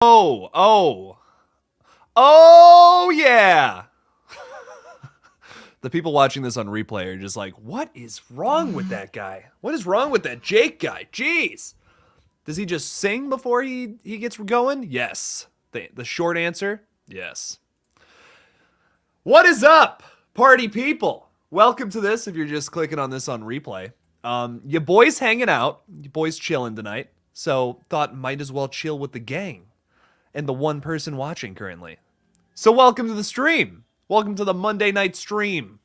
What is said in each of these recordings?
Oh, yeah. The people watching this on replay are just like, what is wrong with that guy? What is wrong with that Jake guy? Jeez. Does he just sing before he gets going? Yes. The short answer, yes. What is up, party people? Welcome to this if you're just clicking on this on replay. Your boys hanging out. Your boys chilling tonight. So thought might as well chill with the gang and the one person watching currently. So welcome to the stream. Welcome to the Monday night stream.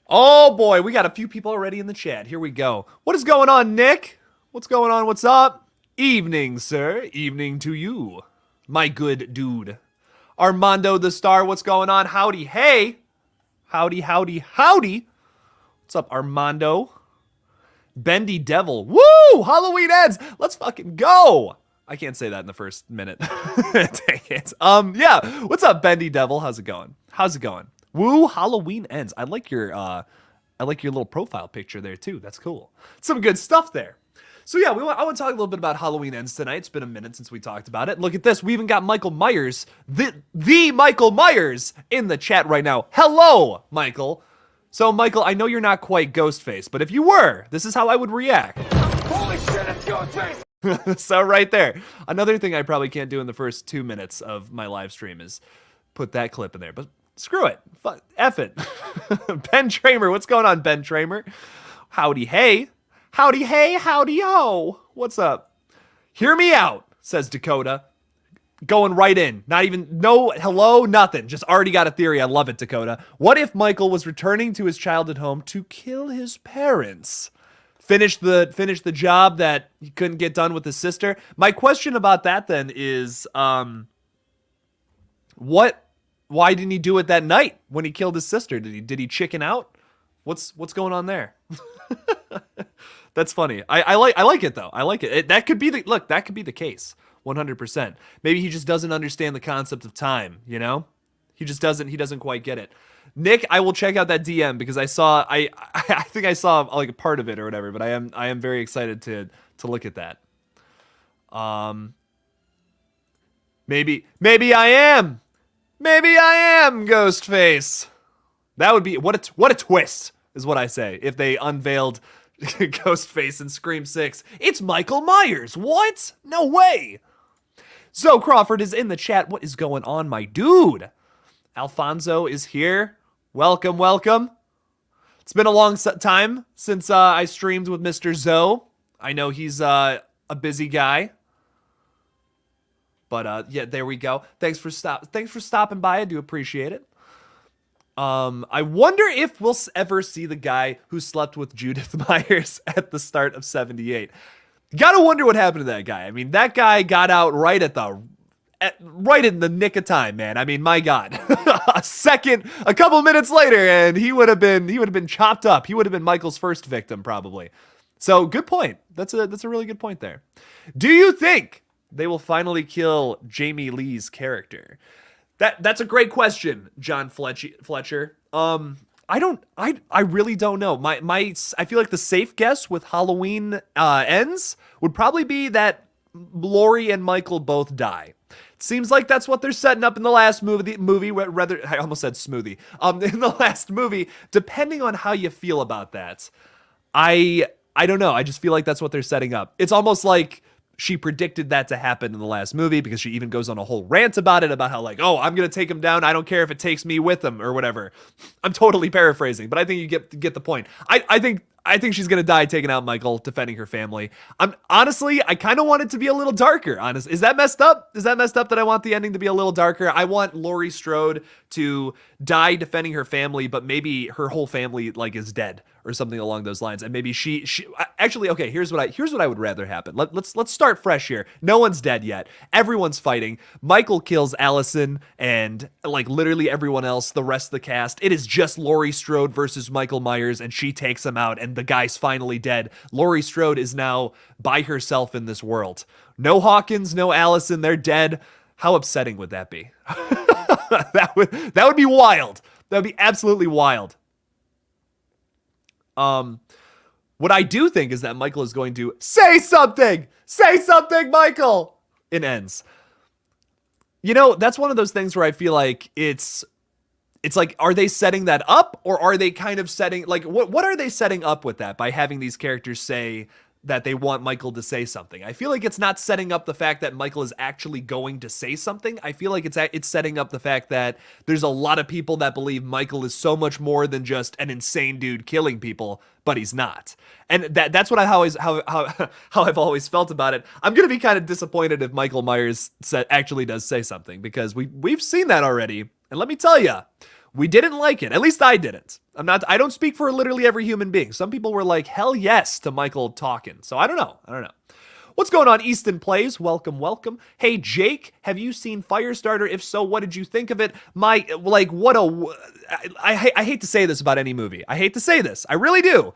Oh boy, we got a few people already in the chat. Here we go. What is going on, Nick? What's going on? What's up? Evening, sir. Evening to you, my good dude. Armando the Star, what's going on? Howdy, hey. Howdy, howdy, howdy. What's up, Armando? Bendy Devil. Woo! Halloween ends. Let's fucking go. I can't say that in the first minute. Dang it. Yeah. What's up, Bendy Devil? How's it going? How's it going? Woo! Halloween ends. I like your little profile picture there too. That's cool. Some good stuff there. So yeah, I want to talk a little bit about Halloween ends tonight. It's been a minute since we talked about it. Look at this. We even got Michael Myers, the Michael Myers, in the chat right now. Hello, Michael. So Michael, I know you're not quite Ghostface, but if you were, this is how I would react. Holy shit, it's Ghostface! So right there. Another thing I probably can't do in the first 2 minutes of my live stream is put that clip in there. But screw it. F it. Ben Tramer. What's going on, Ben Tramer? Howdy hey. Howdy hey, howdy ho. What's up? Hear me out, says Dakota. Going right in. Not even, no hello, nothing. Just already got a theory. I love it, Dakota. What if Michael was returning to his childhood home to kill his parents? Finish the job that he couldn't get done with his sister. My question about that then is, why didn't he do it that night when he killed his sister? Did he chicken out? What's going on there? That's funny. I like it though. I like it. That could be the case. 100%. Maybe he just doesn't understand the concept of time, you know? He doesn't quite get it. Nick, I will check out that DM because I think I saw like a part of it or whatever, but I am very excited to look at that. Maybe I am Ghostface. That would be what a twist is what I say if they unveiled Ghostface in Scream 6. It's Michael Myers. What? No way. So Crawford is in the chat. What is going on, my dude? Alfonso is here. Welcome, welcome. It's been a long time since I streamed with Mr. Zoe. I know he's a busy guy. But yeah, there we go. Thanks for stopping by. I do appreciate it. I wonder if we'll ever see the guy who slept with Judith Myers at the start of 78. Gotta wonder what happened to that guy. I mean, that guy got out right right in the nick of time, man. I mean, my God, a couple minutes later, and he would have been chopped up. He would have been Michael's first victim, probably. So, good point. That's a really good point there. Do you think they will finally kill Jamie Lee's character? That's a great question, John Fletcher. I really don't know. I feel like the safe guess with Halloween ends would probably be that Laurie and Michael both die. It seems like that's what they're setting up in the last movie. I almost said smoothie. In the last movie, depending on how you feel about that, I don't know. I just feel like that's what they're setting up. It's almost like she predicted that to happen in the last movie because she even goes on a whole rant about it, about how like, oh, I'm going to take him down. I don't care if it takes me with him or whatever. I'm totally paraphrasing, but I think you get the point. I think she's going to die taking out Michael, defending her family. Honestly, I kind of want it to be a little darker, honestly. Is that messed up? Is that messed up that I want the ending to be a little darker? I want Laurie Strode to die defending her family, but maybe her whole family like is dead or something along those lines. And maybe she actually, okay, here's what I would rather happen. Let's start fresh here. No one's dead yet. Everyone's fighting. Michael kills Allison and like literally everyone else, the rest of the cast. It is just Laurie Strode versus Michael Myers, and she takes him out, and the guy's finally dead. Laurie Strode is now by herself in this world. No Hawkins, no Allison, they're dead. How upsetting would that be? That would be wild. That would be absolutely wild. What I do think is that Michael is going to say something. Say something, Michael. in Ends. You know, that's one of those things where I feel like it's like, are they setting that up, or are they kind of setting, like, what are they setting up with that by having these characters say that they want Michael to say something? I feel like it's not setting up the fact that Michael is actually going to say something. I feel like it's setting up the fact that there's a lot of people that believe Michael is so much more than just an insane dude killing people, but he's not. And that's what how I've always felt about it. I'm gonna be kind of disappointed if Michael Myers actually does say something, because we've seen that already, and let me tell you, we didn't like it. At least I didn't. I don't speak for literally every human being. Some people were like, hell yes to Michael talking. So I don't know. What's going on, Easton Plays? Welcome. Hey, Jake, have you seen Firestarter? If so, what did you think of it? I hate to say this about any movie. I hate to say this. I really do.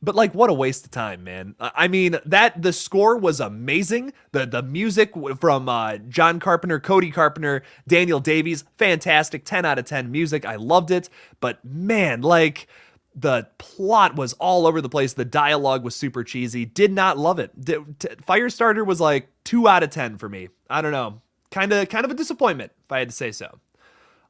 But like, what a waste of time, man. I mean, the score was amazing. The music from John Carpenter, Cody Carpenter, Daniel Davies, fantastic. 10 out of 10 music. I loved it. But man, like, the plot was all over the place. The dialogue was super cheesy. Did not love it. Firestarter was like 2 out of 10 for me. I don't know. Kind of a disappointment, if I had to say so.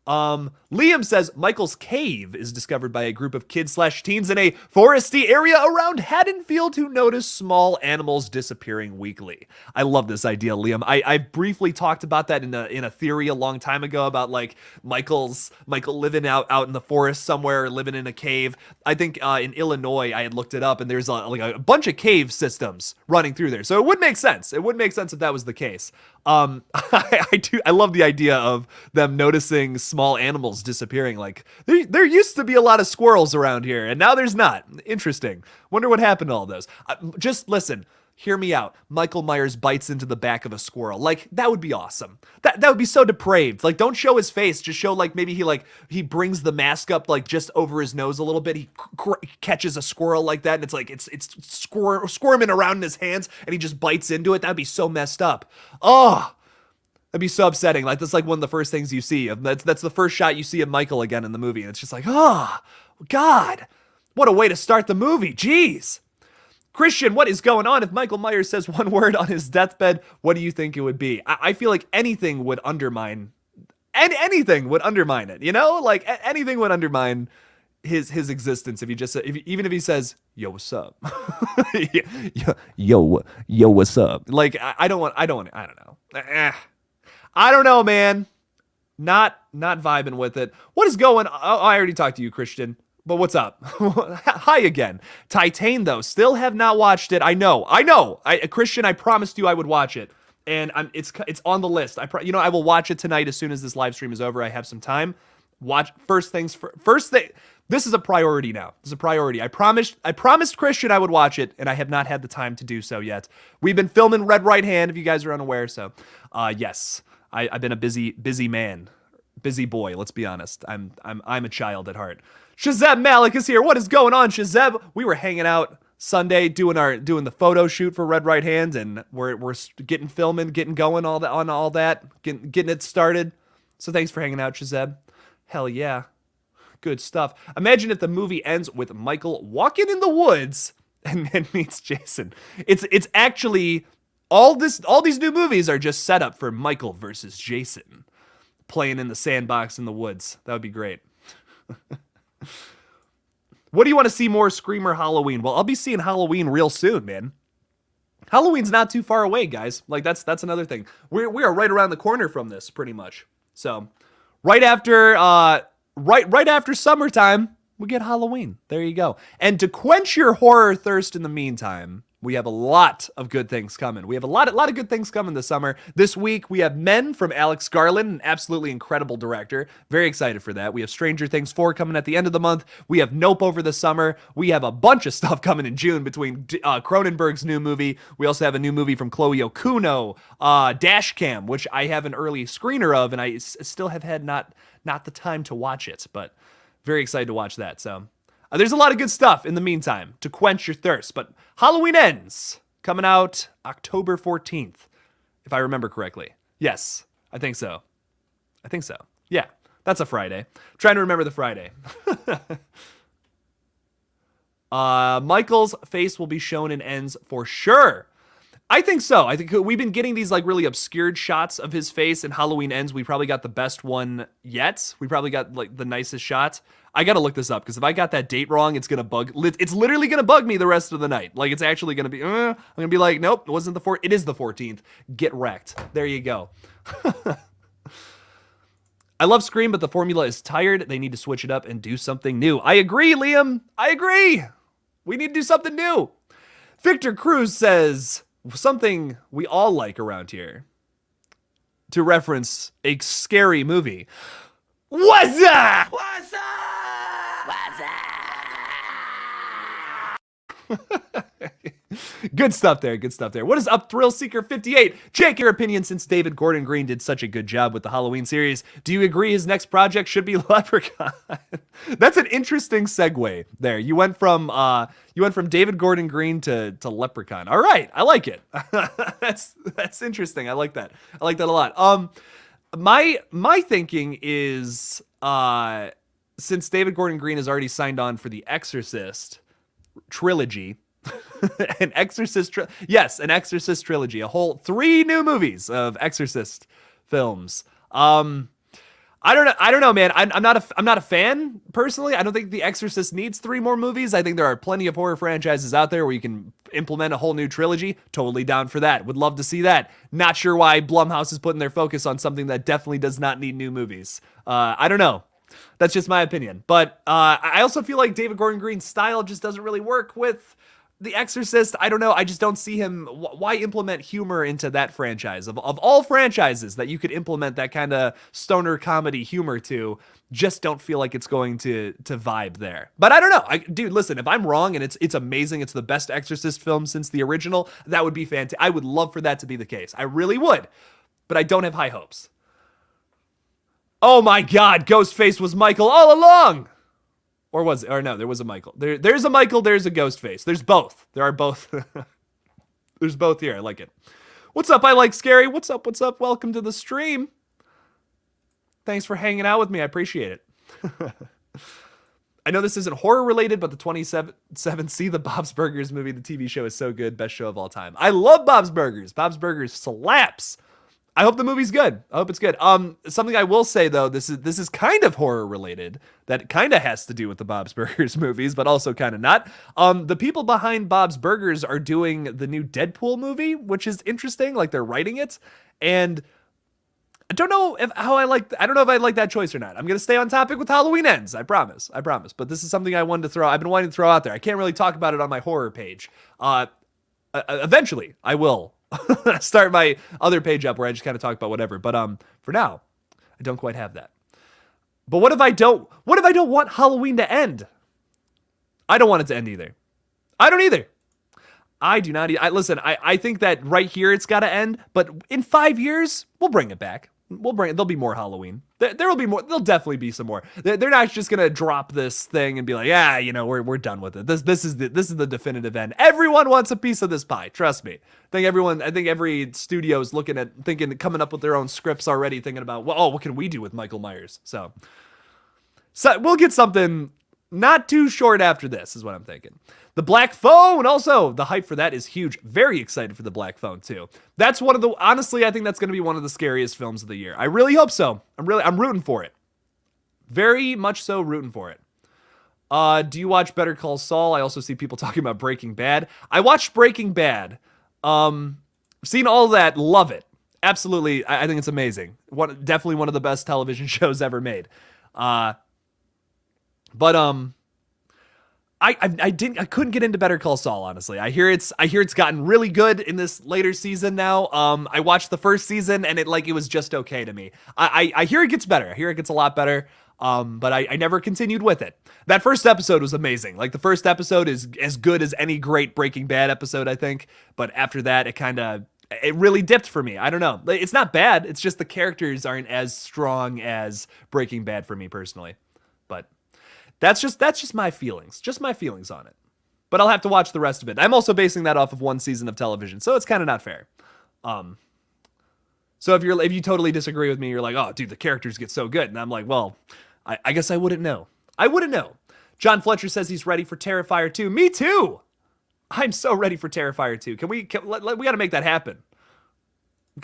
Liam says Michael's cave is discovered by a group of kids/teens in a foresty area around Haddonfield who notice small animals disappearing weekly. I love this idea, Liam. I briefly talked about that in a theory a long time ago about like Michael living out in the forest somewhere, living in a cave. I think in Illinois I had looked it up, and there's a bunch of cave systems running through there. So it would make sense. It would make sense if that was the case. I love the idea of them noticing small animals disappearing. Like, there used to be a lot of squirrels around here, and now there's not. Interesting. Wonder what happened to all those. Just listen. Hear me out. Michael Myers bites into the back of a squirrel. Like, that would be awesome. That would be so depraved. Like, don't show his face. Just show, like, maybe he brings the mask up, like, just over his nose a little bit. He catches a squirrel like that, and it's like, it's squirming around in his hands, and he just bites into it. That'd be so messed up. Oh, that'd be so upsetting. Like, that's like one of the first things you see. That's the first shot you see of Michael again in the movie, and it's just like, oh, God. What a way to start the movie. Jeez. Christian, what is going on? If Michael Myers says one word on his deathbed, what do you think it would be? I feel like anything would undermine it, you know? Like, anything would undermine his existence if even if he says, yo, what's up? yo, what's up? Like, I don't know. I don't know, man. Not vibing with it. What is going on? Oh, I already talked to you, Christian. But what's up? Hi again. Titan, though, still have not watched it. I know. Christian, I promised you I would watch it, and it's on the list. I will watch it tonight as soon as this live stream is over. I have some time. Watch first thing. This is a priority now. This is a priority. I promised Christian I would watch it, and I have not had the time to do so yet. We've been filming Red Right Hand, if you guys are unaware. So, yes, I've been a busy man, busy boy. Let's be honest. I'm a child at heart. Shazeb Malik is here. What is going on, Shazeb? We were hanging out Sunday doing the photo shoot for Red Right Hand, and we're getting filming, getting going all that, getting it started. So thanks for hanging out, Shazeb. Hell yeah. Good stuff. Imagine if the movie ends with Michael walking in the woods and meets Jason. It's actually all these new movies are just set up for Michael versus Jason playing in the sandbox in the woods. That would be great. What do you want to see more, Scream or Halloween? Well, I'll be seeing Halloween real soon, man. Halloween's not too far away, guys. Like, that's another thing. We are right around the corner from this, pretty much. So, right after summertime, we get Halloween. There you go. And to quench your horror thirst in the meantime, we have a lot of good things coming. We have a lot of good things coming this summer. This week, we have Men from Alex Garland, an absolutely incredible director. Very excited for that. We have Stranger Things 4 coming at the end of the month. We have Nope over the summer. We have a bunch of stuff coming in June between Cronenberg's new movie. We also have a new movie from Chloe Okuno, Dashcam, which I have an early screener of, and I still have had not the time to watch it, but very excited to watch that. So there's a lot of good stuff in the meantime to quench your thirst. But Halloween Ends, coming out October 14th, if I remember correctly. Yes, I think so. Yeah, that's a Friday. Trying to remember the Friday. Michael's face will be shown in Ends for sure. I think so. I think we've been getting these like really obscured shots of his face, and Halloween Ends, we probably got the best one yet. We probably got like the nicest shot. I gotta look this up because if I got that date wrong, it's gonna bug. It's literally gonna bug me the rest of the night. Like it's actually gonna be. I'm gonna be like, nope, it wasn't the 4th. It is the 14th. Get wrecked. There you go. I love Scream, but the formula is tired. They need to switch it up and do something new. I agree, Liam. I agree. We need to do something new. Victor Cruz says something we all like around here, to reference a scary movie. What's up? What's up? What's up? Good stuff there. Good stuff there. What is up, Thrill Seeker 58? Jake, your opinion, since David Gordon Green did such a good job with the Halloween series, do you agree his next project should be Leprechaun? That's an interesting segue there. You went from David Gordon Green to Leprechaun. All right, I like it. That's interesting. I like that. I like that a lot. My thinking is since David Gordon Green has already signed on for the Exorcist trilogy. An Exorcist trilogy, a whole 3 new movies of Exorcist films. I don't know, man. I'm not a fan personally. I don't think The Exorcist needs 3 more movies. I think there are plenty of horror franchises out there where you can implement a whole new trilogy. Totally down for that. Would love to see that. Not sure why Blumhouse is putting their focus on something that definitely does not need new movies. I don't know. That's just my opinion. But I also feel like David Gordon Green's style just doesn't really work with The Exorcist. I don't know. I just don't see him. Why implement humor into that franchise? Of all franchises that you could implement that kind of stoner comedy humor to, just don't feel like it's going to vibe there. But I don't know. Dude, listen, if I'm wrong and it's amazing, it's the best Exorcist film since the original, that would be fantastic. I would love for that to be the case. I really would. But I don't have high hopes. Oh my God, Ghostface was Michael all along. Or was it? Or no, there was a Michael. There's a Michael, there's a Ghostface. There's both. There are both. There's both here. I like it. What's up? I like scary. What's up? What's up? Welcome to the stream. Thanks for hanging out with me. I appreciate it. I know this isn't horror related, but the 27 See the Bob's Burgers movie, the TV show, is so good. Best show of all time. I love Bob's Burgers. Bob's Burgers slaps. I hope the movie's good. I hope it's good. Something I will say though, this is kind of horror related. That kind of has to do with the Bob's Burgers movies, but also kind of not. The people behind Bob's Burgers are doing the new Deadpool movie, which is interesting. Like they're writing it, and I don't know if I like that choice or not. I'm gonna stay on topic with Halloween Ends. I promise. But this is something I wanted to throw. I've been wanting to throw out there. I can't really talk about it on my horror page. Eventually, I will. Start my other page up where I just kind of talk about whatever. But for now, I don't quite have that. But what if I don't want Halloween to end? I don't want it to end either. I don't either. I do not. Listen, I think that right here it's got to end. But in 5 years, we'll bring it back. There'll be more Halloween. There will be more. There'll definitely be some more. They're not just gonna drop this thing and be like, yeah, we're done with it. This is the definitive end. Everyone wants a piece of this pie. Trust me. I think every studio is coming up with their own scripts already, thinking about, well, what can we do with Michael Myers? So we'll get something not too short after this, is what I'm thinking. The Black Phone, also, the hype for that is huge. Very excited for the Black Phone, too. That's honestly, I think that's going to be one of the scariest films of the year. I really hope so. I'm rooting for it. Very much so rooting for it. Do you watch Better Call Saul? I also see people talking about Breaking Bad. I watched Breaking Bad. Seen all that, love it. Absolutely, I think it's amazing. Definitely one of the best television shows ever made. I couldn't get into Better Call Saul, honestly. I hear it's gotten really good in this later season now. I watched the first season and it was just okay to me. I hear it gets better. I hear it gets a lot better. But I never continued with it. That first episode was amazing. Like the first episode is as good as any great Breaking Bad episode, I think. But after that, it really dipped for me. I don't know. It's not bad. It's just the characters aren't as strong as Breaking Bad for me personally. But that's just my feelings. Just my feelings on it. But I'll have to watch the rest of it. I'm also basing that off of one season of television, so it's kind of not fair. So if you totally disagree with me, you're like, oh, dude, the characters get so good. And I'm like, well, I guess I wouldn't know. I wouldn't know. John Fletcher says he's ready for Terrifier 2. Me too. I'm so ready for Terrifier 2. We got to make that happen.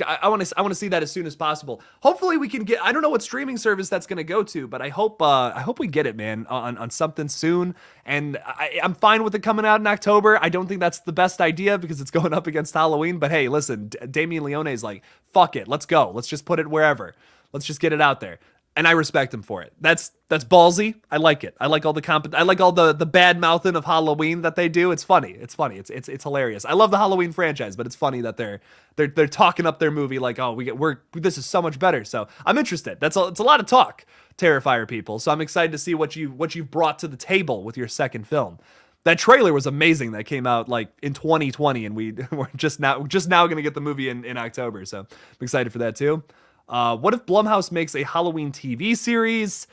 I want to see that as soon as possible. Hopefully we can get, I don't know what streaming service that's going to go to, but I hope we get it, man, on something soon. And I'm fine with it coming out in October. I don't think that's the best idea because it's going up against Halloween, but hey, listen, Damien Leone's like, fuck it, let's go. Let's just put it wherever. Let's just get it out there. And I respect him for it. That's ballsy. I like it. I like all the bad mouthing of Halloween that they do. It's funny. It's hilarious. I love the Halloween franchise, but it's funny that they're talking up their movie like, oh, this is so much better. So I'm interested. It's a lot of talk, Terrifier people. So I'm excited to see what you've brought to the table with your second film. That trailer was amazing. That came out like in 2020, and we're just now gonna get the movie in October. So I'm excited for that too. What if Blumhouse makes a Halloween TV series?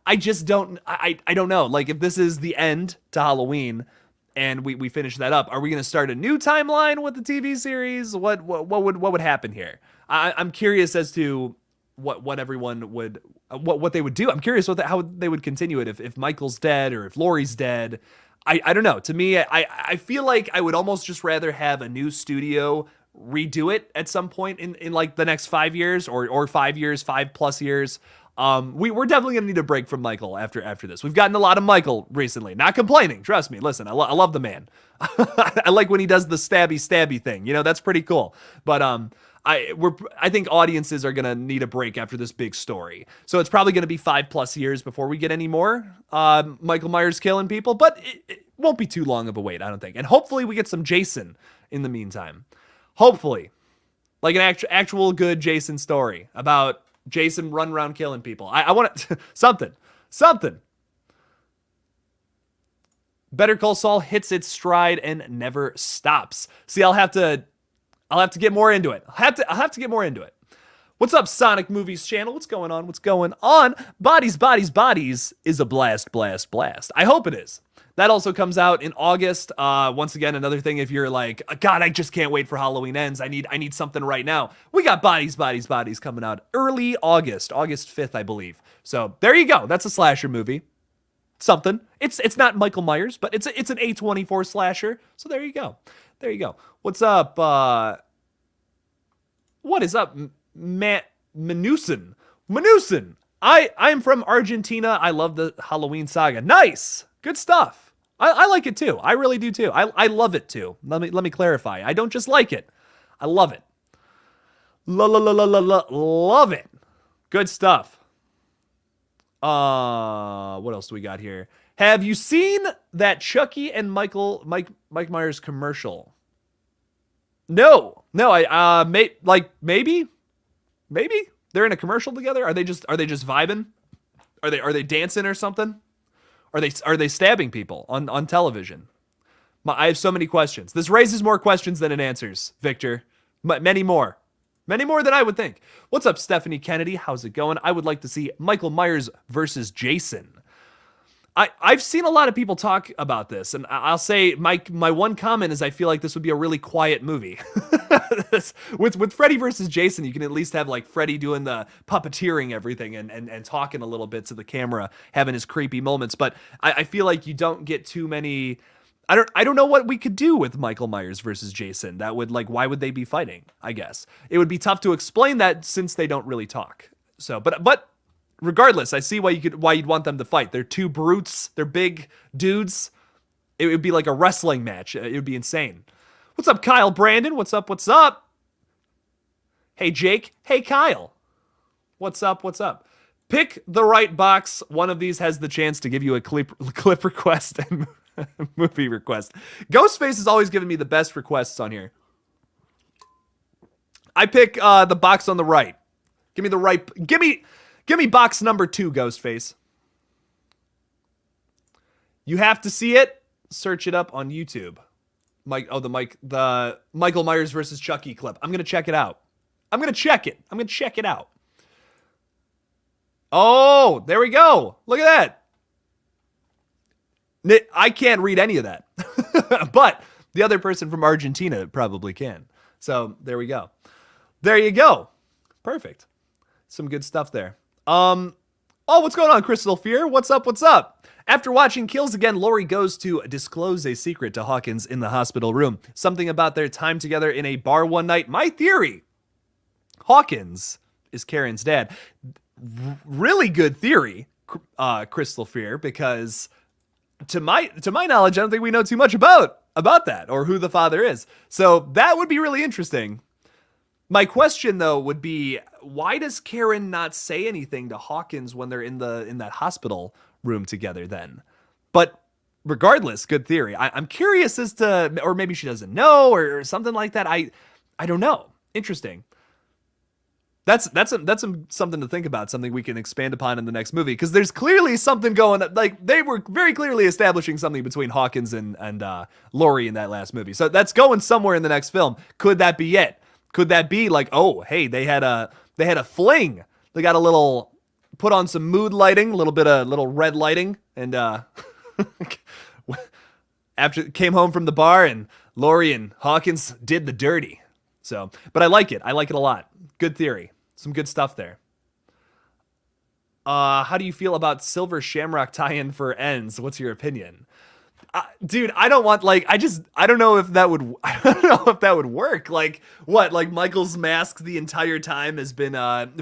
I just don't, I don't know. Like, if this is the end to Halloween and we finish that up, are we going to start a new timeline with the TV series? What would happen here? I'm curious as to what everyone would, what they would do. I'm curious how they would continue it if Michael's dead or if Laurie's dead. I don't know. To me, I feel like I would almost just rather have a new studio redo it at some point in like the next 5 years or 5 years, 5+ years. We're definitely gonna need a break from Michael after this. We've gotten a lot of Michael recently. Not complaining, trust me. Listen, I love the man. I like when he does the stabby thing. You know, that's pretty cool. But I think audiences are gonna need a break after this big story. So it's probably gonna be 5+ years before we get any more Michael Myers killing people. But it won't be too long of a wait, I don't think. And hopefully we get some Jason in the meantime. Hopefully, like an actual good Jason story about Jason running around killing people. I want something. Better Call Saul hits its stride and never stops. See, I'll have to get more into it. I'll have to get more into it. What's up, Sonic Movies channel? What's going on? Bodies is a blast. I hope it is. That also comes out in August. Once again, another thing, if you're like, God, I just can't wait for Halloween ends. I need something right now. We got Bodies coming out early August 5th, I believe. So there you go. That's a slasher movie. Something. It's not Michael Myers, but it's an A24 slasher. So there you go. What's up? What is up, Matt Manusin? I'm from Argentina. I love the Halloween saga. Nice. Good stuff. I like it too. I really do too. I love it too. Let me clarify. I don't just like it. I love it. Love it. Good stuff. What else do we got here? Have you seen that Chucky and Mike Myers commercial? No. Maybe they're in a commercial together. Are they just vibing? Are they dancing or something? Are they stabbing people on television? I have so many questions. This raises more questions than it answers, Victor. Many more than I would think. What's up, Stephanie Kennedy? How's it going? I would like to see Michael Myers versus Jason. I've seen a lot of people talk about this, and I'll say my one comment is I feel like this would be a really quiet movie. with Freddy versus Jason, you can at least have like Freddy doing the puppeteering everything and talking a little bit to the camera, having his creepy moments. But I feel like you don't get too many. I don't know what we could do with Michael Myers versus Jason. That would why would they be fighting? I guess it would be tough to explain that since they don't really talk. So, but regardless, I see why you'd want them to fight. They're two brutes. They're big dudes. It would be like a wrestling match. It would be insane. What's up, Kyle Brandon? What's up? Hey, Jake. Hey, Kyle. What's up? Pick the right box. One of these has the chance to give you a clip request and movie request. Ghostface has always given me the best requests on here. I pick the box on the right. Give me box number 2, Ghostface. You have to see it. Search it up on YouTube. The Michael Myers versus Chucky clip. I'm gonna check it out. I'm gonna check it out. Oh, there we go. Look at that. I can't read any of that, but the other person from Argentina probably can. So there we go. There you go. Perfect. Some good stuff there. Oh, what's going on, Crystal Fear? What's up? What's up? After watching Kills again, Laurie goes to disclose a secret to Hawkins in the hospital room. Something about their time together in a bar one night. My theory. Hawkins is Karen's dad. Really good theory, Crystal Fear, because to my knowledge, I don't think we know too much about that or who the father is. So that would be really interesting. My question, though, would be, why does Karen not say anything to Hawkins when they're in that hospital room together then? But regardless, good theory. I'm curious as to, or maybe she doesn't know or something like that. I don't know. Interesting. That's something to think about, something we can expand upon in the next movie, because there's clearly something going, like they were very clearly establishing something between Hawkins and Laurie in that last movie. So that's going somewhere in the next film. Could that be it? Could that be like, oh, hey, they had a fling. They got a little, put on some mood lighting, a little red lighting, and after came home from the bar, and Laurie and Hawkins did the dirty. So, but I like it. I like it a lot. Good theory. Some good stuff there. How do you feel about Silver Shamrock tie-in for Ends? What's your opinion? Dude, I don't want, like, I don't know if that would work. Like, what? Like, Michael's mask the entire time has been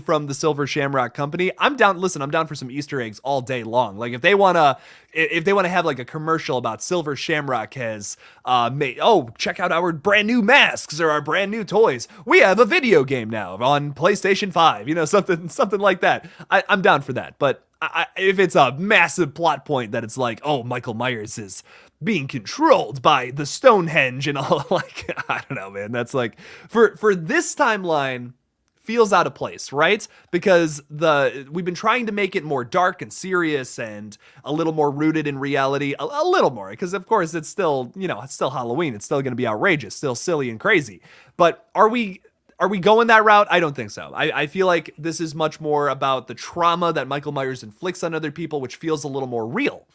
from the Silver Shamrock Company. I'm down for some Easter eggs all day long. Like, if they want to have like a commercial about Silver Shamrock has made, oh, check out our brand new masks or our brand new toys. We have a video game now on PlayStation 5, something like that. I'm down for that. But if it's a massive plot point that it's like, oh, Michael Myers is being controlled by the Stonehenge and all, like, I don't know, man. That's like, for this timeline, feels out of place, right? Because we've been trying to make it more dark and serious and a little more rooted in reality, a little more, because of course it's still, it's still Halloween. It's still going to be outrageous, still silly and crazy. But are we going that route? I don't think so. I feel like this is much more about the trauma that Michael Myers inflicts on other people, which feels a little more real,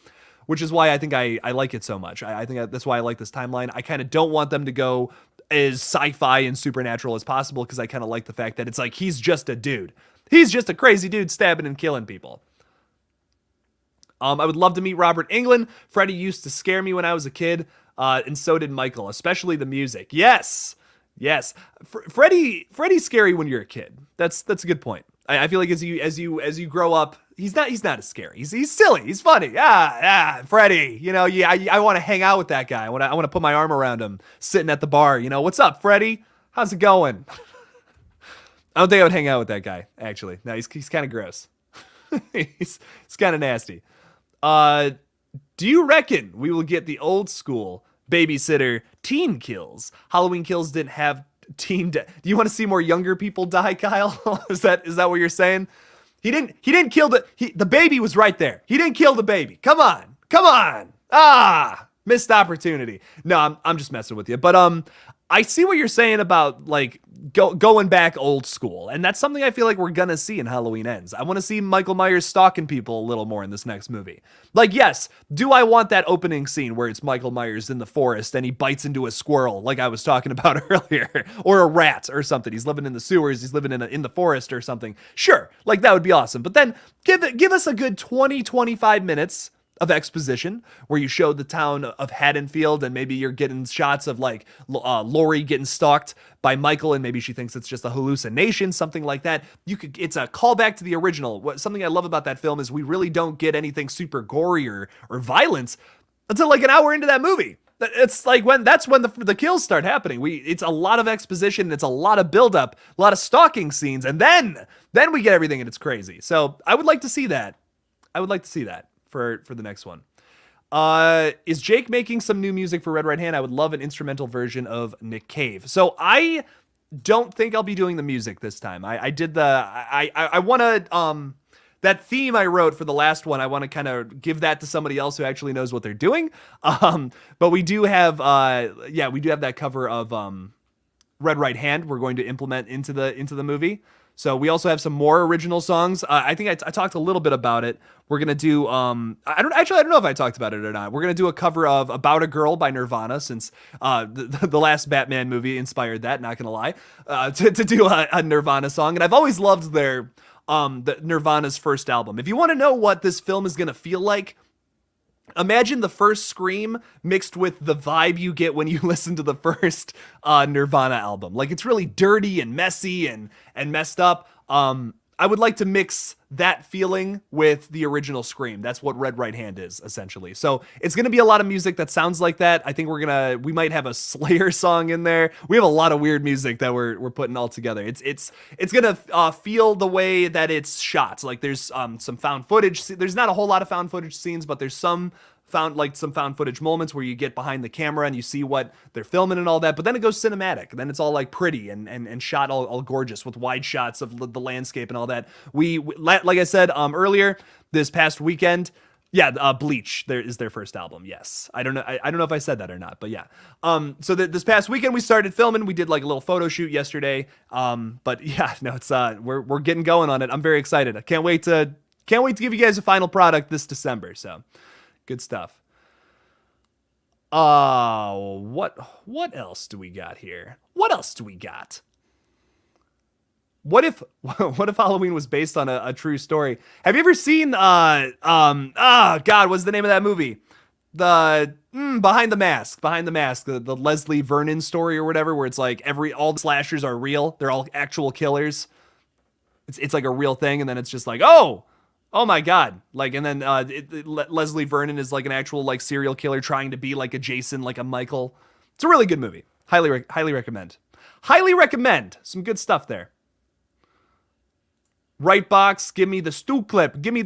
which is why I think I like it so much. I think that's why I like this timeline. I kind of don't want them to go as sci-fi and supernatural as possible, because I kind of like the fact that it's like, he's just a dude. He's just a crazy dude stabbing and killing people. I would love to meet Robert Englund. Freddy used to scare me when I was a kid, and so did Michael, especially the music. Yes. Freddy's scary when you're a kid. That's a good point. I feel like as you grow up, he's not as scary. He's silly. He's funny. Freddy. I want to hang out with that guy. I want to put my arm around him, sitting at the bar. What's up, Freddy? How's it going? I don't think I would hang out with that guy. Actually, no, he's kind of gross. he's kind of nasty. Do you reckon we will get the old school babysitter teen kills? Halloween Kills didn't have teen do you want to see more younger people die, Kyle? is that what you're saying? He didn't kill the baby was right there. He didn't kill the baby. Come on. Missed opportunity. No, I'm just messing with you. But I see what you're saying about like going back old school, and that's something I feel like we're gonna see in Halloween Ends. I want to see Michael Myers stalking people a little more in this next movie. Like, yes, do I want that opening scene where it's Michael Myers in the forest and he bites into a squirrel, like I was talking about earlier, or a rat or something? He's living in the sewers, he's living in the forest or something. Sure, like that would be awesome. But then give us a good 20-25 minutes of exposition where you show the town of Haddonfield, and maybe you're getting shots of like Laurie getting stalked by Michael, and maybe she thinks it's just a hallucination, something like that. It's a callback to the original. Something I love about that film is we really don't get anything super gory or violence until like an hour into that movie. It's like that's when the kills start happening. It's a lot of exposition, it's a lot of buildup, a lot of stalking scenes, and then we get everything and it's crazy. So I would like to see that. For the next one. Is Jake making some new music for Red Right Hand? I would love an instrumental version of Nick Cave. So I don't think I'll be doing the music this time. I want to, that theme I wrote for the last one, I want to kind of give that to somebody else who actually knows what they're doing. But we do have that cover of Red Right Hand we're going to implement into the movie. So we also have some more original songs. I think I talked a little bit about it. We're going to do, I don't know if I talked about it or not. We're going to do a cover of About a Girl by Nirvana, since the last Batman movie inspired that, not going to lie, to do a Nirvana song. And I've always loved their the Nirvana's first album. If you want to know what this film is going to feel like, imagine the first Scream mixed with the vibe you get when you listen to the first Nirvana album. Like, it's really dirty and messy and messed up. I would like to mix that feeling with the original Scream. That's what Red Right Hand is, essentially. So it's going to be a lot of music that sounds like that. I think we might have a Slayer song in there. We have a lot of weird music that we're putting all together. It's going to feel the way that it's shot. Like, there's some found footage. There's not a whole lot of found footage scenes, but there's some found footage moments where you get behind the camera and you see what they're filming and all that, but then it goes cinematic, and then it's all like pretty and shot all gorgeous with wide shots of the landscape and all that. We like I said earlier, this past weekend, Bleach is their first album. Yes, I don't know if I said that or not, but yeah. So this past weekend we started filming. We did like a little photo shoot yesterday. But yeah, no, it's we're getting going on it. I'm very excited. I can't wait to give you guys a final product this December. So. Good stuff. What else do we got here? What else do we got? What if Halloween was based on a true story? Have you ever seen what's the name of that movie? The Behind the Mask, the Leslie Vernon story or whatever, where it's like all the slashers are real. They're all actual killers. It's like a real thing, and then it's just like, oh my God. Like, and then Leslie Vernon is like an actual like serial killer trying to be like a Jason, like a Michael. It's a really good movie. Highly recommend. Highly recommend. Some good stuff there. Right box, give me the Stu clip. Give me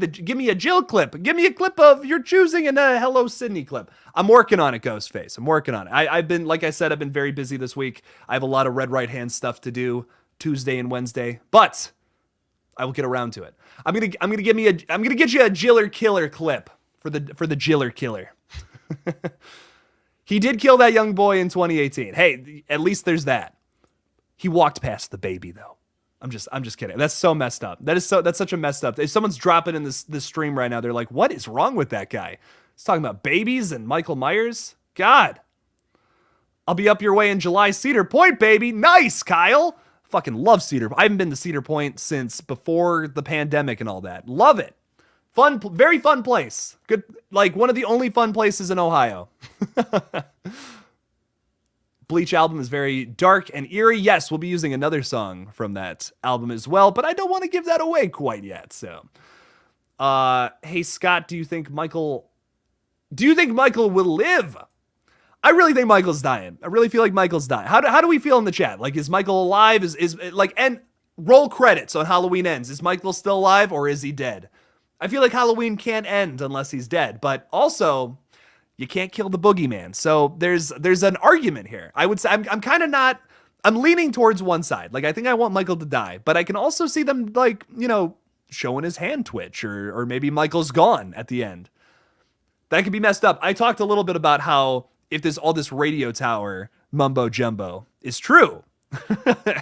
a Jill clip. Give me a clip of your choosing and a Hello Sydney clip. I'm working on it, Ghostface. I'm working on it. I've been, like I said, I've been very busy this week. I have a lot of Red Right Hand stuff to do Tuesday and Wednesday, but I will get around to it. I'm gonna get you a Jiller Killer clip for the Jiller Killer. He did kill that young boy in 2018. Hey, at least there's that. He walked past the baby though. I'm just kidding. That's so messed up. That's such a messed up. If someone's dropping in this stream right now, they're like, what is wrong with that guy? He's talking about babies and Michael Myers. God. I'll be up your way in July, Cedar Point, baby. Nice, Kyle. Fucking love Cedar. I haven't been to Cedar Point since before the pandemic and all that. Love it. Fun, very fun place. Good, like one of the only fun places in Ohio. Bleach album is very dark and eerie. Yes, we'll be using another song from that album as well, but I don't want to give that away quite yet. So, hey Scott, do you think Michael will live? I really think Michael's dying. I really feel like Michael's dying. How do we feel in the chat? Like, is Michael alive? Is like, and roll credits on Halloween Ends. Is Michael still alive or is he dead? I feel like Halloween can't end unless he's dead, but also you can't kill the boogeyman. So there's an argument here. I would say I'm leaning towards one side. Like, I think I want Michael to die, but I can also see them like, showing his hand twitch or maybe Michael's gone at the end. That could be messed up. I talked a little bit about how if this all this radio tower mumbo jumbo is true,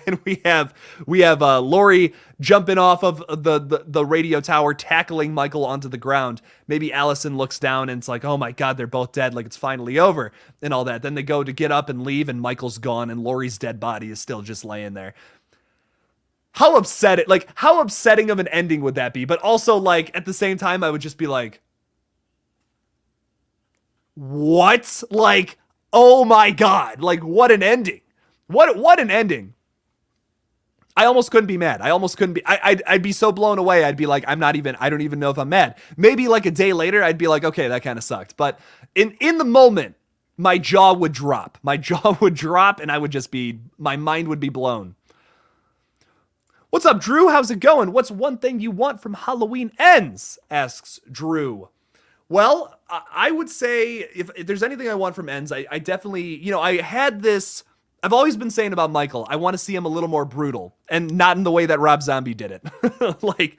and we have Laurie jumping off of the radio tower, tackling Michael onto the ground. Maybe Allison looks down and it's like, oh my God, they're both dead. Like, it's finally over and all that. Then they go to get up and leave and Michael's gone and Laurie's dead body is still just laying there. How upsetting of an ending would that be? But also, like, at the same time, I would just be like, what? Like, oh my God, like, what an ending. What an ending. I almost couldn't be mad. I'd be so blown away. I'd be like, I don't even know if I'm mad. Maybe like a day later, I'd be like, okay, that kind of sucked. But in the moment, my jaw would drop. And my mind would be blown. What's up, Drew? How's it going? What's one thing you want from Halloween Ends? Asks Drew. Well, I would say if there's anything I want from Ends, I definitely, I had this, I've always been saying about Michael, I want to see him a little more brutal and not in the way that Rob Zombie did it. Like,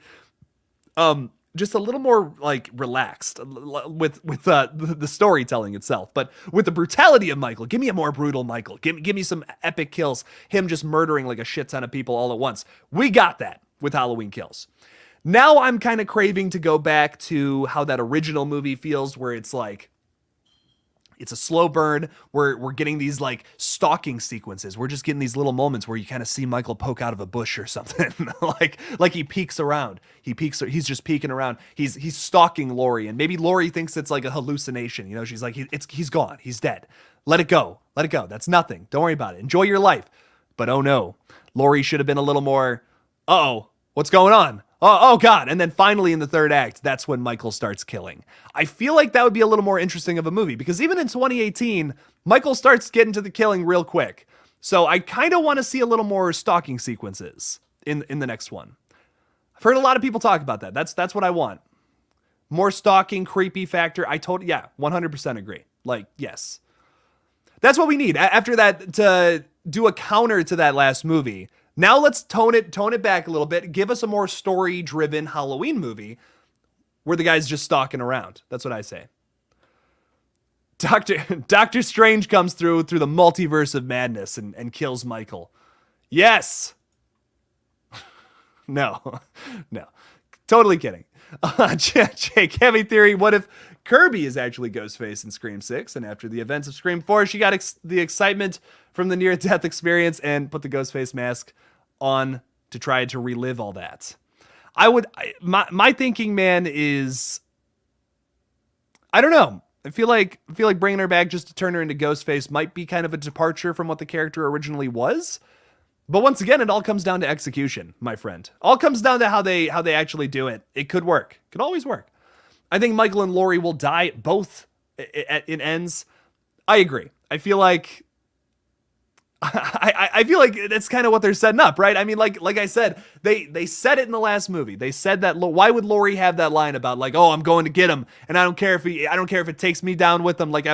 just a little more like relaxed with the storytelling itself, but with the brutality of Michael, give me a more brutal Michael. Give me some epic kills, him just murdering like a shit ton of people all at once. We got that with Halloween Kills. Now I'm kind of craving to go back to how that original movie feels, where it's like It's a slow burn. We're getting these like stalking sequences. We're just getting these little moments where you kind of see Michael poke out of a bush or something. like he peeks around. He's just peeking around. He's stalking Laurie, and maybe Laurie thinks it's like a hallucination. You know, she's like, he's gone. He's dead. Let it go. Let it go. That's nothing. Don't worry about it. Enjoy your life. But oh no, Laurie should have been a little more, uh-oh, what's going on? Oh God. And then finally in the third act, that's when Michael starts killing. I feel like that would be a little more interesting of a movie because even in 2018, Michael starts getting to the killing real quick. So I kind of want to see a little more stalking sequences in the next one. I've heard a lot of people talk about that. That's what I want. More stalking, creepy factor. 100% agree. Like, yes. That's what we need. After that, to do a counter to that last movie, now let's tone it back a little bit. Give us a more story-driven Halloween movie where the guy's just stalking around. That's what I say. Doctor Strange comes through the multiverse of madness and kills Michael. Yes. No. Totally kidding. Jake, heavy theory. What if Kirby is actually Ghostface in Scream 6, and after the events of Scream 4, she got the excitement from the near-death experience and put the Ghostface mask on to try to relive all that? My thinking, man, is I don't know. I feel like bringing her back just to turn her into Ghostface might be kind of a departure from what the character originally was. But once again, it all comes down to execution, my friend. All comes down to how they actually do it. It could work. Could always work. I think Michael and Laurie will die both in ends. I agree. I feel like I feel like that's kind of what they're setting up, right? I mean, like I said, they said it in the last movie. They said that. Why would Laurie have that line about like, oh, I'm going to get him, and I don't care if it takes me down with him. Like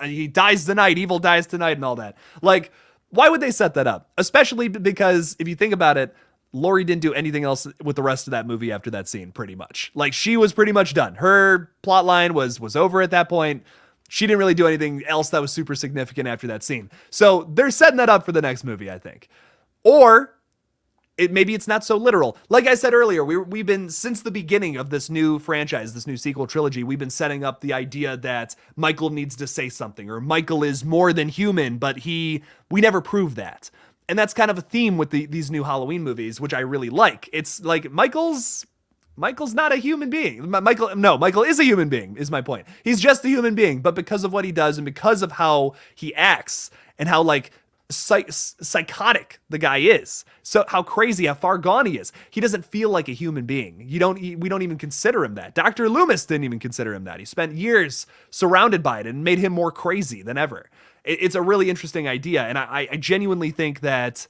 he dies tonight, evil dies tonight, and all that. Like, why would they set that up? Especially because if you think about it, Laurie didn't do anything else with the rest of that movie after that scene, pretty much. Like, she was pretty much done. Her plot line was over at that point. She didn't really do anything else that was super significant after that scene. So they're setting that up for the next movie, I think. Or maybe it's not so literal. Like I said earlier, we've been, since the beginning of this new franchise, this new sequel trilogy, we've been setting up the idea that Michael needs to say something, or Michael is more than human, but we never prove that. And that's kind of a theme with these new Halloween movies, which I really like. It's like Michael's not a human being. Michael is a human being, is my point. He's just a human being, but because of what he does and because of how he acts and how like psychotic the guy is, so how crazy, how far gone he is, he doesn't feel like a human being. We don't even consider him that. Dr. Loomis didn't even consider him that. He spent years surrounded by it and made him more crazy than ever. It's a really interesting idea, and I genuinely think that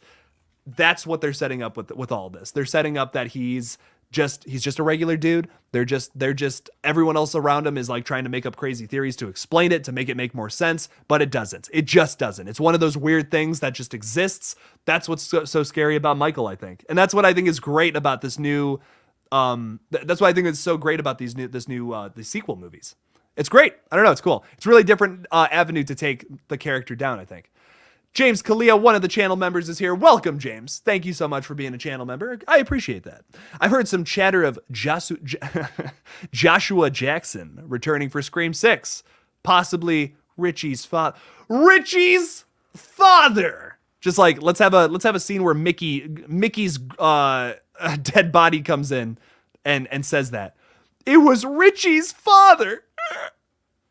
that's what they're setting up with all this. They're setting up that he's just a regular dude. They're just everyone else around him is like trying to make up crazy theories to explain it, to make it make more sense, but it doesn't. It just doesn't. It's one of those weird things that just exists. That's what's so scary about Michael, I think. And that's what I think is great about this new that's why I think it's so great about these sequel movies. It's great. I don't know, it's cool. It's a really different avenue to take the character down, I think. James Kalia, one of the channel members, is here. Welcome, James. Thank you so much for being a channel member. I appreciate that. I've heard some chatter of Joshua Jackson returning for Scream 6. Possibly Richie's father. Richie's father! Just like, let's have a scene where Mickey's dead body comes in and says that. It was Richie's father!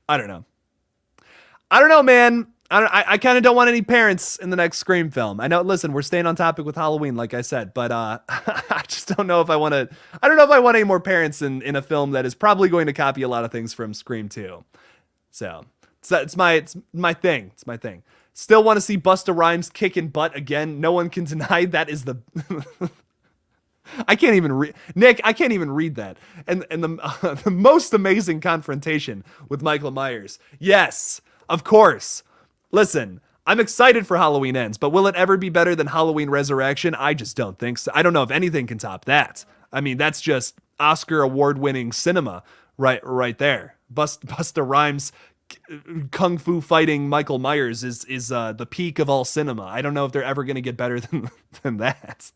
I don't know, man. I kind of don't want any parents in the next Scream film. I know, listen, we're staying on topic with Halloween, like I said, but I just don't know if I want to. I don't know if I want any more parents in a film that is probably going to copy a lot of things from Scream 2. So it's my thing. It's my thing. Still want to see Busta Rhymes kicking butt again. No one can deny that is the. I can't even read, Nick. I can't even read that. And the most amazing confrontation with Michael Myers. Yes, of course. Listen, I'm excited for Halloween Ends, but will it ever be better than Halloween Resurrection? I just don't think so. I don't know if anything can top that. I mean, that's just Oscar award-winning cinema right there. Busta Rhymes kung fu fighting Michael Myers is the peak of all cinema. I don't know if they're ever going to get better than that.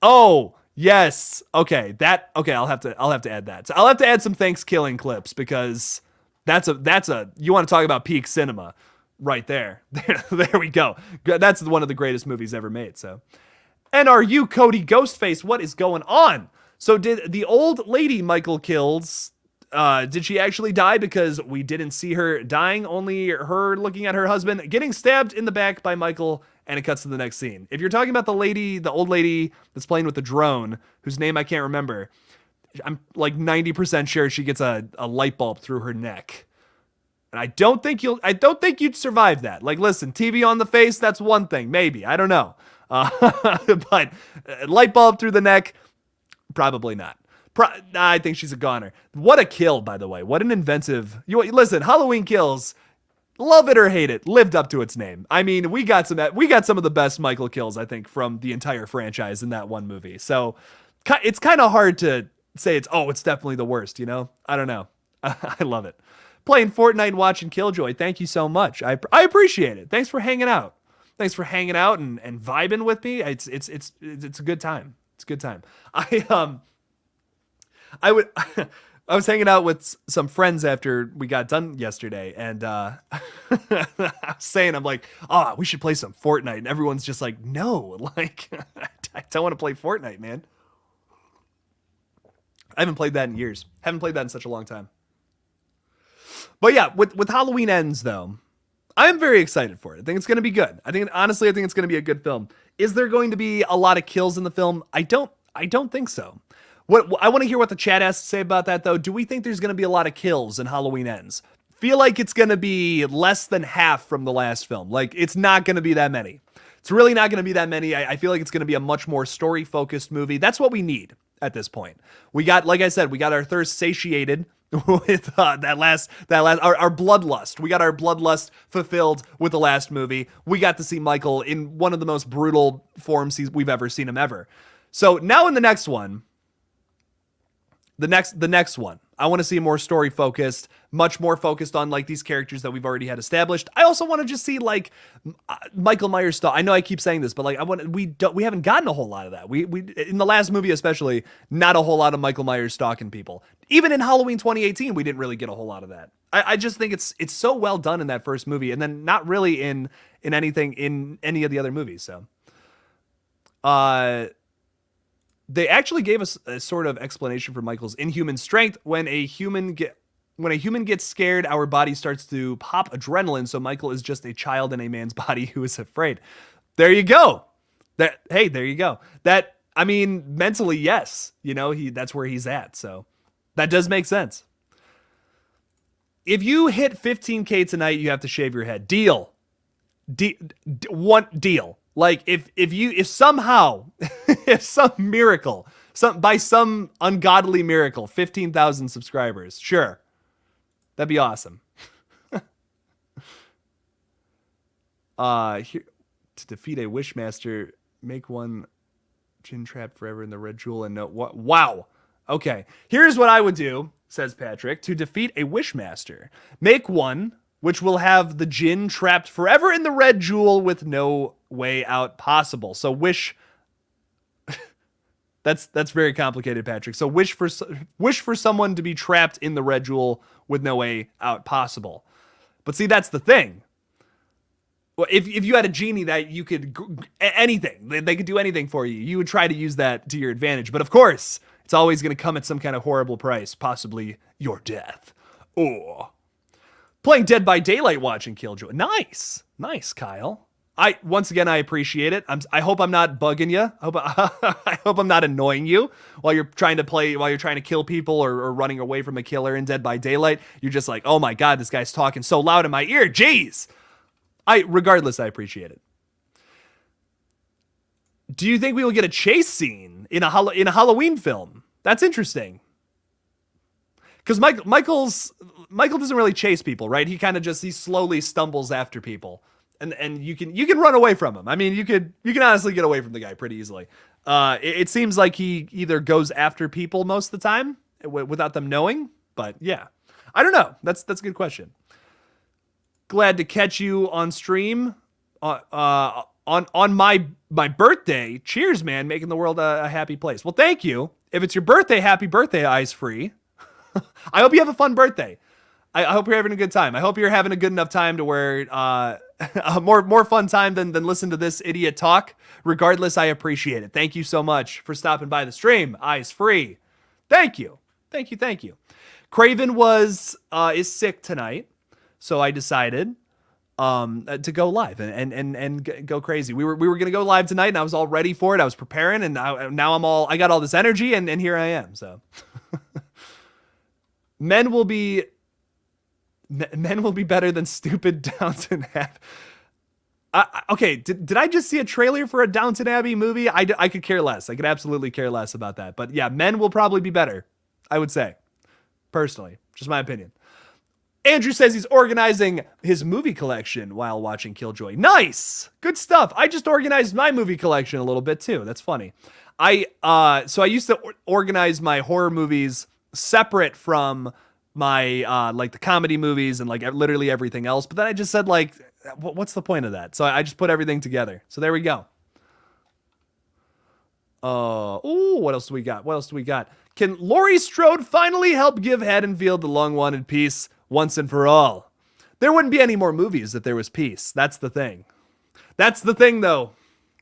Oh, yes. Okay, I'll have to add that. So I'll have to add some Thanksgiving clips because That's a you want to talk about peak cinema right there. There we go. That's one of the greatest movies ever made. So, and are you Cody Ghostface? What is going on? So did the old lady Michael kills, did she actually die? Because we didn't see her dying, only her looking at her husband getting stabbed in the back by Michael, and it cuts to the next scene. If you're talking about the old lady that's playing with the drone, whose name I can't remember, I'm like 90% sure she gets a light bulb through her neck. And I don't think you'd survive that. Like, listen, TV on the face, that's one thing, maybe. I don't know. But light bulb through the neck, probably not. I think she's a goner. What a kill, by the way. What an inventive. Listen, Halloween Kills, love it or hate it, lived up to its name. I mean, we got some of the best Michael kills, I think, from the entire franchise in that one movie. So it's kind of hard to say it's definitely the worst, you know? I don't know. I love it. Playing Fortnite and watching KillJoy. Thank you so much. I appreciate it. Thanks for hanging out. Thanks for hanging out and vibing with me. It's a good time. It's a good time. I was hanging out with some friends after we got done yesterday, and I was saying, I'm like, we should play some Fortnite, and everyone's just like, no, like, I don't want to play Fortnite, man. I haven't played that in years. Haven't played that in such a long time. But yeah, with Halloween Ends, though, I'm very excited for it. I think it's going to be good. Honestly, I think it's going to be a good film. Is there going to be a lot of kills in the film? I don't think so. I want to hear what the chat has to say about that, though. Do we think there's going to be a lot of kills in Halloween Ends? Feel like it's going to be less than half from the last film. Like, it's not going to be that many. It's really not going to be that many. I feel like it's going to be a much more story-focused movie. That's what we need at this point. We got, like I said, we got our thirst satiated with our bloodlust. We got our bloodlust fulfilled with the last movie. We got to see Michael in one of the most brutal forms we've ever seen him ever. So now in the next one, the next one, I want to see more story focused, much more focused on like these characters that we've already had established. I also want to just see like Michael Myers stuff. I know I keep saying this, but like we haven't gotten a whole lot of that. We in the last movie especially, not a whole lot of Michael Myers stalking people. Even in Halloween 2018, we didn't really get a whole lot of that. I just think it's so well done in that first movie, and then not really in anything in any of the other movies. So, they actually gave us a sort of explanation for Michael's inhuman strength. When a human gets scared, our body starts to pop adrenaline. So Michael is just a child in a man's body who is afraid. There you go. There you go. That, I mean, mentally, yes. You know, that's where he's at. So that does make sense. If you hit 15K tonight, you have to shave your head. Deal. One deal. Like if somehow, if some miracle, by some ungodly miracle, 15,000 subscribers, sure, that'd be awesome. Here, to defeat a Wishmaster, make one gin trap forever in the red jewel and no what? Wow. Okay, here's what I would do, says Patrick, to defeat a Wishmaster. Make one which will have the djinn trapped forever in the red jewel with no way out possible. So wish... that's very complicated, Patrick. So wish for someone to be trapped in the red jewel with no way out possible. But see, that's the thing. Well, if you had a genie that you could... anything. They could do anything for you. You would try to use that to your advantage. But of course, it's always going to come at some kind of horrible price. Possibly your death. Oh... Playing Dead by Daylight, watching KillJoy. Nice, Kyle. Once again, I appreciate it. I hope I'm not bugging you. I hope I'm not annoying you while you're trying to kill people or running away from a killer in Dead by Daylight. You're just like, oh my God, this guy's talking so loud in my ear. Jeez. Regardless, I appreciate it. Do you think we will get a chase scene in a Halloween film? That's interesting. Because Michael doesn't really chase people, right? He kind of he slowly stumbles after people, and you can run away from him. I mean, you can honestly get away from the guy pretty easily. It seems like he either goes after people most of the time without them knowing, but yeah, I don't know. That's a good question. Glad to catch you on stream on my birthday. Cheers, man, making the world a happy place. Well, thank you. If it's your birthday, happy birthday, Eyes Free. I hope you have a fun birthday. I hope you're having a good time. I hope you're having a good enough time to where a more fun time than listen to this idiot talk. Regardless, I appreciate it. Thank you so much for stopping by the stream. Eyes free. Thank you. Thank you. Thank you. Craven is sick tonight, so I decided to go live and go crazy. We were gonna go live tonight, and I was all ready for it. I was preparing, and now I got all this energy, and here I am. So men will be better than stupid Downton Abbey. Okay, did I just see a trailer for a Downton Abbey movie? I could care less. I could absolutely care less about that. But yeah, men will probably be better, I would say. Personally, just my opinion. Andrew says he's organizing his movie collection while watching KillJoy. Nice! Good stuff. I just organized my movie collection a little bit too. That's funny. I used to organize my horror movies separate from my like the comedy movies and like literally everything else. But then I just said like, what's the point of that? So I just put everything together. So there we go. What else do we got? Can Laurie Strode finally help give Haddonfield the long-wanted peace once and for all? There wouldn't be any more movies if there was peace. That's the thing. That's the thing, though.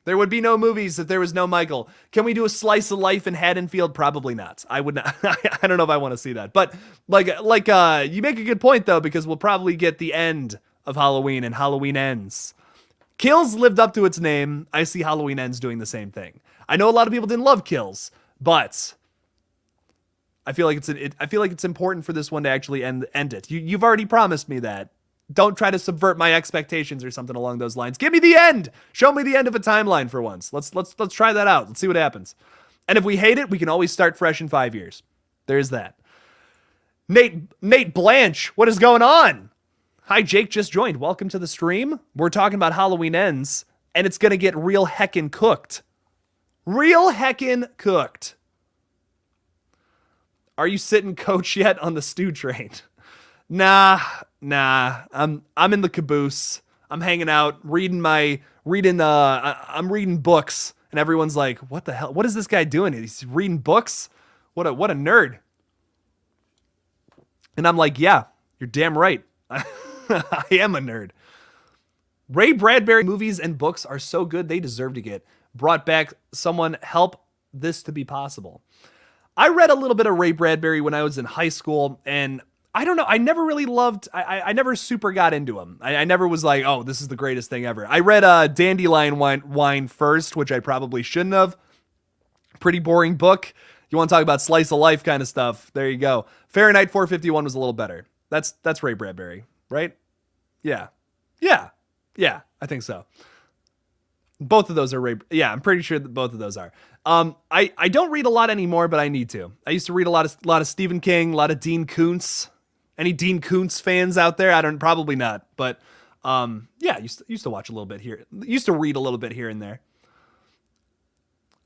There would be no movies if there was no Michael. Can we do a slice of life in Haddonfield? Probably not. I would not. I don't know if I want to see that. But like you make a good point, though, because we'll probably get the end of Halloween and Halloween Ends. Kills lived up to its name. I see Halloween Ends doing the same thing. I know a lot of people didn't love Kills, but I feel like it's important for this one to actually end it. You've already promised me that. Don't try to subvert my expectations or something along those lines. Give me the end. Show me the end of a timeline for once. Let's try that out. Let's see what happens. And if we hate it, we can always start fresh in 5 years. There's that. Nate Blanche, what is going on? Hi, Jake just joined. Welcome to the stream. We're talking about Halloween Ends, and it's gonna get real heckin' cooked. Real heckin' cooked. Are you sitting coach yet on the stew train? Nah. I'm in the caboose. I'm hanging out, I'm reading books, and everyone's like, what the hell? What is this guy doing? He's reading books? What a nerd. And I'm like, yeah, you're damn right. I am a nerd. Ray Bradbury movies and books are so good, they deserve to get brought back. Someone help this to be possible. I read a little bit of Ray Bradbury when I was in high school, and I don't know, I never really loved, I never super got into him. I never was like, oh, this is the greatest thing ever. I read Dandelion Wine first, which I probably shouldn't have. Pretty boring book. You want to talk about slice of life kind of stuff, there you go. Fahrenheit 451 was a little better. That's Ray Bradbury, right? Yeah, I think so. Both of those are Ray. Yeah, I'm pretty sure that both of those are. I don't read a lot anymore, but I need to. I used to read a lot of Stephen King, a lot of Dean Koontz. Any Dean Koontz fans out there? Probably not, but yeah, used to watch a little bit here. Used to read a little bit here and there.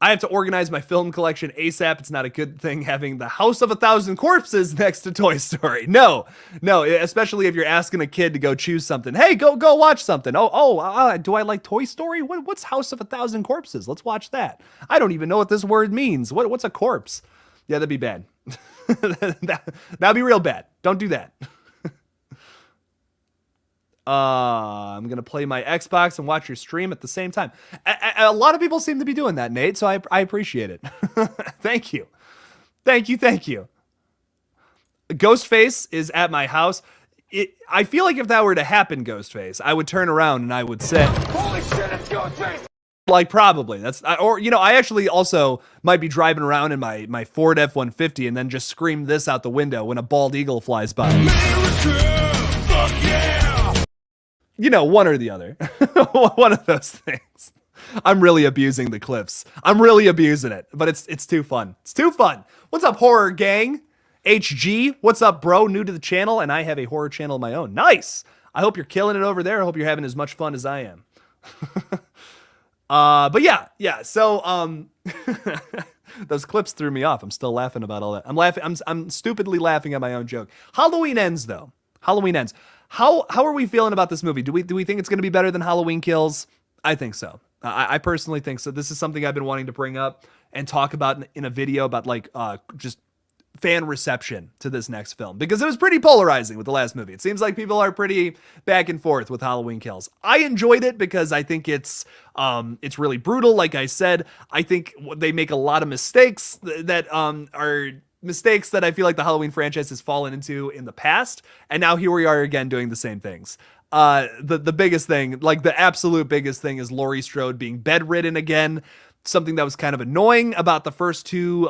I have to organize my film collection ASAP. It's not a good thing having the House of a Thousand Corpses next to Toy Story. No, especially if you're asking a kid to go choose something. Hey, go watch something. Do I like Toy Story? What's House of a Thousand Corpses? Let's watch that. I don't even know what this word means. What's a corpse? Yeah, that'd be bad. That'd be real bad. Don't do that. I'm going to play my Xbox and watch your stream at the same time. A lot of people seem to be doing that, Nate, so I appreciate it. Thank you. Ghostface is at my house. I feel like if that were to happen, Ghostface, I would turn around and I would say, holy shit, it's Ghostface! Like, probably. I actually also might be driving around in my Ford F-150 and then just scream this out the window when a bald eagle flies by. America, fuck yeah! One or the other. One of those things. I'm really abusing the clips. I'm really abusing it, but it's too fun. It's too fun. What's up, horror gang? HG, what's up, bro? New to the channel, and I have a horror channel of my own. Nice. I hope you're killing it over there. I hope you're having as much fun as I am. But yeah. So those clips threw me off. I'm still laughing about all that. I'm stupidly laughing at my own joke. Halloween Ends, though. Halloween Ends. How are we feeling about this movie? Do we think it's going to be better than Halloween Kills? I think so. I personally think so. This is something I've been wanting to bring up and talk about in a video about just fan reception to this next film, because it was pretty polarizing with the last movie. It seems like people are pretty back and forth with Halloween Kills. I enjoyed it because I think it's really brutal. Like I said, I think they make a lot of mistakes that are mistakes that I feel like the Halloween franchise has fallen into in the past, and now here we are again doing the same things. The biggest thing, like the absolute biggest thing, is Laurie Strode being bedridden again. Something that was kind of annoying about the first two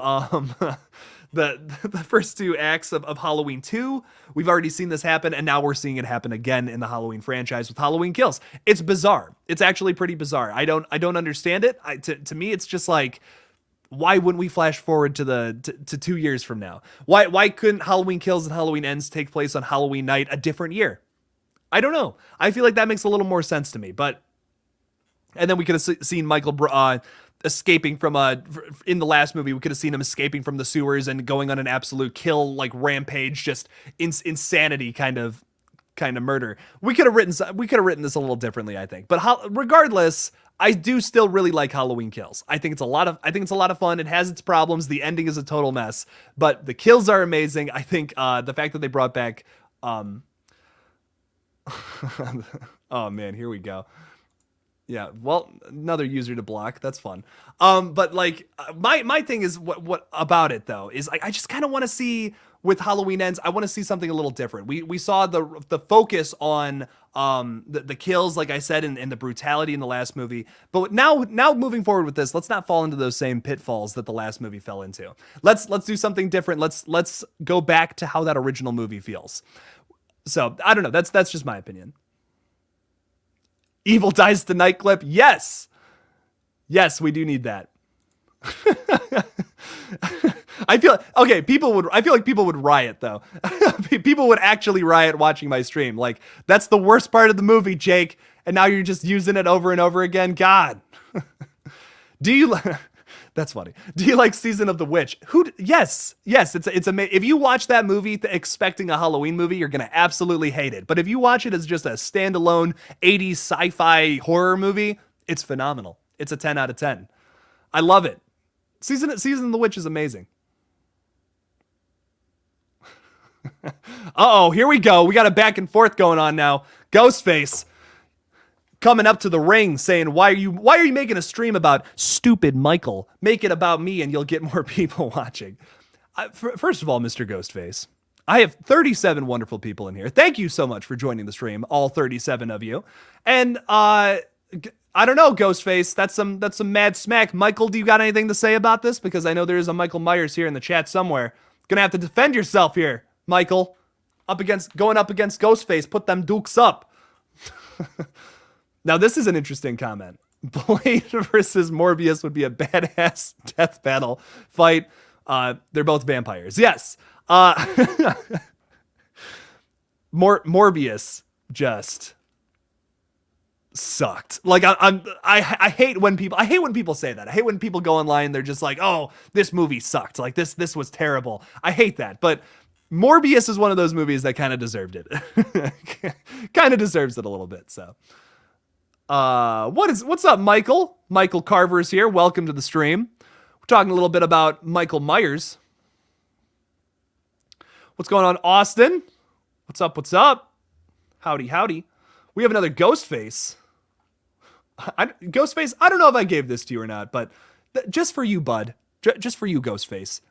the first two acts of Halloween 2. We've already seen this happen, and now we're seeing it happen again in the Halloween franchise with Halloween Kills. It's bizarre. It's actually pretty bizarre. I don't understand it. To me, it's just like, why wouldn't we flash forward to 2 years from now? Why couldn't Halloween Kills and Halloween Ends take place on Halloween night a different year? I don't know. I feel like that makes a little more sense to me. And then we could have seen Michael escaping from in the last movie. We could have seen him escaping from the sewers and going on an absolute kill, like rampage, just insanity kind of murder. We could have written this a little differently, I think. But regardless, I do still really like Halloween Kills. I think it's a lot of fun. It has its problems. The ending is a total mess, but the kills are amazing. I think the fact that they brought back oh man, here we go. Yeah, well, another user to block. That's fun. But like my thing is what about it though is like, I just kind of want to see with Halloween Ends. I want to see something a little different. We saw the focus on the kills, like I said, and the brutality in the last movie. But now moving forward with this, let's not fall into those same pitfalls that the last movie fell into. Let's do something different. Let's go back to how that original movie feels. So I don't know. That's just my opinion. Evil dies tonight clip. Yes, we do need that. I feel like people would riot though. People would actually riot watching my stream. Like, that's the worst part of the movie, Jake, and now you're just using it over and over again. God. Do you That's funny. Do you like Season of the Witch? Yes. It's amazing. If you watch that movie expecting a Halloween movie, you're gonna absolutely hate it. But if you watch it as just a standalone 80s sci-fi horror movie, it's phenomenal. It's a 10 out of 10. I love it. Season of the Witch is amazing. Uh-oh, here we go. We got a back and forth going on now. Ghostface coming up to the ring saying, why are you making a stream about stupid Michael? Make it about me and you'll get more people watching. First of all, Mr. Ghostface, I have 37 wonderful people in here. Thank you so much for joining the stream, all 37 of you. And I don't know, Ghostface, that's some mad smack. Michael, do you got anything to say about this? Because I know there is a Michael Myers here in the chat somewhere. Gonna have to defend yourself here, Michael. Going up against Ghostface. Put them dukes up. Now, this is an interesting comment. Blade versus Morbius would be a badass death battle fight. They're both vampires. Yes. Morbius just sucked. Like, I hate when people say that. I hate when people go online, they're just like, oh, this movie sucked. Like, this was terrible. I hate that. But Morbius is one of those movies that kind of deserved it. Kind of deserves it a little bit, so. What's up, Michael? Michael Carver's here. Welcome to the stream. We're talking a little bit about Michael Myers. What's going on, Austin? What's up? Howdy. We have another Ghostface. Ghostface, I don't know if I gave this to you or not, but just for you, bud. Just for you, Ghostface.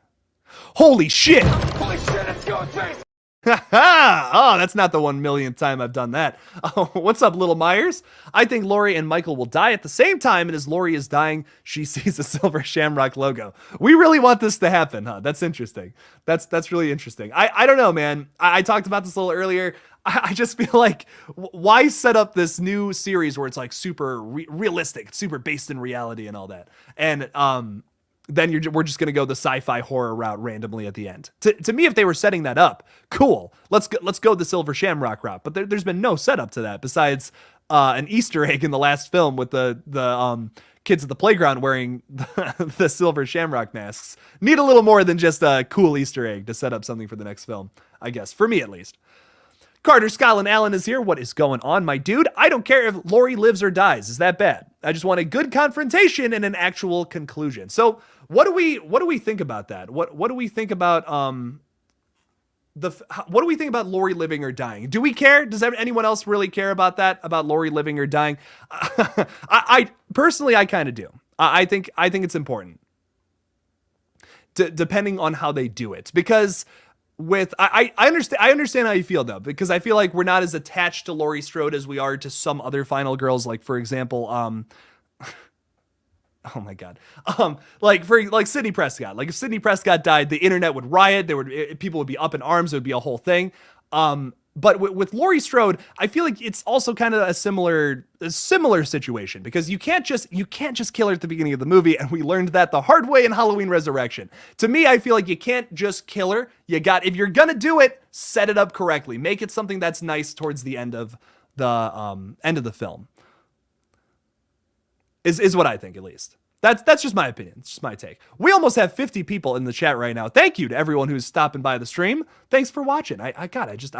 Holy shit! Holy shit, it's Ghostface! Oh, that's not the 1 millionth time I've done that. Oh, what's up, Little Myers? I think Laurie and Michael will die at the same time, and as Laurie is dying, she sees a silver shamrock logo. We really want this to happen, huh? That's interesting. That's really interesting. I don't know, man. I talked about this a little earlier. I just feel like, why set up this new series where it's like super realistic, it's super based in reality and all that, and then we're just gonna go the sci-fi horror route randomly at the end. To me, if they were setting that up, cool. Let's go the Silver Shamrock route. But there's been no setup to that besides an Easter egg in the last film with the kids at the playground wearing the Silver Shamrock masks. Need a little more than just a cool Easter egg to set up something for the next film, I guess, for me at least. Carter Scotland Allen is here. What is going on, my dude? I don't care if Laurie lives or dies. Is that bad? I just want a good confrontation and an actual conclusion. So What do we think about that? What do we think about what do we think about Laurie living or dying? Do we care? Does anyone else really care about that? About Laurie living or dying? I personally, I kind of do. I think it's important, depending on how they do it. Because I understand how you feel though, because I feel like we're not as attached to Laurie Strode as we are to some other final girls. Like for example, oh my God. Like Sidney Prescott. Like if Sidney Prescott died, the internet would riot. People would be up in arms. It would be a whole thing. But with Laurie Strode, I feel like it's also kind of a similar situation, because you can't just kill her at the beginning of the movie, and we learned that the hard way in Halloween Resurrection. To me, I feel like you can't just kill her. If you're gonna do it, set it up correctly. Make it something that's nice towards the end of the film. Is what I think, at least. That's just my opinion. It's just my take. We almost have 50 people in the chat right now. Thank you to everyone who's stopping by the stream. Thanks for watching. I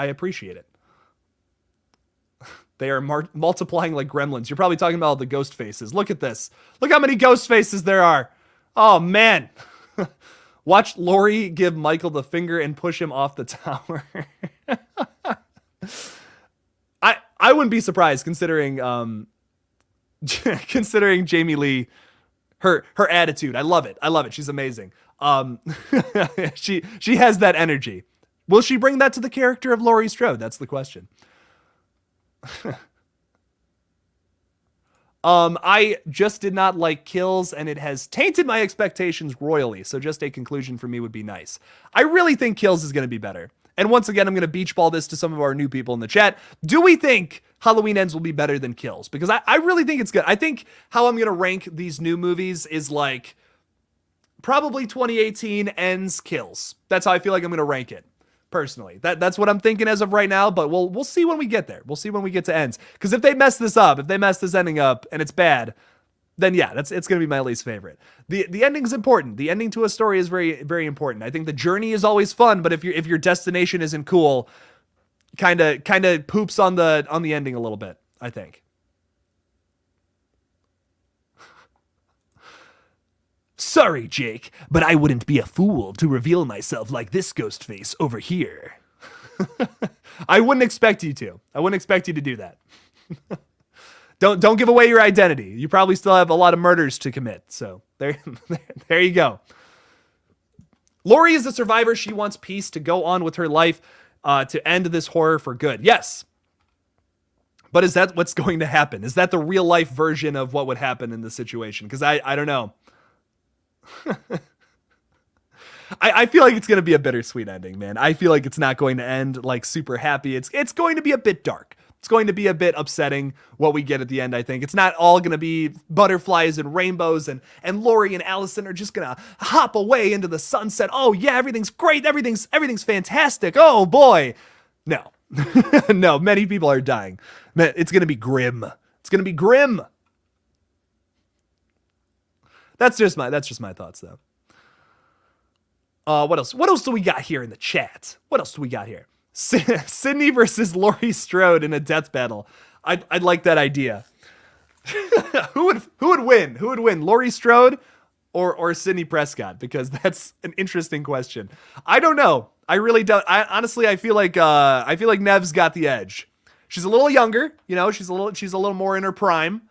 appreciate it. They are multiplying like gremlins. You're probably talking about all the ghost faces. Look at this. Look how many ghost faces there are. Oh, man. Watch Laurie give Michael the finger and push him off the tower. I wouldn't be surprised, considering Jamie Lee, her attitude. I love it. She's amazing. She has that energy. Will she bring that to the character of Laurie Strode? That's the question. I just did not like Kills, and it has tainted my expectations royally. So just a conclusion for me would be nice. I really think Kills is going to be better. And once again, I'm going to beach ball this to some of our new people in the chat. Do we think Halloween Ends will be better than Kills? Because I really think it's good. I think how I'm going to rank these new movies is like probably 2018 Ends, Kills. That's how I feel like I'm going to rank it, personally. That's what I'm thinking as of right now, but we'll see when we get there. We'll see when we get to Ends. Because if they mess this up, if they mess this ending up and it's bad, then yeah, it's going to be my least favorite. The ending's important. The ending to a story is very, very important. I think the journey is always fun, but if your destination isn't cool, kind of poops on the ending a little bit, I think. Sorry, Jake, but I wouldn't be a fool to reveal myself like this ghost face over here. I wouldn't expect you to. I wouldn't expect you to do that. Don't give away your identity. You probably still have a lot of murders to commit. So there you go. Laurie is the survivor. She wants peace to go on with her life, to end this horror for good. Yes. But is that what's going to happen? Is that the real life version of what would happen in this situation? Because I don't know. I feel like it's going to be a bittersweet ending, man. I feel like it's not going to end like super happy. It's going to be a bit dark. It's going to be a bit upsetting what we get at the end, I think. It's not all going to be butterflies and rainbows and Laurie and Allison are just going to hop away into the sunset. Oh, yeah, everything's great. Everything's fantastic. Oh, boy. No. No, many people are dying. It's going to be grim. It's going to be grim. That's just my thoughts, though. What else? What else do we got here in the chat? What else do we got here? Sydney versus Laurie Strode in a death battle. I'd like that idea. Who would win? Who would win? Laurie Strode or Sydney Prescott? Because that's an interesting question. I don't know. I really don't. Honestly, I feel like Nev's got the edge. She's a little younger, you know. She's a little more in her prime.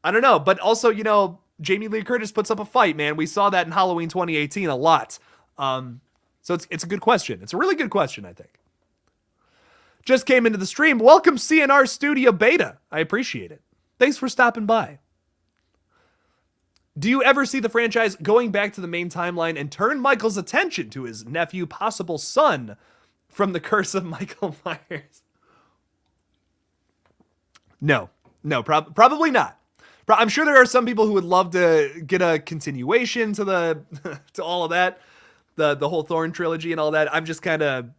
I don't know, but also, you know, Jamie Lee Curtis puts up a fight, man. We saw that in Halloween 2018 a lot. So it's a good question. It's a really good question, I think. Just came into the stream. Welcome, CNR Studio Beta. I appreciate it. Thanks for stopping by. Do you ever see the franchise going back to the main timeline and turn Michael's attention to his nephew, possible son, from the curse of Michael Myers? No, probably not. I'm sure there are some people who would love to get a continuation to to all of that, the whole Thorn trilogy and all that. I'm just kind of,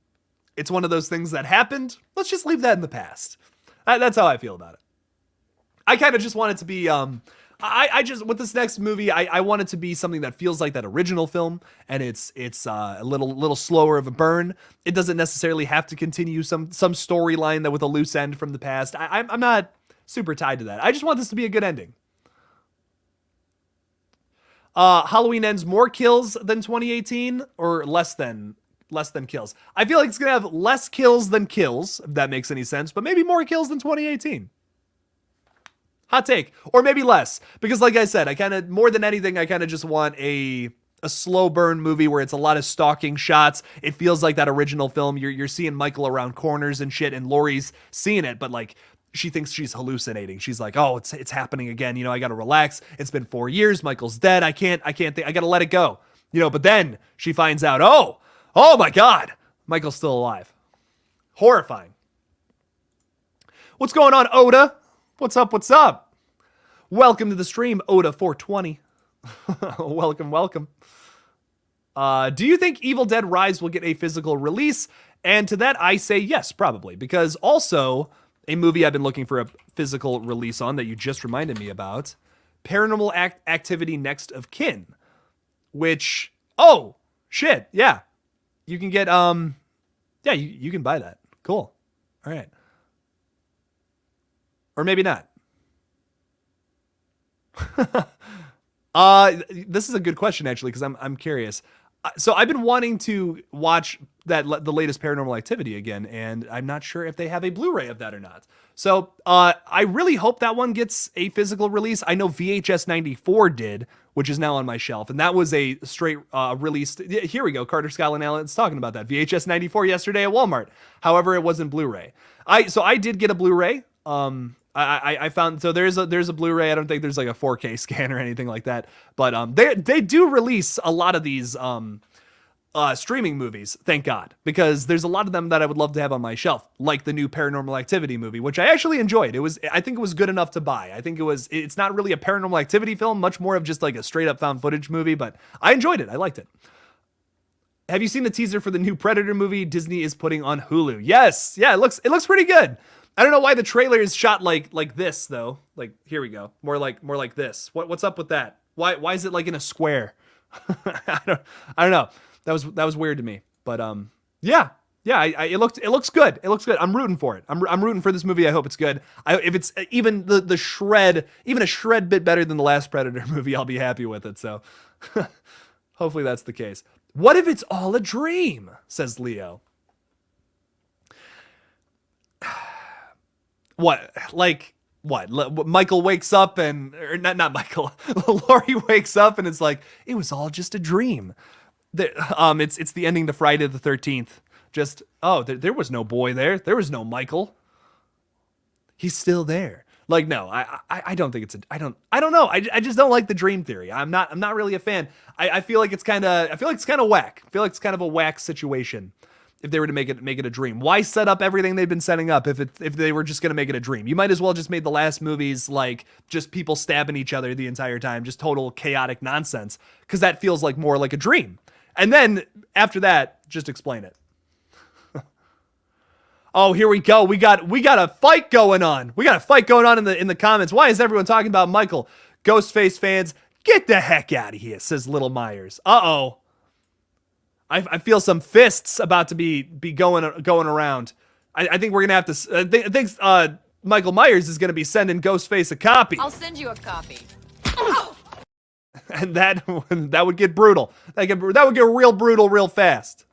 it's one of those things that happened. Let's just leave that in the past. That's how I feel about it. I kind of just want it to be, I just, with this next movie, I want it to be something that feels like that original film, and it's a little slower of a burn. It doesn't necessarily have to continue some storyline that with a loose end from the past. I'm not super tied to that. I just want this to be a good ending. Halloween Ends more kills than 2018 or less than kills? I feel like it's gonna have less kills than kills, if that makes any sense, but maybe more kills than 2018. Hot take. Or maybe less. Because like I said, I kind of, more than anything, I kind of just want a slow burn movie where it's a lot of stalking shots. It feels like that original film. You're seeing Michael around corners and shit, and Laurie's seeing it, but like, she thinks she's hallucinating. She's like, oh, it's happening again. You know, I gotta relax. It's been 4 years. Michael's dead. I can't think, I gotta let it go. You know, but then she finds out, oh my God, Michael's still alive. Horrifying. What's going on, Oda? What's up? Welcome to the stream, Oda420. welcome. Do you think Evil Dead Rise will get a physical release? And to that, I say yes, probably. Because also, a movie I've been looking for a physical release on that you just reminded me about, Paranormal Activity Next of Kin. Which, oh, shit, yeah. You can get, yeah, you can buy that. Cool. All right. Or maybe not. This is a good question, actually, because I'm curious. So I've been wanting to watch the latest Paranormal Activity again, and I'm not sure if they have a Blu-ray of that or not. So I really hope that one gets a physical release. I know VHS 94 did, which is now on my shelf, and that was a straight released. Here we go. Carter Scotland Allen's talking about that. VHS 94 yesterday at Walmart. However, it wasn't Blu-ray. I did get a Blu-ray. I found, so there's a Blu-ray. I don't think there's like a 4K scan or anything like that, but they do release a lot of these streaming movies, thank God, because there's a lot of them that I would love to have on my shelf, like the new Paranormal Activity movie, which I actually enjoyed. I think it was good enough to buy. I think it's not really a Paranormal Activity film, much more of just like a straight up found footage movie, but I enjoyed it. I liked it. Have you seen the teaser for the new Predator movie Disney is putting on Hulu? Yes. Yeah, it looks pretty good. I don't know why the trailer is shot like this though. Like, here we go. More like this. What's up with that? Why is it like in a square? I don't know. That was weird to me. But yeah. It looks good. It looks good. I'm rooting for it. I'm rooting for this movie. I hope it's good. If it's even the shred, even a shred bit better than the last Predator movie, I'll be happy with it. So hopefully that's the case. What if it's all a dream? Says Leo. What? Like, what? Michael wakes up and, or not Michael, Laurie wakes up and it's like, it was all just a dream. It's the ending to Friday the 13th. Just, there was no boy there. There was no Michael. He's still there. Like, no, I don't think I don't know. I just don't like the dream theory. I'm not really a fan. I feel like it's kind of whack. I feel like it's kind of a whack situation. If they were to make it a dream, why set up everything they've been setting up if they were just going to make it a dream? You might as well just made the last movies like just people stabbing each other the entire time, just total chaotic nonsense, because that feels like more like a dream. And then after that, just explain it. Oh, here we go. We got a fight going on. We got a fight going on in the comments. Why is everyone talking about Michael? Ghostface fans, get the heck out of here, says Little Myers. Uh-oh. I feel some fists about to be going around. I think we're gonna have to. I think Michael Myers is gonna be sending Ghostface a copy. I'll send you a copy. And that would get brutal. That would get real brutal real fast.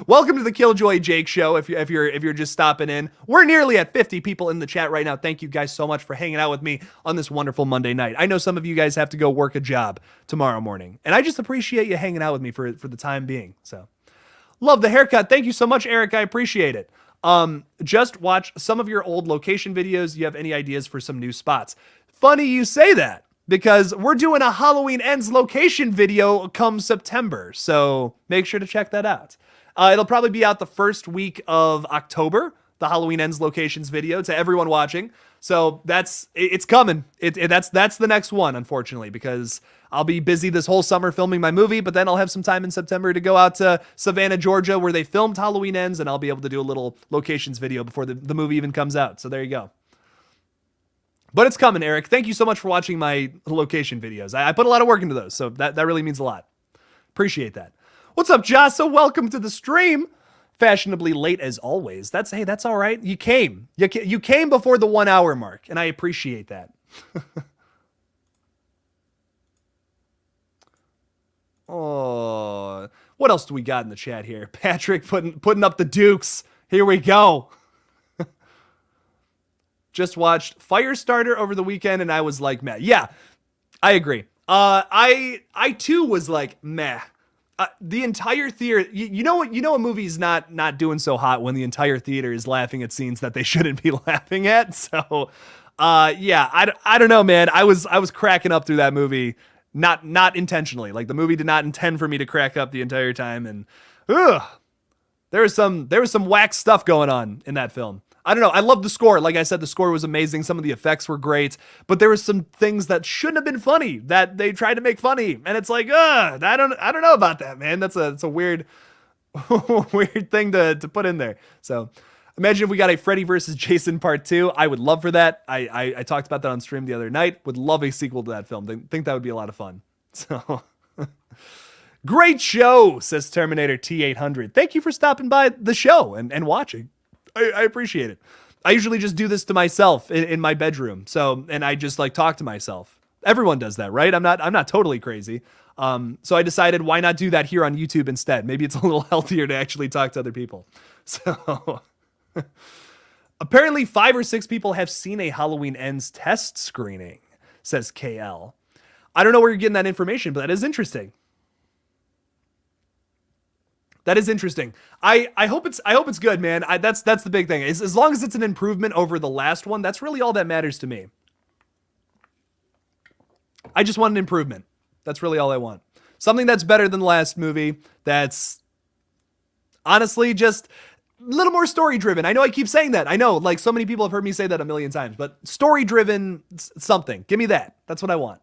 Welcome to the KillJoy Jake Show. If you're just stopping in, we're nearly at 50 people in the chat right now. Thank you guys so much for hanging out with me on this wonderful Monday night. I know some of you guys have to go work a job tomorrow morning, and I just appreciate you hanging out with me for the time being. So, love the haircut. Thank you so much, Eric. I appreciate it. Just watch some of your old location videos. You have any ideas for some new spots? Funny you say that, because we're doing a Halloween Ends location video come September, so make sure to check that out. It'll probably be out the first week of October, the Halloween Ends locations video, to everyone watching. So it's coming. That's the next one, unfortunately, because I'll be busy this whole summer filming my movie, but then I'll have some time in September to go out to Savannah, Georgia, where they filmed Halloween Ends, and I'll be able to do a little locations video before the movie even comes out. So there you go. But it's coming, Eric. Thank you so much for watching my location videos. I put a lot of work into those, so that really means a lot. Appreciate that. What's up, Jassa? Welcome to the stream. Fashionably late as always. That's all right. You came before the 1 hour mark, and I appreciate that. Oh, what else do we got in the chat here? Patrick putting up the Dukes. Here we go. Just watched Firestarter over the weekend and I was like, meh. Yeah, I agree. I too was like, meh. The entire theater, you know what? You know a movie's not doing so hot when the entire theater is laughing at scenes that they shouldn't be laughing at. So, yeah, I don't know, man. I was cracking up through that movie, not intentionally. Like the movie did not intend for me to crack up the entire time, and there was some whack stuff going on in that film. I don't know. I love the score. Like I said, the score was amazing. Some of the effects were great, but there was some things that shouldn't have been funny that they tried to make funny. And it's like, I don't know about that, man. That's a weird, weird thing to put in there. So imagine if we got a Freddy versus Jason part 2. I would love for that. I talked about that on stream the other night. Would love a sequel to that film. Think that would be a lot of fun. So great show, says Terminator T800. Thank you for stopping by the show and watching. I appreciate it. I usually just do this to myself in my bedroom. So, and I just like talk to myself. Everyone does that, right? I'm not totally crazy. So I decided why not do that here on YouTube instead? Maybe it's a little healthier to actually talk to other people. So apparently 5 or 6 people have seen a Halloween Ends test screening, says KL. I don't know where you're getting that information, but that is interesting. That is interesting. I hope it's good, man. That's the big thing. As long as it's an improvement over the last one, that's really all that matters to me. I just want an improvement. That's really all I want. Something that's better than the last movie. That's honestly just a little more story driven. I know I keep saying that. I know like so many people have heard me say that a million times, but story driven something. Give me that. That's what I want.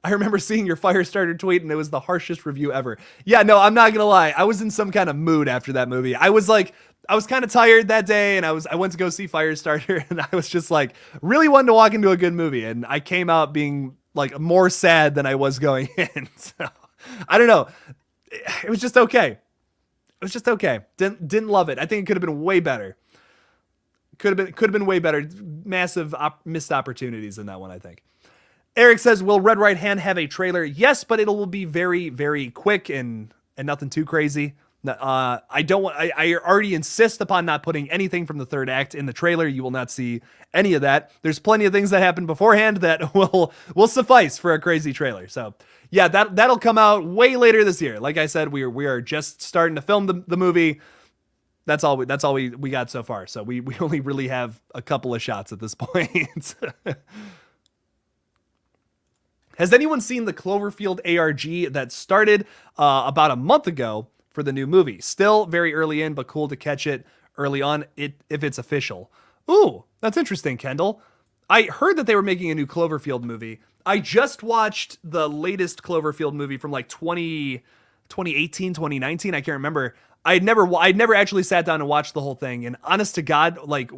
I remember seeing your Firestarter tweet and it was the harshest review ever. Yeah, no, I'm not gonna lie. I was in some kind of mood after that movie. I was kind of tired that day and I went to go see Firestarter and I was just like really wanting to walk into a good movie. And I came out being like more sad than I was going in. So I don't know. It was just okay. It was just okay. Didn't love it. I think it could have been way better. Could have been way better. Massive missed opportunities in that one, I think. Eric says, will Red Right Hand have a trailer? Yes, but it will be very, very quick and nothing too crazy. I already insist upon not putting anything from the third act in the trailer. You will not see any of that. There's plenty of things that happen beforehand that will suffice for a crazy trailer. So yeah, that'll come out way later this year. Like I said, we are just starting to film the movie. That's all we got so far. So we only really have a couple of shots at this point. Has anyone seen the Cloverfield ARG that started about a month ago for the new movie? Still very early in, but cool to catch it early on if it's official. Ooh, that's interesting, Kendall. I heard that they were making a new Cloverfield movie. I just watched the latest Cloverfield movie from like 2018, 2019. I can't remember. I'd never actually sat down and watched the whole thing. And honest to God, like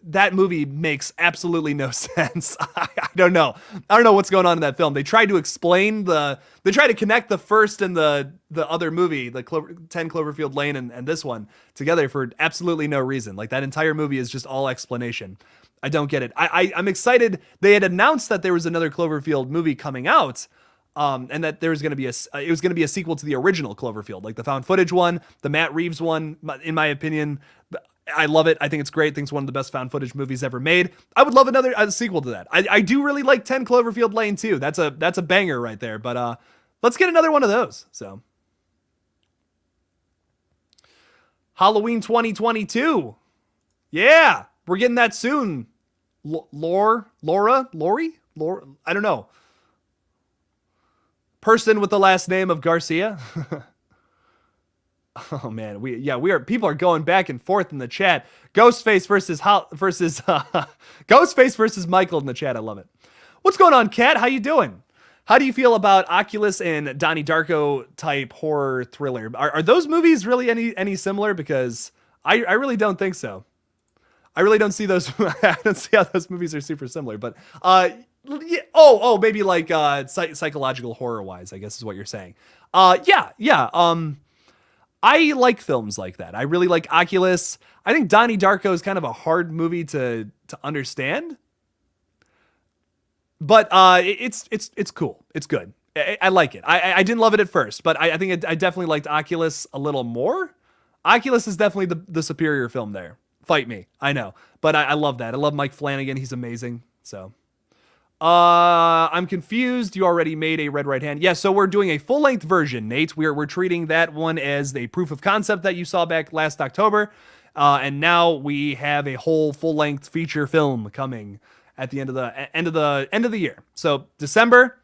that movie makes absolutely no sense. I don't know. I don't know what's going on in that film. They tried to explain they tried to connect the first and the other movie, the 10 Cloverfield Lane and this one together for absolutely no reason. Like that entire movie is just all explanation. I don't get it. I'm excited. They had announced that there was another Cloverfield movie coming out. And that there was going to be it was going to be a sequel to the original Cloverfield, like the found footage one, the Matt Reeves one, in my opinion. I love it. I think it's great. I think it's one of the best found footage movies ever made. I would love a sequel to that. I do really like 10 Cloverfield Lane too. That's a banger right there. But let's get another one of those. So Halloween 2022. Yeah, we're getting that soon. Lori? I don't know. Person with the last name of Garcia. Oh man, people are going back and forth in the chat. Ghostface versus Ghostface versus Michael in the chat. I love it. What's going on, Kat? How you doing? How do you feel about Oculus and Donnie Darko type horror thriller? Are those movies really any similar? Because I really don't think so. I really don't see those. I don't see how those movies are super similar. But yeah, maybe like psychological horror wise, I guess is what you're saying. Yeah. I like films like that. I really like Oculus. I think Donnie Darko is kind of a hard movie to understand, but it's cool. It's good. I like it. I didn't love it at first, but I think I definitely liked Oculus a little more. Oculus is definitely the superior film there. Fight me, I know, but I love that. I love Mike Flanagan. He's amazing. So, I'm confused. You already made a Red Right Hand. Yeah, so we're doing a full length version, Nate. We're treating that one as the proof of concept that you saw back last October, and now we have a whole full length feature film coming at the end of the year. So December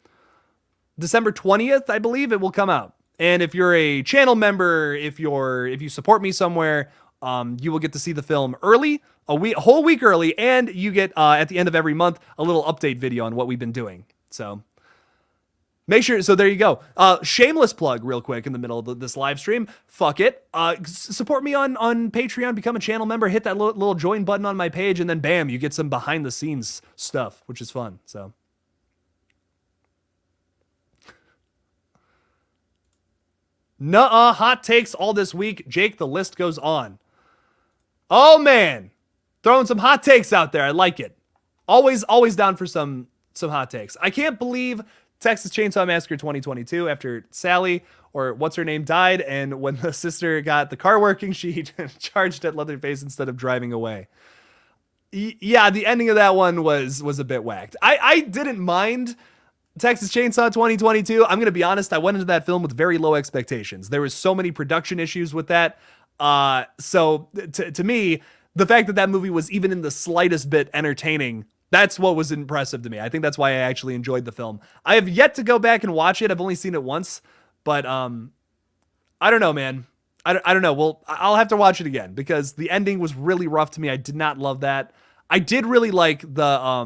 20th, I believe it will come out. And if you're a channel member, if you support me somewhere, you will get to see the film early, a whole week early, and you get at the end of every month a little update video on what we've been doing. So make sure. So there you go. Shameless plug, real quick, in the middle of this live stream. Fuck it. Support me on Patreon. Become a channel member. Hit that little join button on my page, and then bam, you get some behind the scenes stuff, which is fun. So. Nuh-uh, hot takes all this week. Jake, the list goes on. Oh, man. Throwing some hot takes out there. I like it. Always down for some hot takes. I can't believe Texas Chainsaw Massacre 2022 after Sally, or what's her name, died, and when the sister got the car working, she charged at Leatherface instead of driving away. Yeah, the ending of that one was a bit whacked. I didn't mind Texas Chainsaw 2022. I'm going to be honest, I went into that film with very low expectations. There was so many production issues with that. So to me, the fact that movie was even in the slightest bit entertaining, that's what was impressive to me. I think that's why I actually enjoyed the film. I have yet to go back and watch it. I've only seen it once, but I don't know, man. I don't know. Well, I'll have to watch it again because the ending was really rough to me. I did not love that. I did really like all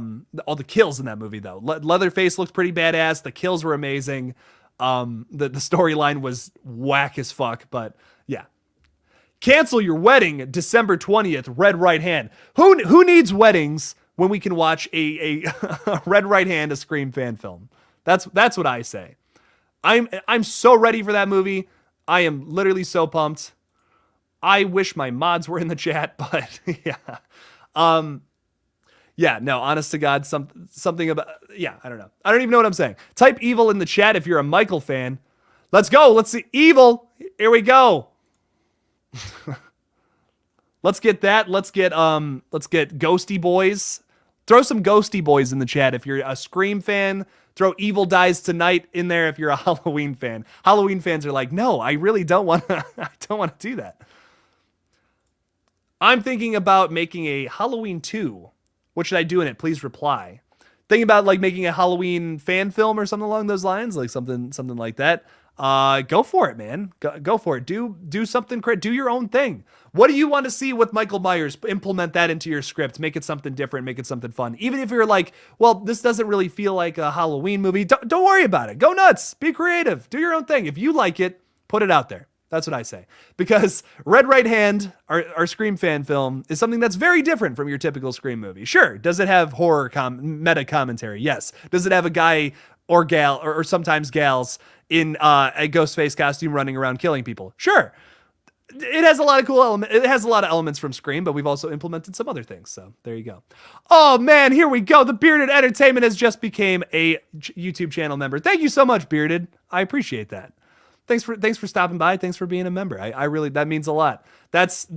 the kills in that movie, though. Leatherface looked pretty badass. The kills were amazing. The storyline was whack as fuck, but yeah. Cancel your wedding, December 20th, Red Right Hand. Who needs weddings when we can watch a Red Right Hand, a Scream fan film? That's what I say. I'm so ready for that movie. I am literally so pumped. I wish my mods were in the chat, but yeah. Yeah, no, honest to God, something about, yeah, I don't know. I don't even know what I'm saying. Type evil in the chat if you're a Michael fan. Let's go. Let's see. Evil. Here we go. Let's get that. Let's get Ghosty Boys. Throw some Ghosty Boys in the chat if you're a Scream fan. Throw Evil Dies Tonight in there if you're a Halloween fan. Halloween fans are like, no, I really don't want to. I don't want to do that. I'm thinking about making a Halloween 2. What should I do in it? Please reply. Thinking about like making a Halloween fan film or something along those lines, like something like that. Go for it, man. Go for it. Do something. Do your own thing. What do you want to see with Michael Myers? Implement that into your script. Make it something different. Make it something fun. Even if you're like, well, this doesn't really feel like a Halloween movie. Don't worry about it. Go nuts. Be creative. Do your own thing. If you like it, put it out there. That's what I say. Because Red Right Hand, our Scream fan film, is something that's very different from your typical Scream movie. Sure. Does it have horror meta commentary? Yes. Does it have a guy or gal or sometimes gals in a Ghostface costume running around killing people? Sure. It has a lot of cool elements. It has a lot of elements from Scream, but we've also implemented some other things. So there you go. Oh man, here we go. The Bearded Entertainment has just became a YouTube channel member. Thank you so much, Bearded. I appreciate that. Thanks for stopping by. Thanks for being a member. I really, that means a lot. That's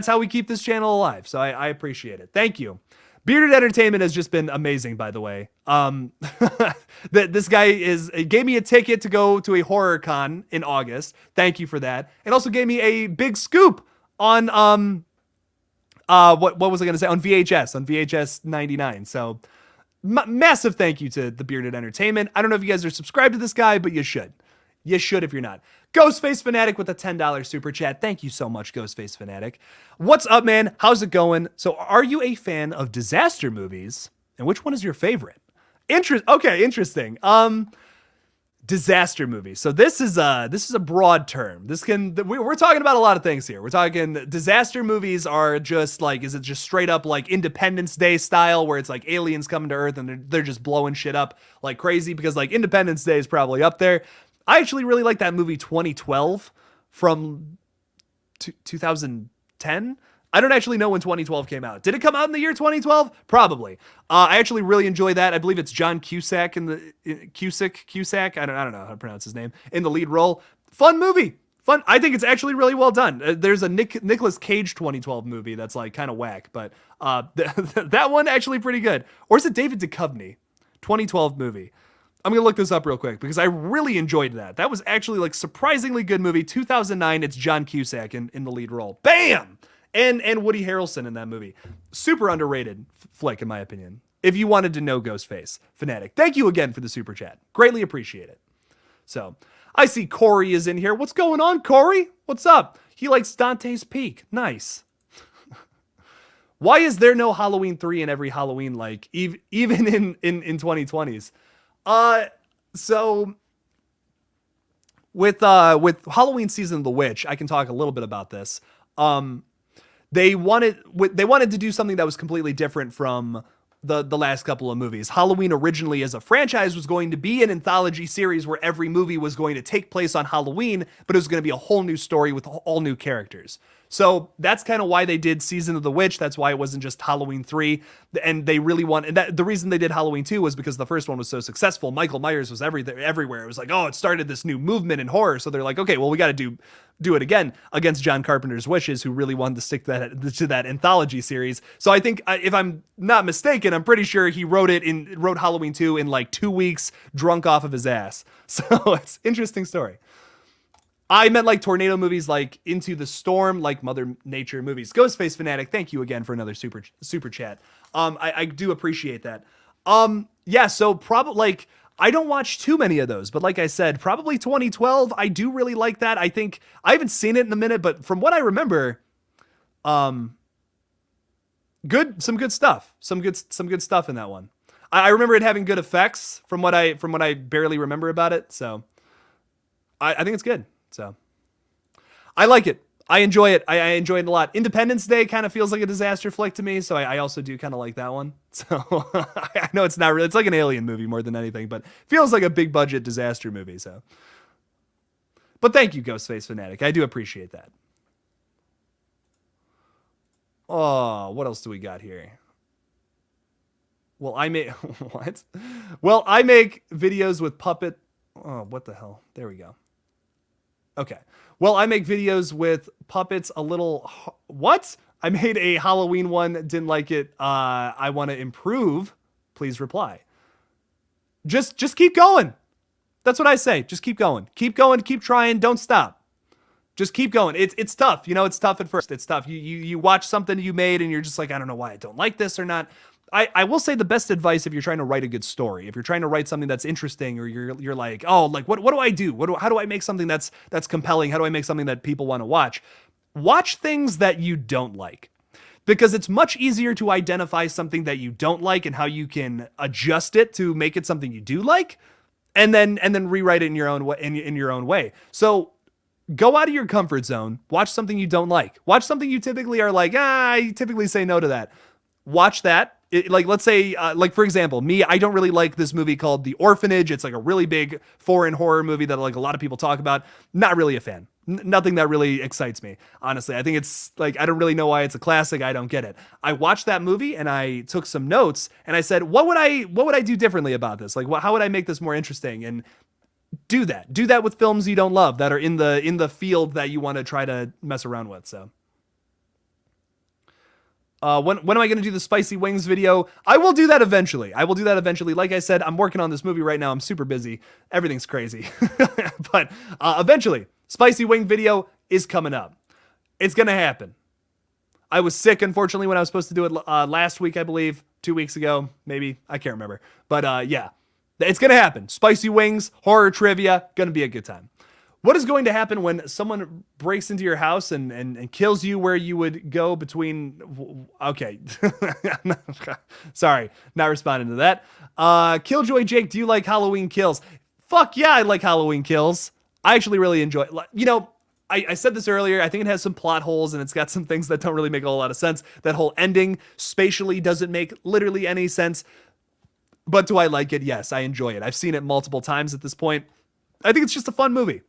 how we keep this channel alive. So I appreciate it. Thank you. Bearded Entertainment has just been amazing, by the way. This guy gave me a ticket to go to a horror con in August. Thank you for that. And also gave me a big scoop on what was I gonna say, on VHS 99. So massive thank you to the Bearded Entertainment. I don't know if you guys are subscribed to this guy, but you should. You should if you're not. Ghostface Fanatic with a $10 super chat. Thank you so much, Ghostface Fanatic. What's up, man? How's it going? So are you a fan of disaster movies? And which one is your favorite? Okay, interesting. Disaster movies. So this is a broad term. We're talking about a lot of things here. We're talking disaster movies are just like, is it just straight up like Independence Day style where it's like aliens coming to Earth and they're just blowing shit up like crazy? Because like Independence Day is probably up there. I actually really like that movie 2012 from 2010. I don't actually know when 2012 came out. Did it come out in the year 2012? Probably. I actually really enjoy that. I believe it's John Cusack Cusack. I don't know how to pronounce his name in the lead role. Fun movie. Fun. I think it's actually really well done. There's a Nicolas Cage 2012 movie that's like kind of whack, but that one actually pretty good. Or is it David Duchovny? 2012 movie. I'm going to look this up real quick because I really enjoyed that. That was actually like surprisingly good movie. 2009, it's John Cusack in the lead role. Bam! And Woody Harrelson in that movie. Super underrated flick in my opinion. If you wanted to know Ghostface Fanatic. Thank you again for the super chat. Greatly appreciate it. So, I see Corey is in here. What's going on, Corey? What's up? He likes Dante's Peak. Nice. Why is there no Halloween 3 in every Halloween, like, even in 2020s? So with Halloween Season of the Witch, I can talk a little bit about this. They wanted to do something that was completely different from the last couple of movies. Halloween originally as a franchise was going to be an anthology series where every movie was going to take place on Halloween, but it was going to be a whole new story with all new characters. So that's kind of why they did Season of the Witch. That's why it wasn't just Halloween 3. And they really the reason they did Halloween 2 was because the first one was so successful. Michael Myers was everywhere. It was like, oh, it started this new movement in horror. So they're like, okay, well, we got to do it again against John Carpenter's wishes, who really wanted to stick to that anthology series. So I think, if I'm not mistaken, I'm pretty sure he wrote Halloween 2 in like 2 weeks, drunk off of his ass. So it's an interesting story. I meant like tornado movies, like Into the Storm, like Mother Nature movies. Ghostface Fanatic, thank you again for another super chat. I do appreciate that. Yeah, so probably like I don't watch too many of those, but like I said, probably 2012. I do really like that. I think I haven't seen it in a minute, but from what I remember, some good stuff, some good stuff in that one. I remember it having good effects from what I barely remember about it. So I think it's good. So I like it. I enjoy it. I enjoy it a lot. Independence Day kind of feels like a disaster flick to me. So I also do kind of like that one. So I know it's not really, it's like an alien movie more than anything, but feels like a big budget disaster movie. So, but thank you, Ghostface Fanatic. I do appreciate that. Oh, what else do we got here? Well, I make what? Well, I make videos with puppet. Oh, what the hell? There we go. Okay. Well, I make videos with puppets a little... What? I made a Halloween one, didn't like it. I want to improve. Please reply. Just keep going. That's what I say. Just keep going. Keep going. Keep trying. Don't stop. Just keep going. It's tough. You know, it's tough at first. It's tough. You watch something you made and you're just like, I don't know why I don't like this or not. I will say the best advice if you're trying to write a good story, if you're trying to write something that's interesting, or you're like, oh, like what do I do? How do I make something that's compelling? How do I make something that people want to watch? Watch things that you don't like, because it's much easier to identify something that you don't like and how you can adjust it to make it something you do like, and then rewrite it in your own way. In your own way. So go out of your comfort zone. Watch something you don't like. Watch something you typically are like, you typically say no to that. Watch that. Like, let's say, like, for example, me, I don't really like this movie called The Orphanage. It's like a really big foreign horror movie that like a lot of people talk about. Not really a fan. Nothing that really excites me, honestly. I think it's like, I don't really know why it's a classic. I don't get it. I watched that movie and I took some notes and I said, what would I do differently about this? Like, how would I make this more interesting? And do that with films you don't love that are in the field that you want to try to mess around with. So. When am I going to do the spicy wings video? I will do that eventually. Like I said, I'm working on this movie right now. I'm super busy. Everything's crazy. But eventually, spicy wing video is coming up. It's going to happen. I was sick, unfortunately, when I was supposed to do it last week, I believe. 2 weeks ago, maybe. I can't remember. But yeah, it's going to happen. Spicy wings, horror trivia, going to be a good time. What is going to happen when someone breaks into your house and kills you where you would go between... Okay. Sorry, not responding to that. KillJoy Jake, do you like Halloween Kills? Fuck yeah, I like Halloween Kills. I actually really enjoy it. You know, I said this earlier. I think it has some plot holes and it's got some things that don't really make a whole lot of sense. That whole ending spatially doesn't make literally any sense. But do I like it? Yes, I enjoy it. I've seen it multiple times at this point. I think it's just a fun movie.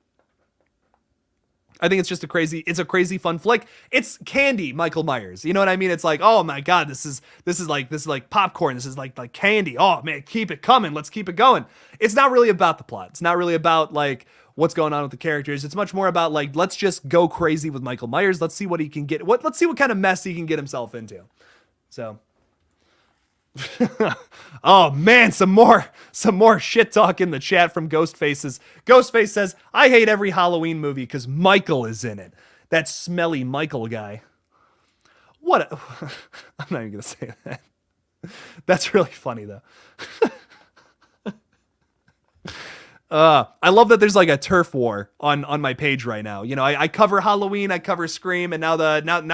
I think it's just it's a crazy fun flick. It's candy, Michael Myers. You know what I mean? It's like, oh my God, this is like popcorn. This is like candy. Oh man, keep it coming. Let's keep it going. It's not really about the plot. It's not really about like what's going on with the characters. It's much more about like, let's just go crazy with Michael Myers. Let's see what he can get. Let's see what kind of mess he can get himself into. So oh man, some more shit talk in the chat from Ghostfaces. Ghostface says, I hate every Halloween movie because Michael is in it. That smelly Michael guy. I'm not even gonna say that. That's really funny though. I love that there's like a turf war on my page right now. You know, I cover Halloween, I cover Scream, and now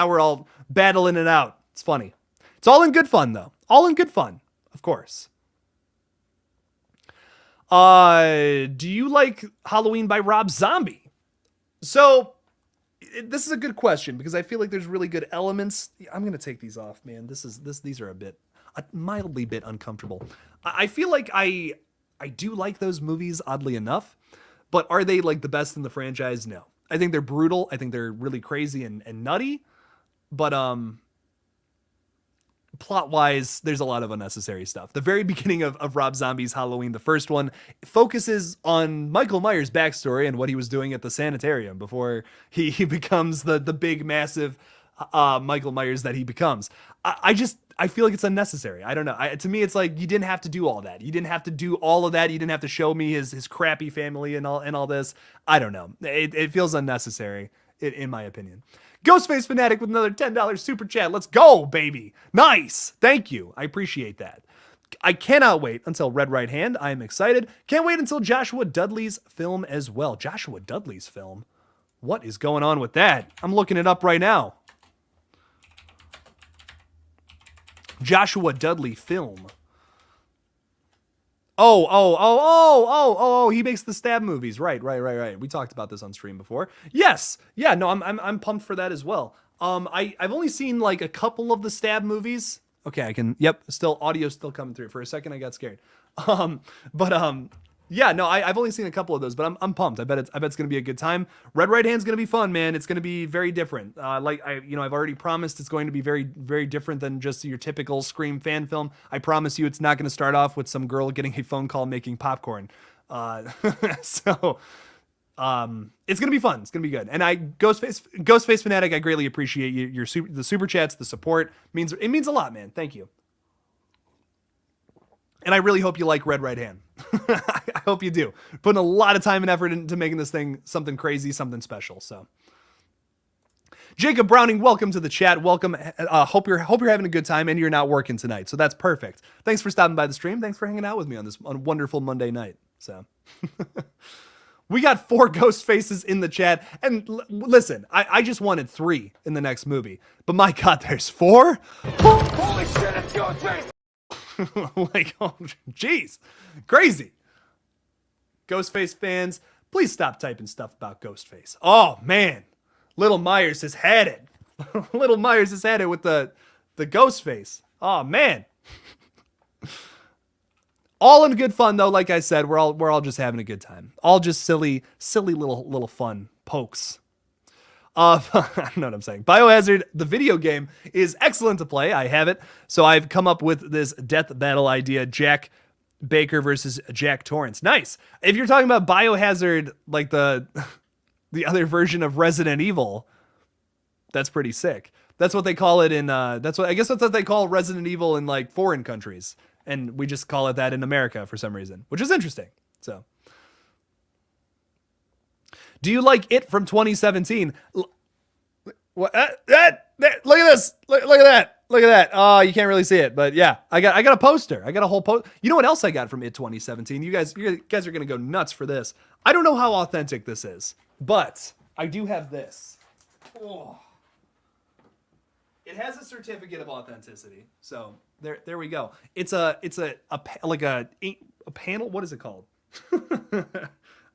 we're all battling it out. It's funny. It's all in good fun though. All in good fun, of course. Do you like Halloween by Rob Zombie? So, this is a good question because I feel like there's really good elements. I'm gonna take these off, man. These are a mildly bit uncomfortable. I feel like I do like those movies, oddly enough, but are they like the best in the franchise? No. I think they're brutal. I think they're really crazy and nutty, but plot-wise, there's a lot of unnecessary stuff. The very beginning of Rob Zombie's Halloween, the first one, focuses on Michael Myers' backstory and what he was doing at the sanitarium before he becomes the big, massive Michael Myers that he becomes. I feel like it's unnecessary. I don't know. To me, it's like you didn't have to do all that. You didn't have to do all of that. You didn't have to show me his crappy family and all this. I don't know. It feels unnecessary, in my opinion. Ghostface Fanatic with another $10 super chat. Let's go, baby. Nice. Thank you. I appreciate that. I cannot wait until Red Right Hand. I am excited. Can't wait until Joshua Dudley's film as well. Joshua Dudley's film? What is going on with that? I'm looking it up right now. Joshua Dudley film. Oh, he makes the stab movies. Right. We talked about this on stream before. Yes. Yeah, no, I'm pumped for that as well. I've only seen like a couple of the stab movies. Okay, audio's still coming through. For a second I got scared. Yeah, no, I've only seen a couple of those, but I'm pumped. I bet it's gonna be a good time. Red Right Hand's gonna be fun, man. It's gonna be very different. I've already promised it's going to be very, very different than just your typical Scream fan film. I promise you, it's not gonna start off with some girl getting a phone call making popcorn. It's gonna be fun. It's gonna be good. And Ghostface Fanatic, I greatly appreciate the super chats, the support. It means a lot, man. Thank you. And I really hope you like Red Right Hand. I hope you do. Putting a lot of time and effort into making this thing something crazy, something special. So, Jacob Browning, welcome to the chat. Welcome. Hope you're having a good time and you're not working tonight. So that's perfect. Thanks for stopping by the stream. Thanks for hanging out with me on a wonderful Monday night. So, we got 4 ghost faces in the chat. And listen, I just wanted 3 in the next movie, but my God, there's 4. Holy shit, it's Ghostface! Like, oh, jeez, crazy. Ghostface fans, please stop typing stuff about Ghostface. Oh man, Little Myers has had it. Little Myers has had it with the Ghostface. Oh man. All in good fun though. Like I said, we're all just having a good time. All just silly little fun pokes. I don't know what I'm saying. Biohazard, the video game, is excellent to play. I have it. So I've come up with this death battle idea. Jack Baker versus Jack Torrance. Nice. If you're talking about Biohazard, like the other version of Resident Evil, that's pretty sick. That's what they call it in, I guess that's what they call Resident Evil in like foreign countries. And we just call it that in America for some reason, which is interesting. So. Do you like It from 2017? What? Look at this. Look at that. Look at that. Oh, you can't really see it, but yeah, I got a poster. I got a whole poster. You know what else I got from It 2017? You guys are gonna go nuts for this. I don't know how authentic this is, but I do have this. Oh. It has a certificate of authenticity. So there we go. It's a panel. What is it called? I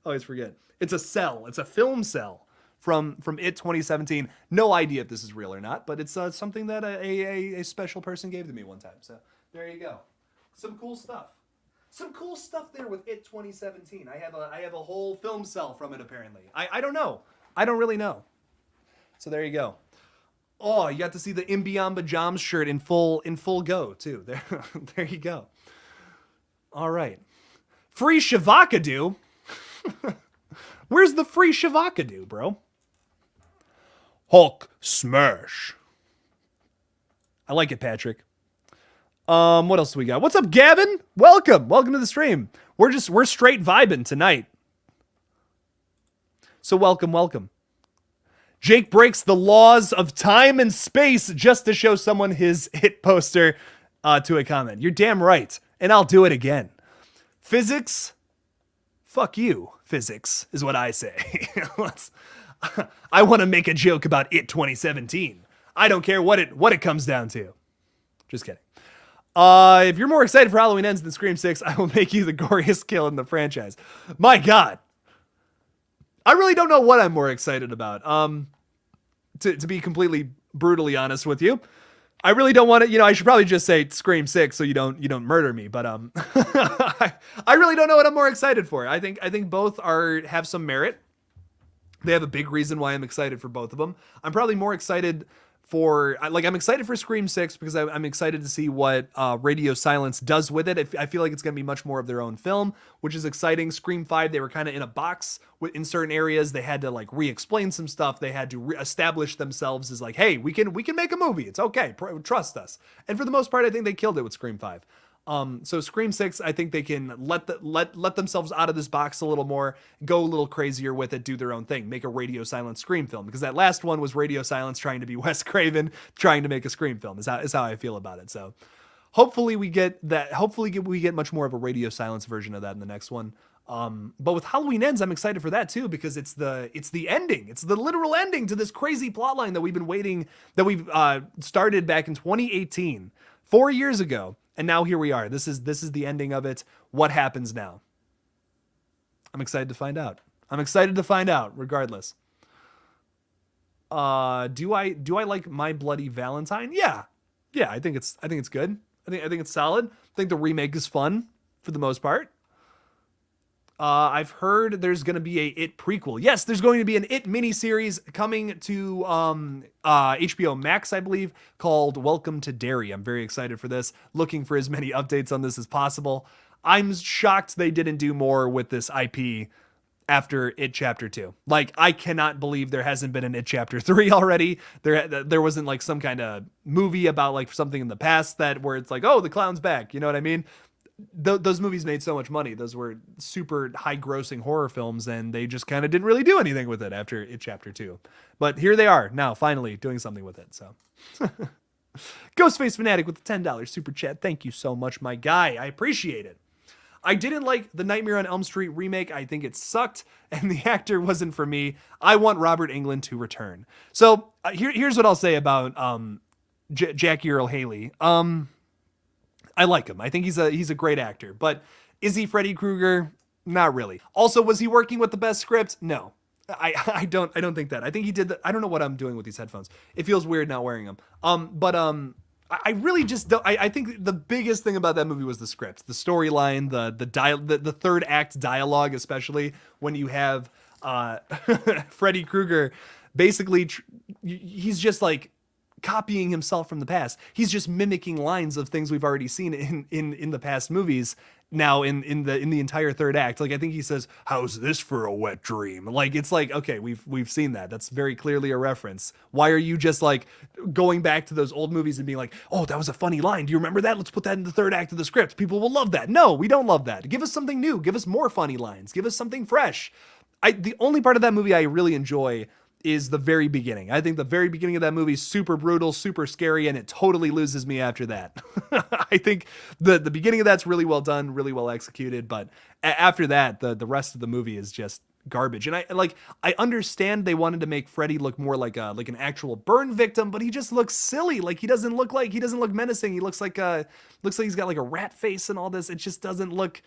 always forget. It's a cell. It's a film cell from It 2017. No idea if this is real or not, but it's something that a special person gave to me one time. So there you go. Some cool stuff. Some cool stuff there with It 2017. I have a whole film cell from it apparently. I don't know. I don't really know. So there you go. Oh, you got to see the Imbiamba Joms shirt in full go too. There you go. All right. Free Shavakadu. Where's the free Shavakadu, bro? Hulk smash. I like it, Patrick. What else do we got? What's up, Gavin? Welcome to the stream. We're straight vibing tonight. So welcome. Jake breaks the laws of time and space just to show someone his hit poster to a comment. You're damn right. And I'll do it again. Physics? Fuck you, physics, is what I say. I want to make a joke about It 2017. I don't care what it comes down to. Just kidding. If you're more excited for Halloween Ends than Scream 6, I will make you the goriest kill in the franchise. My God. I really don't know what I'm more excited about. To be completely brutally honest with you, I really don't want to. I should probably just say Scream 6 so you don't murder me. But I really don't know what I'm more excited for. I think both have some merit. They have a big reason why I'm excited for both of them. I'm probably more excited I'm excited for Scream 6 because I'm excited to see what Radio Silence does with it. I feel like it's going to be much more of their own film, which is exciting. Scream 5, they were kind of in a box in certain areas. They had to like re-explain some stuff. They had to re-establish themselves as like, hey, we can make a movie. It's okay. Trust us. And for the most part, I think they killed it with Scream 5. So Scream 6, I think they can let themselves out of this box a little more, go a little crazier with it, do their own thing, make a Radio Silence Scream film, because that last one was Radio Silence trying to be Wes Craven trying to make a Scream film is how I feel about it. So hopefully we get that. Hopefully we get much more of a Radio Silence version of that in the next one. But with Halloween Ends, I'm excited for that too, because it's the ending. It's the literal ending to this crazy plotline that we've started back in 2018, 4 years ago. And now here we are. This is the ending of it. What happens now? I'm excited to find out. Regardless. Do I like My Bloody Valentine? Yeah. I think it's good. I think it's solid. I think the remake is fun for the most part. I've heard there's going to be a It prequel. Yes, there's going to be an It miniseries coming to HBO Max, I believe, called Welcome to Derry. I'm very excited for this. Looking for as many updates on this as possible. I'm shocked they didn't do more with this IP after It Chapter 2. Like, I cannot believe there hasn't been an It Chapter 3 already. There wasn't like some kind of movie about like something in the past where it's like, oh, the clown's back. You know what I mean? Those movies made so much money. Those were super high grossing horror films, and they just kind of didn't really do anything with it after It Chapter 2. But here they are now, finally doing something with it. So Ghostface Fanatic with the $10 super chat. Thank you so much, my guy. I appreciate it. I didn't like the Nightmare on Elm Street remake. I think it sucked, and the actor wasn't for me. I want Robert Englund to return. So here's what I'll say about Jackie Earle Haley. I like him. I think he's a great actor, but is he Freddy Krueger? Not really. Also, was he working with the best script? No, I don't think that. I think he did. I don't know what I'm doing with these headphones. It feels weird not wearing them. I really just don't. I think the biggest thing about that movie was the script, the storyline, the third act dialogue, especially when you have Freddy Krueger. Basically, he's just like copying himself from the past. He's just mimicking lines of things we've already seen in the past movies. Now in the entire third act, like I think he says, "How's this for a wet dream?" Like it's like, okay, we've seen that. That's very clearly a reference. Why are you just like going back to those old movies and being like, "Oh, that was a funny line. Do you remember that? Let's put that in the third act of the script. People will love that." No, we don't love that. Give us something new. Give us more funny lines. Give us something fresh. The only part of that movie I really enjoy is the very beginning. I think the very beginning of that movie is super brutal, super scary, and it totally loses me after that. I think the beginning of that's really well done, really well executed, but after that, the rest of the movie is just garbage. And I understand they wanted to make Freddy look more like an actual burn victim, but he just looks silly. Like he doesn't look menacing. He looks like he's got like a rat face and all this. It just doesn't look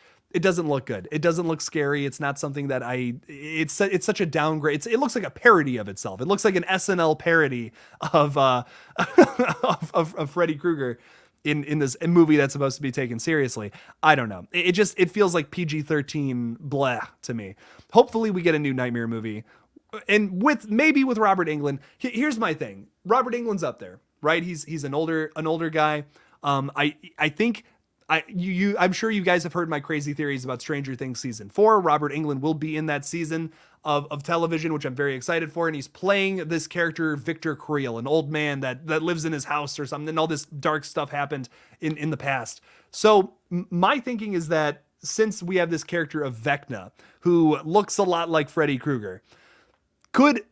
good. It doesn't look scary. It's not something that it's such a downgrade. It looks like a parody of itself. It looks like an SNL parody of Freddy Krueger in this movie that's supposed to be taken seriously. I don't know. It feels like PG-13 blah to me. Hopefully we get a new Nightmare movie. and with Robert Englund. Here's my thing. Robert Englund's up there, right? He's an older guy. I think I'm sure you guys have heard my crazy theories about Stranger Things season 4. Robert Englund will be in that season of television, which I'm very excited for. And he's playing this character, Victor Creel, an old man that lives in his house or something. And all this dark stuff happened in the past. So my thinking is that since we have this character of Vecna, who looks a lot like Freddy Krueger, could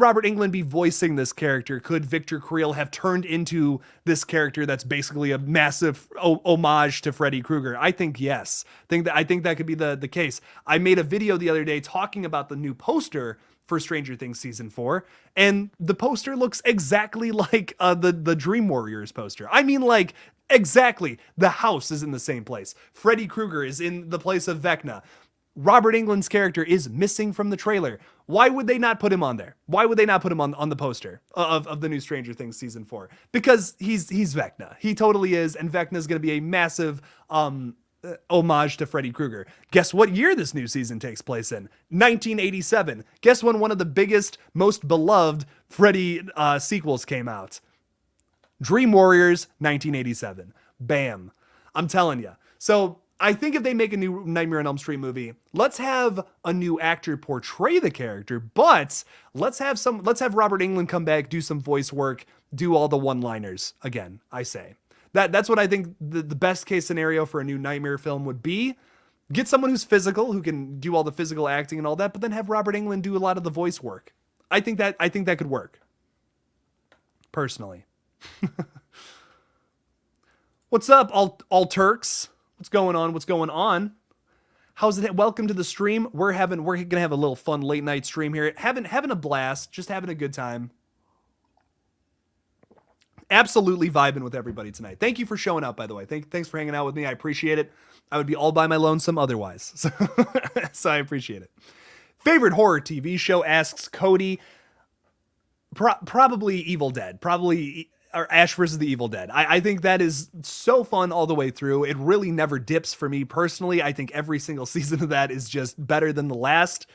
Robert Englund be voicing this character? Could Victor Creel have turned into this character that's basically a massive homage to Freddy Krueger? I think yes. I think that could be the case. I made a video the other day talking about the new poster for Stranger Things season 4, and the poster looks exactly like the Dream Warriors poster. I mean, like, exactly. The house is in the same place. Freddy Krueger is in the place of Vecna. Robert Englund's character is missing from the trailer. Why would they not put him on there? Why would they not put him on the poster of the new Stranger Things season 4? Because he's Vecna. He totally is, and Vecna is going to be a massive homage to Freddy Krueger. Guess what year this new season takes place in? 1987. Guess when one of the biggest, most beloved Freddy sequels came out? Dream Warriors, 1987. Bam. I'm telling you. So I think if they make a new Nightmare on Elm Street movie, let's have a new actor portray the character, but let's have Robert Englund come back, do some voice work, do all the one-liners again, I say. That's what I think the best case scenario for a new Nightmare film would be. Get someone who's physical, who can do all the physical acting and all that, but then have Robert Englund do a lot of the voice work. I think that could work. Personally. What's up, all Turks? What's going on? How's it? Welcome to the stream. We're gonna have a little fun late night stream here. Having a blast, just having a good time. Absolutely vibing with everybody tonight. Thank you for showing up, by the way. Thanks for hanging out with me. I appreciate it. I would be all by my lonesome otherwise. So I appreciate it. Favorite horror TV show, asks Cody. Probably Evil Dead. Or Ash vs. the Evil Dead. I think that is so fun all the way through. It really never dips for me personally. I think every single season of that is just better than the last.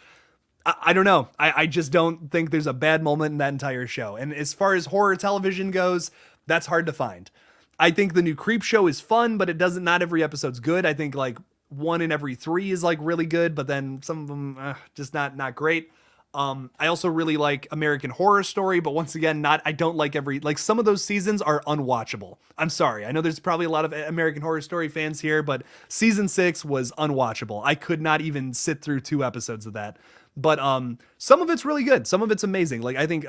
I don't know. I just don't think there's a bad moment in that entire show. And as far as horror television goes, that's hard to find. I think the new Creep Show is fun, but not every episode's good. I think like 1 in every 3 is like really good, but then some of them just not great. I also really like American Horror Story, but once again, I don't like some of those seasons are unwatchable. I'm sorry. I know there's probably a lot of American Horror Story fans here, but season 6 was unwatchable. I could not even sit through 2 episodes of that. But some of it's really good. Some of it's amazing. Like I think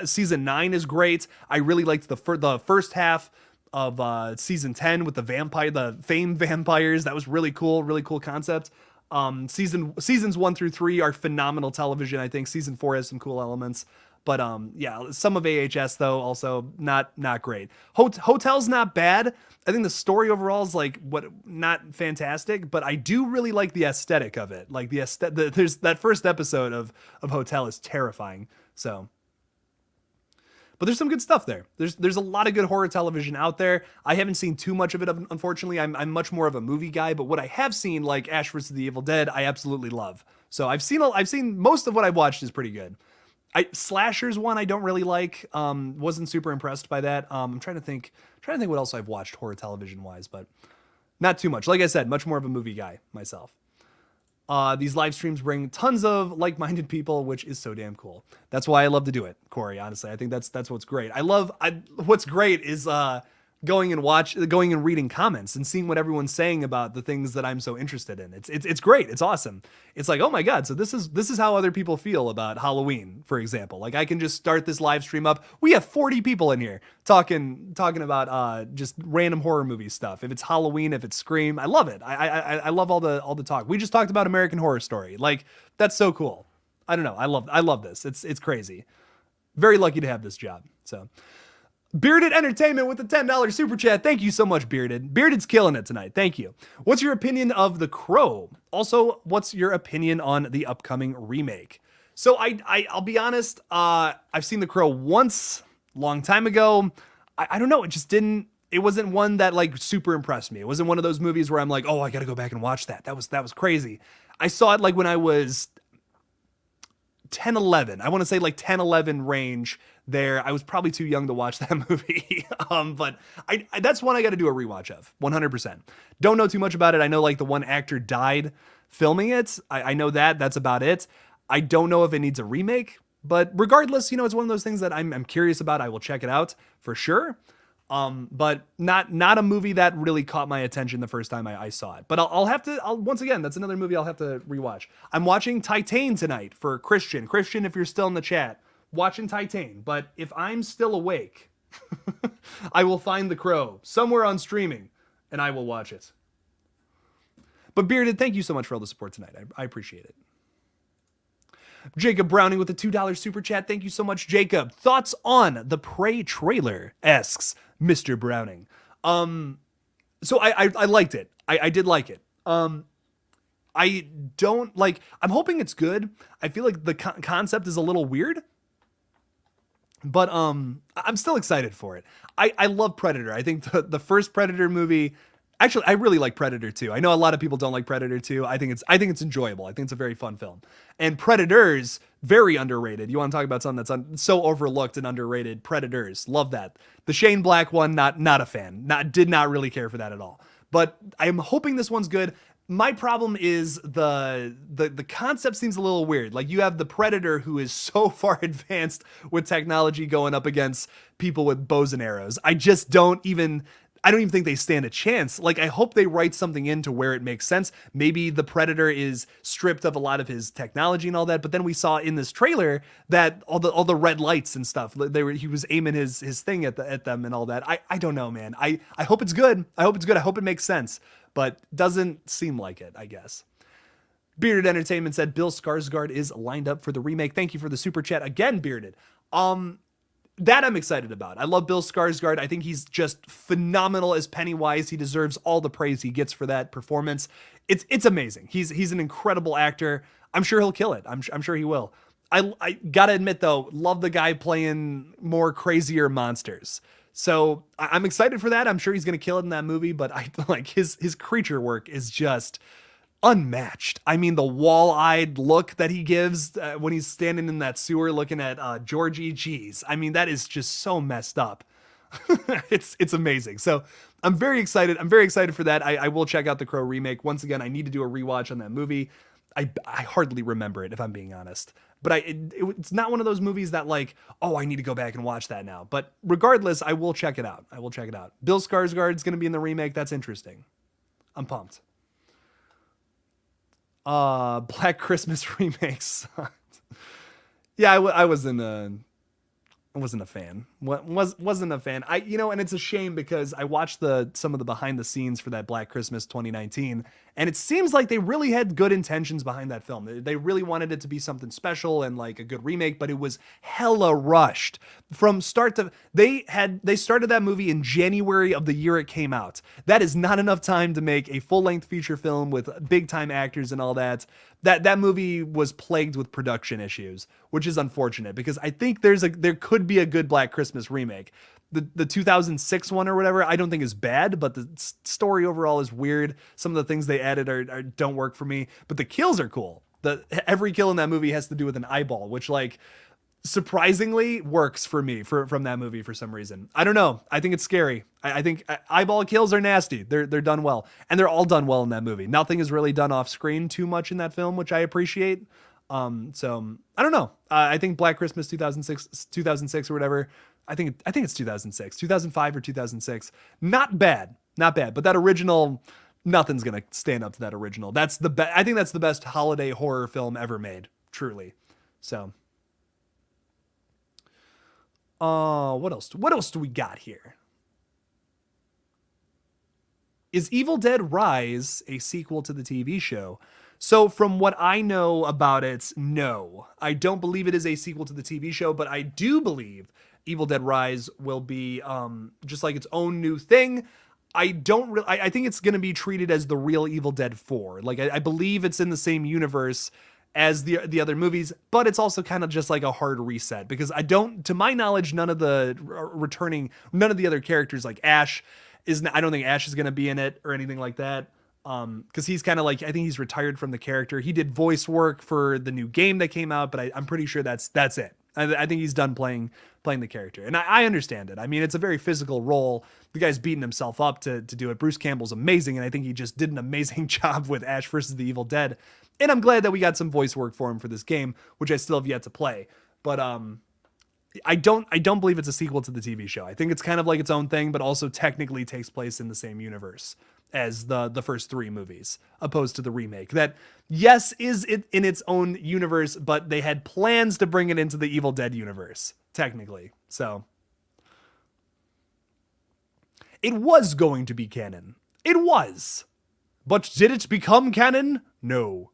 season 9 is great. I really liked the first half of season 10 with the famed vampires. That was really cool concept. Seasons 1 through 3 are phenomenal television. I think season 4 has some cool elements, but yeah, some of AHS though also not great. Hotel's not bad. I think the story overall is not fantastic, but I do really like the aesthetic of it. Like there's that first episode of Hotel is terrifying. So, but there's some good stuff there. There's a lot of good horror television out there. I haven't seen too much of it, unfortunately. I'm much more of a movie guy, but what I have seen, like Ash vs. the Evil Dead, I absolutely love. So I've seen most of what I've watched is pretty good. Slashers one I don't really like. Wasn't super impressed by that. I'm trying to think what else I've watched horror television wise, but not too much. Like I said, much more of a movie guy myself. These live streams bring tons of like-minded people, which is so damn cool. That's why I love to do it, Corey. Honestly, I think that's what's great. What's great is going and reading comments and seeing what everyone's saying about the things that I'm so interested in. It's great. It's awesome. It's like, oh my God. So this is how other people feel about Halloween, for example. Like I can just start this live stream up. We have 40 people in here talking about just random horror movie stuff. If it's Halloween, if it's Scream, I love it. I love all the talk. We just talked about American Horror Story. Like that's so cool. I don't know. I love this. It's crazy. Very lucky to have this job. So Bearded Entertainment with the $10 super chat. Thank you so much, Bearded. Bearded's killing it tonight. Thank you. What's your opinion of The Crow? Also, what's your opinion on the upcoming remake? So I'll be honest. I've seen The Crow once, long time ago. I don't know. It wasn't one that like super impressed me. It wasn't one of those movies where I'm like, oh, I got to go back and watch that. That was crazy. I saw it like when I was 10, 11. I want to say like 10, 11 range there. I was probably too young to watch that movie. But that's one I got to do a rewatch of 100%. Don't know too much about it. I know like the one actor died filming it. I know that's about it. I don't know if it needs a remake, but regardless, it's one of those things that I'm curious about. I will check it out for sure. But not a movie that really caught my attention the first time I saw it. But I'll once again, that's another movie I'll have to rewatch. I'm watching Titan tonight for Christian. Christian, if you're still in the chat, watching Titan. But if I'm still awake, I will find The Crow somewhere on streaming and I will watch it. But Bearded, thank you so much for all the support tonight. I appreciate it. Jacob Browning with a $2 super chat. Thank you so much, Jacob. Thoughts on the Prey trailer? Asks Mr. Browning. So I liked it. I did like it. I don't like, I'm hoping it's good. I feel like the concept is a little weird, but I'm still excited for it. I love Predator. I think the first Predator movie, actually, I really like Predator 2. I know a lot of people don't like Predator 2. I think it's enjoyable. I think it's a very fun film. And Predators, very underrated. You want to talk about something that's so overlooked and underrated? Predators, love that. The Shane Black one, not a fan. Did not really care for that at all. But I'm hoping this one's good. My problem is the concept seems a little weird. Like you have the Predator who is so far advanced with technology going up against people with bows and arrows. I don't even think they stand a chance. Like, I hope they write something into where it makes sense. Maybe the Predator is stripped of a lot of his technology and all that. But then we saw in this trailer that all the red lights and stuff, he was aiming his thing at them and all that. I don't know, man. I hope it's good. I hope it makes sense, but doesn't seem like it, I guess. Bearded Entertainment said Bill Skarsgård is lined up for the remake. Thank you for the super chat again, Bearded. That I'm excited about. I love Bill Skarsgård. I think he's just phenomenal as Pennywise. He deserves all the praise he gets for that performance. It's amazing. He's an incredible actor. I'm sure he'll kill it. I'm sure he will. I gotta admit though, love the guy playing more crazier monsters. So I'm excited for that. I'm sure he's gonna kill it in that movie. But I like his creature work is just unmatched. I mean, the wall-eyed look that he gives when he's standing in that sewer looking at Georgie. Jeez, I mean, that is just so messed up. It's amazing. So I'm very excited. I'm very excited for that. I will check out the Crow remake. Once again, I need to do a rewatch on that movie. I hardly remember it, if I'm being honest. But it's not one of those movies that like, oh, I need to go back and watch that now. But regardless, I will check it out. Bill Skarsgård's going to be in the remake. That's interesting. I'm pumped. Black Christmas remakes. Yeah, I wasn't a fan. Wasn't a fan. And it's a shame because I watched some of the behind the scenes for that Black Christmas 2019, and it seems like they really had good intentions behind that film. They really wanted it to be something special and like a good remake, but it was hella rushed from start to. They started that movie in January of the year it came out. That is not enough time to make a full-length feature film with big time actors and all that. That movie was plagued with production issues, which is unfortunate because I think there could be a good Black Christmas remake. The 2006 one or whatever, I don't think is bad, but the story overall is weird. Some of the things they added don't work for me, but the kills are cool. Every kill in that movie has to do with an eyeball, which like surprisingly works for me from that movie for some reason. I don't know. I think it's scary. I think eyeball kills are nasty. They're done well, and they're all done well in that movie. Nothing is really done off screen too much in that film, which I appreciate. So I don't know. I think Black Christmas 2006 or whatever. I think it's 2006, 2005 or 2006. Not bad. But that original, nothing's going to stand up to that original. I think that's the best holiday horror film ever made. Truly. So, what else do we got here? Is Evil Dead Rise a sequel to the TV show? So from what I know about it, no. I don't believe it is a sequel to the TV show, but I do believe Evil Dead Rise will be just like its own new thing. I think it's going to be treated as the real Evil Dead 4. Like I believe it's in the same universe as the other movies, but it's also kind of just like a hard reset because to my knowledge, none of the other characters like Ash I don't think Ash is going to be in it or anything like that. Because he's kind of like, I think he's retired from the character. He did voice work for the new game that came out, but I'm pretty sure that's it. I think he's done playing the character, and I understand it. I mean, it's a very physical role. The guy's beating himself up to do it. Bruce Campbell's amazing, and I think he just did an amazing job with Ash vs. the Evil Dead. And I'm glad that we got some voice work for him for this game, which I still have yet to play. But I don't believe it's a sequel to the TV show. I think it's kind of like its own thing, but also technically takes place in the same universe as the first 3 movies, opposed to the remake that, yes, is it in its own universe, but they had plans to bring it into the Evil Dead universe, technically. So it was going to be canon. It was. But did it become canon? No.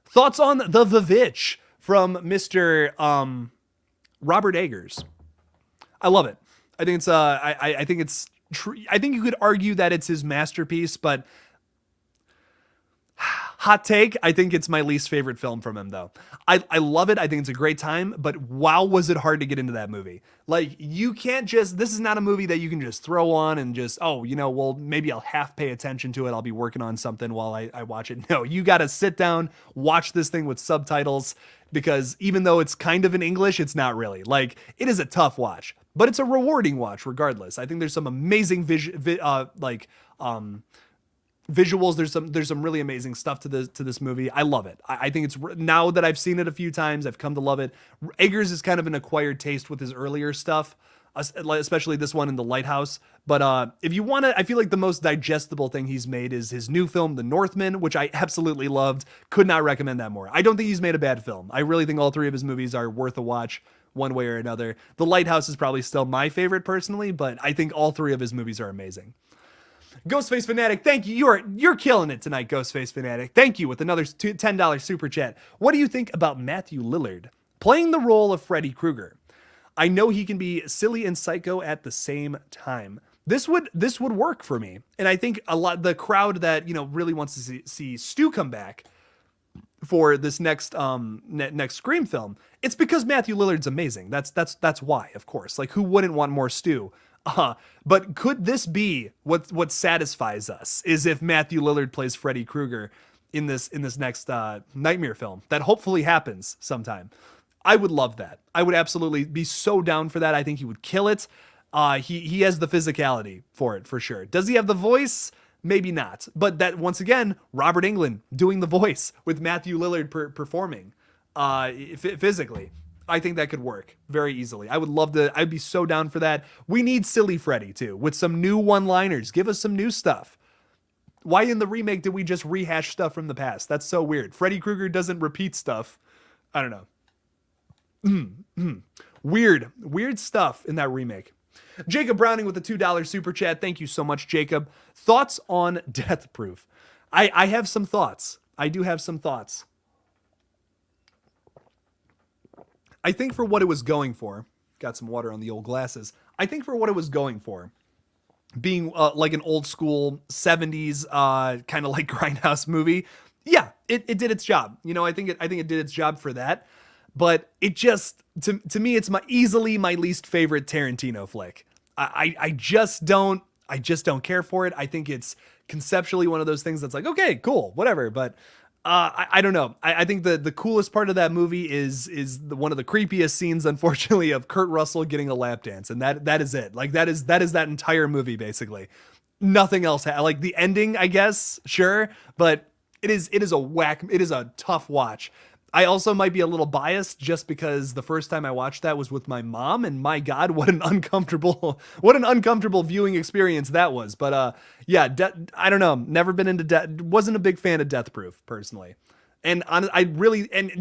Thoughts on the Vivitch from Mr. Robert Eggers. I love it. I think it's I think it's I think you could argue that it's his masterpiece, but hot take, I think it's my least favorite film from him, though. I love it. I think it's a great time, but wow, was it hard to get into that movie. Like, you can't just, this is not a movie that you can just throw on and just, oh, you know, well, maybe I'll half pay attention to it. I'll be working on something while I watch it. No, you got to sit down, watch this thing with subtitles, because even though it's kind of in English, it's not really. Like, it is a tough watch, but it's a rewarding watch regardless. I think there's some amazing visuals. There's some really amazing stuff to this movie. I love it. I think it's, now that I've seen it a few times, I've come to love it. Eggers is kind of an acquired taste with his earlier stuff, especially this one in The Lighthouse. But if you want to, I feel like the most digestible thing he's made is his new film, The Northman, which I absolutely loved. Could not recommend that more. I don't think he's made a bad film. I really think all 3 of his movies are worth a watch one way or another. The Lighthouse is probably still my favorite personally, but I think all 3 of his movies are amazing. Ghostface Fanatic, thank you. You're killing it tonight, Ghostface Fanatic. Thank you with another $10 super chat. What do you think about Matthew Lillard playing the role of Freddy Krueger? I know he can be silly and psycho at the same time. This would work for me, and I think the crowd that really wants to see Stu come back for this next Scream film, it's because Matthew Lillard's amazing. That's why, of course. Like, who wouldn't want more Stu? But could this be what satisfies us, is if Matthew Lillard plays Freddy Krueger in this next Nightmare film that hopefully happens sometime. I would love that. I would absolutely be so down for that. I think he would kill it. He has the physicality for it, for sure. Does he have the voice? Maybe not. But that, once again, Robert Englund doing the voice with Matthew Lillard performing physically. I think that could work very easily. I would love to. I'd be so down for that. We need silly Freddy too, with some new one-liners. Give us some new stuff. Why in the remake did we just rehash stuff from the past? That's so weird. Freddy Krueger doesn't repeat stuff. I don't know. Weird stuff in that remake. Jacob Browning with a $2 super chat. Thank you so much, Jacob. Thoughts on Death Proof? I have some thoughts. I do have some thoughts. I think for what it was going for, got some water on the old glasses. I think for what it was going for, being like an old school 70s kind of like grindhouse movie, yeah, it did its job. I think it did its job for that. But it just, to me, it's easily my least favorite Tarantino flick. I just don't care for it. I think it's conceptually one of those things that's like, okay, cool, whatever. But I don't know. I think the coolest part of that movie is one of the creepiest scenes, unfortunately, of Kurt Russell getting a lap dance, and that is it. Like that is that entire movie basically. Nothing else. Like the ending, I guess, sure, but it is a tough watch. I also might be a little biased just because the first time I watched that was with my mom, and my God, what an uncomfortable viewing experience that was. But yeah, I don't know. Never been into wasn't a big fan of Death Proof personally. And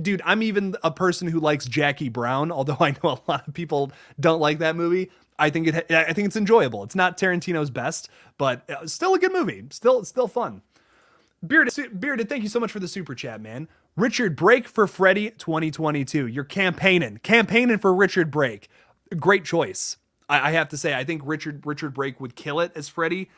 dude, I'm even a person who likes Jackie Brown, although I know a lot of people don't like that movie. I think it's enjoyable. It's not Tarantino's best, but still a good movie. Still fun. Bearded, thank you so much for the super chat, man. Richard Brake for Freddy 2022. You're campaigning for Richard Brake. Great choice. I have to say, I think Richard Brake would kill it as Freddy.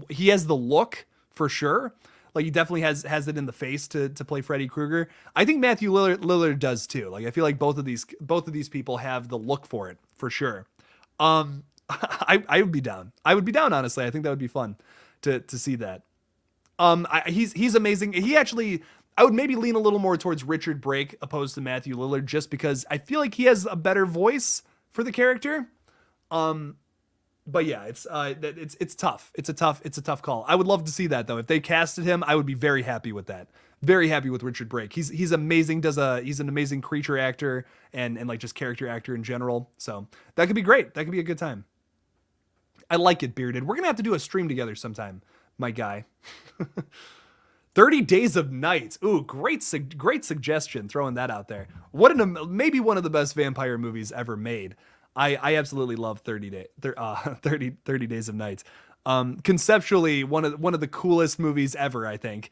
He has the look for sure. Like, he definitely has it in the face to play Freddy Krueger. I think Matthew Lillard does too. Like, I feel like both of these people have the look for it for sure. I would be down. I would be down, honestly. I think that would be fun to see that. He's amazing. He actually, I would maybe lean a little more towards Richard Brake opposed to Matthew Lillard, just because I feel like he has a better voice for the character. But yeah, it's tough. It's a tough call. I would love to see that though. If they casted him, I would be very happy with that. Very happy with Richard Brake. He's amazing. He's an amazing creature actor and like just character actor in general. So that could be great. That could be a good time. I like it, Bearded. We're gonna have to do a stream together sometime, my guy. 30 Days of Night. Ooh, great suggestion. Throwing that out there. Maybe one of the best vampire movies ever made. I absolutely love 30 Days of Night. Conceptually, one of the coolest movies ever, I think,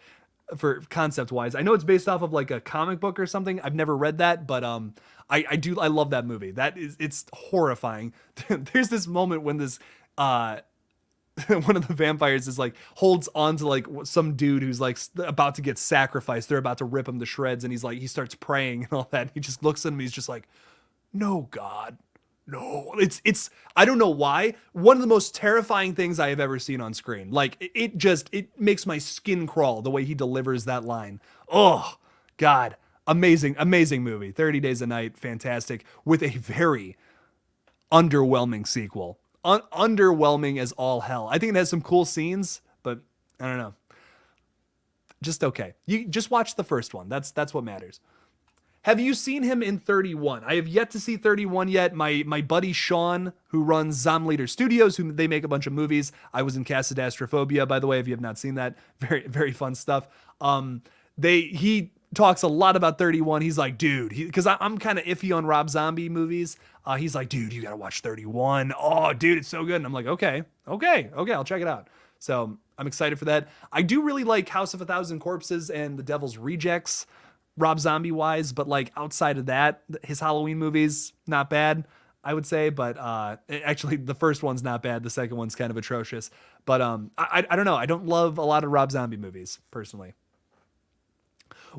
for concept wise. I know it's based off of like a comic book or something. I've never read that, but I love that movie. It's horrifying. There's this moment when this one of the vampires is like holds on to like some dude who's like about to get sacrificed. They're about to rip him to shreds, and he starts praying and all that. He just looks at him. He's just like, no, God. No, it's I don't know why. One of the most terrifying things I have ever seen on screen. Like it makes my skin crawl the way he delivers that line. Oh God, amazing movie. 30 Days a Night, fantastic, with a very underwhelming sequel. Underwhelming as all hell. I think it has some cool scenes, but I don't know. Just okay. You just watch the first one. That's what matters. Have you seen him in 31? I have yet to see 31 yet. My buddy Sean, who runs Zomleader Studios, they make a bunch of movies. I was in Casadastrophobia, by the way, if you have not seen that. Very, very fun stuff. He talks a lot about 31. He's like, dude, because I'm kind of iffy on Rob Zombie movies. He's like, dude, you got to watch 31. Oh, dude, it's so good. And I'm like, okay, I'll check it out. So I'm excited for that. I do really like House of a Thousand Corpses and The Devil's Rejects, Rob Zombie wise, but like outside of that, his Halloween movies, not bad, I would say. But actually, the first one's not bad. The second one's kind of atrocious. But I don't know. I don't love a lot of Rob Zombie movies, personally.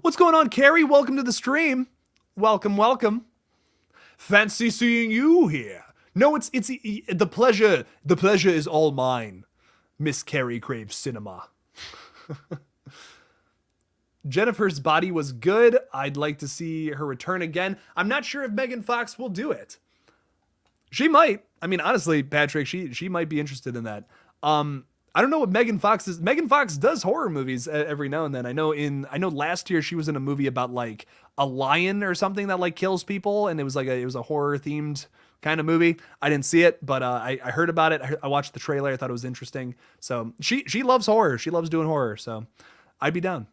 What's going on, Carrie? Welcome to the stream. Welcome. Fancy seeing you here. No, it's the pleasure. The pleasure is all mine. Miss Carrie craves cinema. Jennifer's Body was good. I'd like to see her return again. I'm not sure if Megan Fox will do it. She might. I mean, honestly, Patrick, she might be interested in that. I don't know what Megan Fox is. Megan Fox does horror movies every now and then. I know last year she was in a movie about like a lion or something that like kills people, and it was a horror themed kind of movie. I didn't see it, but I heard about it. I watched the trailer. I thought it was interesting. So she loves horror. She loves doing horror. So I'd be down.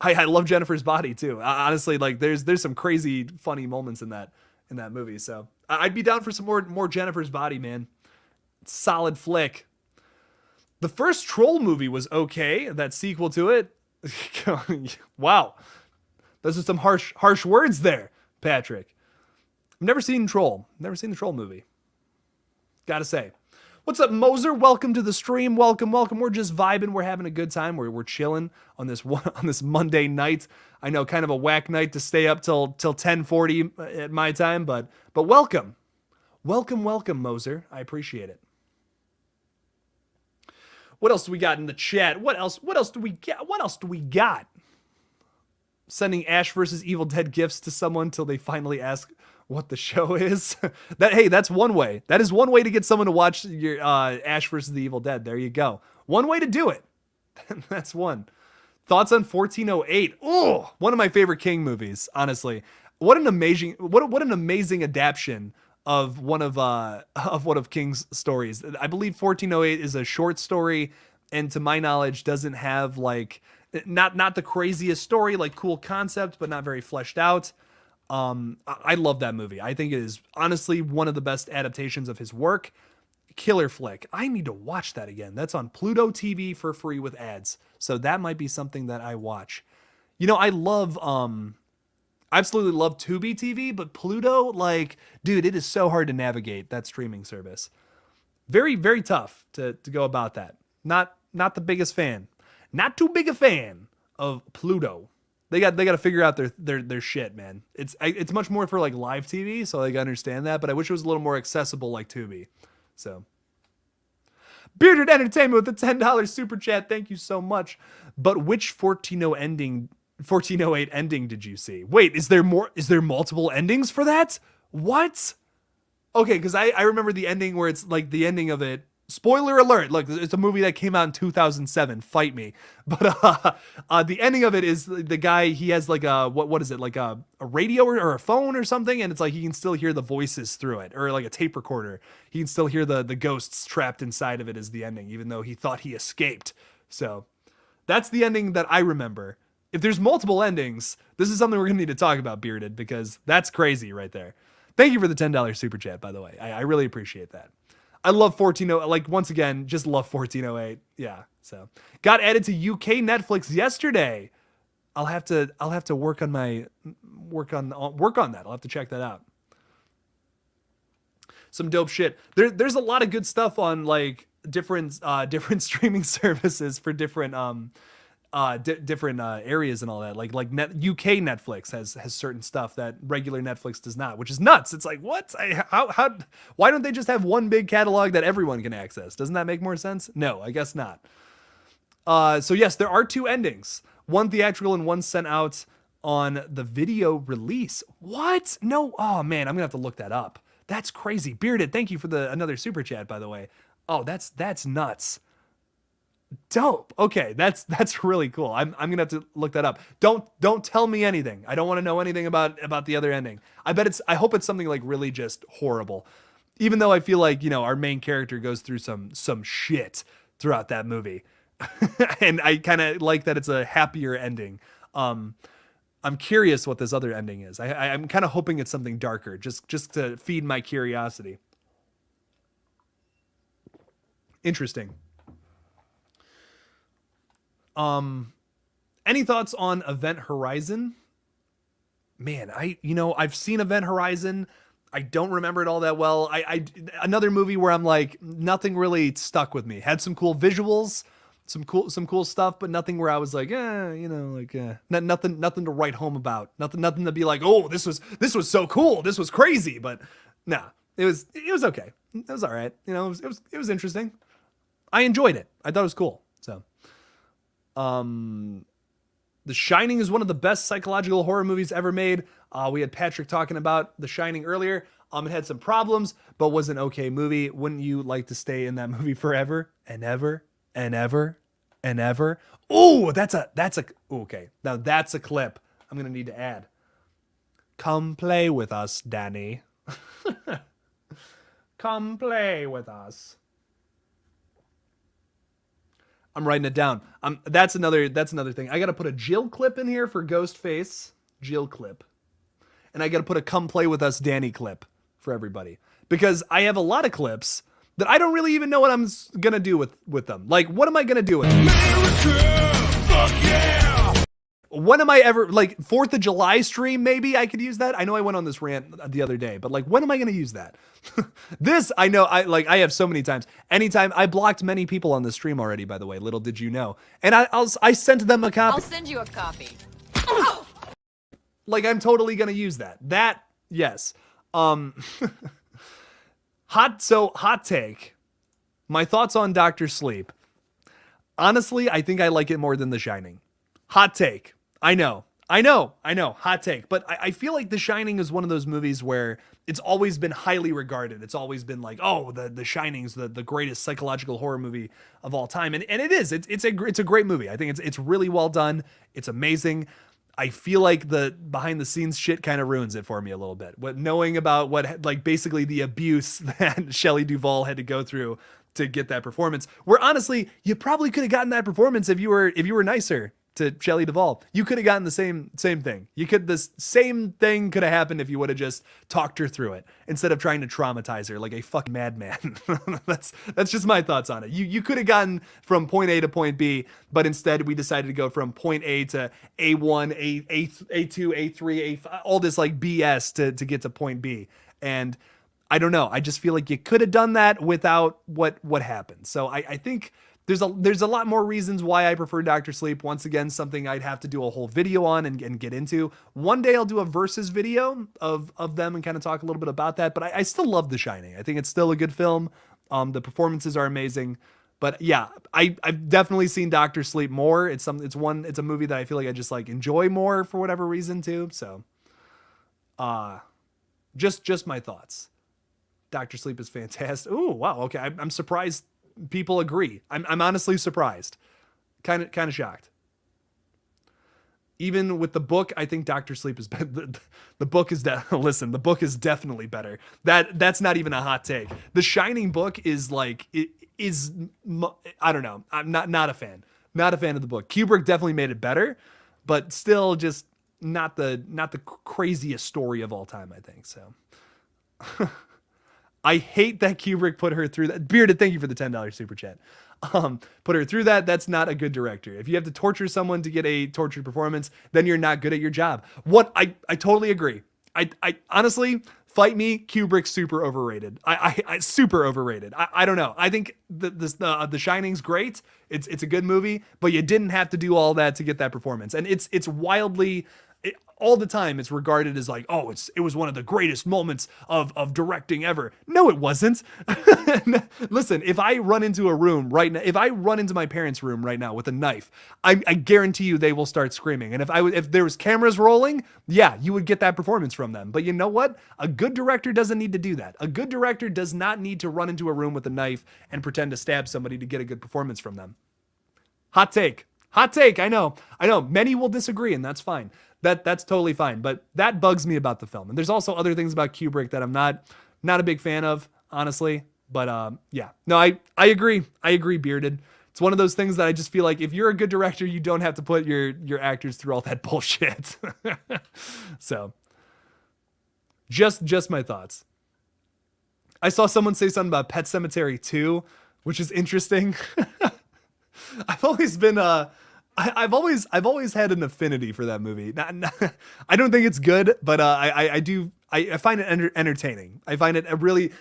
I love Jennifer's Body too. Honestly, like there's some crazy funny moments in that movie. So I'd be down for some more Jennifer's Body, man. Solid flick. The first Troll movie was okay. That sequel to it, wow, those are some harsh words there, Patrick. I've never seen Troll. Never seen the Troll movie. Gotta say. What's up, Moser? Welcome to the stream. Welcome. We're just vibing. We're having a good time. We're chilling on this Monday night. I know, kind of a whack night to stay up till 10:40 at my time, but welcome, Moser. I appreciate it. What else do we got in the chat? What else do we got? Sending Ash versus Evil Dead gifts to someone till they finally ask what the show is. That's one way. That is one way to get someone to watch your Ash versus the Evil Dead. There you go. One way to do it. That's one. Thoughts on 1408? Oh, one of my favorite King movies, honestly. What an amazing adaptation of one of King's stories. I believe 1408 is a short story, and to my knowledge doesn't have like not the craziest story, like cool concept, but not very fleshed out. I love that movie. I think it is honestly one of the best adaptations of his work. Killer flick. I need to watch that again. That's on Pluto TV for free with ads. So that might be something that I watch. You know, I absolutely love Tubi TV, but Pluto, like, dude, it is so hard to navigate that streaming service. Very, very tough to go about that. Not the biggest fan. Not too big a fan of Pluto. They got to figure out their shit, man. It's much more for like live TV, so I understand that, but I wish it was a little more accessible like Tubi. So Bearded Entertainment with a $10 super chat. Thank you so much. But which 1408 ending did you see? Wait, is there more? Is there multiple endings for that? What? Okay, because I remember the ending where it's like the ending of it. Spoiler alert! Look, it's a movie that came out in 2007. Fight me! But the ending of it is the guy. He has like a what is it? Like a radio or a phone or something, and it's like he can still hear the voices through it, or like a tape recorder. He can still hear the ghosts trapped inside of it. Is the ending, even though he thought he escaped. So that's the ending that I remember. If there's multiple endings, this is something we're gonna need to talk about, Bearded, because that's crazy right there. Thank you for the $10 super chat, by the way. I really appreciate that. I love 1408. Like, once again, just love 1408. Yeah. So got added to UK Netflix yesterday. I'll have to work on that. I'll have to check that out. Some dope shit. There's a lot of good stuff on like different streaming services for different areas and all that. Like UK Netflix has certain stuff that regular Netflix does not, which is nuts. It's like, what? Why don't they just have one big catalog that everyone can access? Doesn't that make more sense? No, I guess not. So yes, there are 2 endings. One theatrical and one sent out on the video release. What? No. Oh man, I'm gonna have to look that up. That's crazy. Bearded, thank you for another super chat, by the way. Oh, that's nuts. Dope. Okay, that's really cool. I'm gonna have to look that up. Don't tell me anything. I don't want to know anything about the other ending. I hope it's something like really just horrible. Even though I feel like, you know, our main character goes through some shit throughout that movie. And I kind of like that it's a happier ending. I'm curious what this other ending is. I'm kind of hoping it's something darker, just to feed my curiosity. Interesting. Any thoughts on Event Horizon? Man, I've seen Event Horizon. I don't remember it all that well. Another movie where I'm like, nothing really stuck with me. Had some cool visuals, some cool stuff, but nothing where I was like, nothing to write home about. Nothing to be like, oh, this was so cool. This was crazy. But nah, it was okay. It was all right. You know, it was interesting. I enjoyed it. I thought it was cool. So. The Shining is one of the best psychological horror movies ever made. We had Patrick talking about The Shining earlier. It had some problems, but was an okay movie. Wouldn't you like to stay in that movie forever and ever and ever and ever? Oh, okay. Now that's a clip I'm going to need to add. Come play with us, Danny. Come play with us. I'm writing it down. That's another thing. I got to put a Jill clip in here for Ghostface. Jill clip. And I got to put a come play with us Danny clip for everybody. Because I have a lot of clips that I don't really even know what I'm going to do with them. Like, what am I going to do with them? America! Fuck yeah! When am I ever, like, 4th of July stream, maybe I could use that? I know I went on this rant the other day, but, like, when am I going to use that? This, I know, I have so many times. Anytime, I blocked many people on the stream already, by the way, little did you know. And I sent them a copy. I'll send you a copy. Like, I'm totally going to use that. That, yes. Hot take. My thoughts on Dr. Sleep. Honestly, I think I like it more than The Shining. Hot take. I know. Hot take. But I feel like The Shining is one of those movies where it's always been highly regarded. It's always been like, oh, The Shining's the greatest psychological horror movie of all time. And it is. It's a great movie. I think it's really well done. It's amazing. I feel like the behind the scenes shit kind of ruins it for me a little bit. Knowing about like basically the abuse that Shelley Duvall had to go through to get that performance, where honestly, you probably could have gotten that performance if you were nicer to Shelley Duvall. You could have gotten the same thing. The same thing could have happened if you would have just talked her through it instead of trying to traumatize her like a fucking madman. That's just my thoughts on it. You could have gotten from point A to point B, but instead we decided to go from point A to A1, A2, A3, A5, all this like BS to get to point B. And I don't know. I just feel like you could have done that without what happened. So I think there's a lot more reasons why I prefer Dr. Sleep. Once again, something I'd have to do a whole video on and get into. One day I'll do a versus video of them and kind of talk a little bit about that. But I still love The Shining. I think it's still a good film. The performances are amazing. But yeah, I've definitely seen Doctor Sleep more. It's a movie that I feel like I just like enjoy more for whatever reason too. So, just my thoughts. Doctor Sleep is fantastic. Ooh, wow. Okay, I'm surprised people agree. I'm honestly surprised. Kind of shocked. Even with the book, I think Doctor Sleep is better. The book is listen. The book is definitely better. That's not even a hot take. The Shining book is like it is. I don't know. I'm not a fan. Not a fan of the book. Kubrick definitely made it better, but still just not the craziest story of all time. I think so. I hate that Kubrick put her through that. Bearded, thank you for the $10 super chat. Put her through that. That's not a good director. If you have to torture someone to get a tortured performance, then you're not good at your job. What I totally agree. I honestly, fight me. Kubrick's super overrated. I super overrated. I don't know. I think the Shining's great. It's a good movie, but you didn't have to do all that to get that performance. And it's wildly. All the time it's regarded as like, oh, it was one of the greatest moments of directing ever. No, it wasn't. Listen, if I run into a room right now, if I run into my parents' room right now with a knife, I guarantee you they will start screaming. And if there was cameras rolling, yeah, you would get that performance from them. But you know what? A good director doesn't need to do that. A good director does not need to run into a room with a knife and pretend to stab somebody to get a good performance from them. Hot take. I know. Many will disagree, and that's fine. That's totally fine. But that bugs me about the film. And there's also other things about Kubrick that I'm not a big fan of, honestly. But yeah. No, I agree. I agree, Bearded. It's one of those things that I just feel like if you're a good director, you don't have to put your actors through all that bullshit. So just my thoughts. I saw someone say something about Pet Sematary 2, which is interesting. I've always been I've always had an affinity for that movie. I don't think it's good, but I find it entertaining. I find it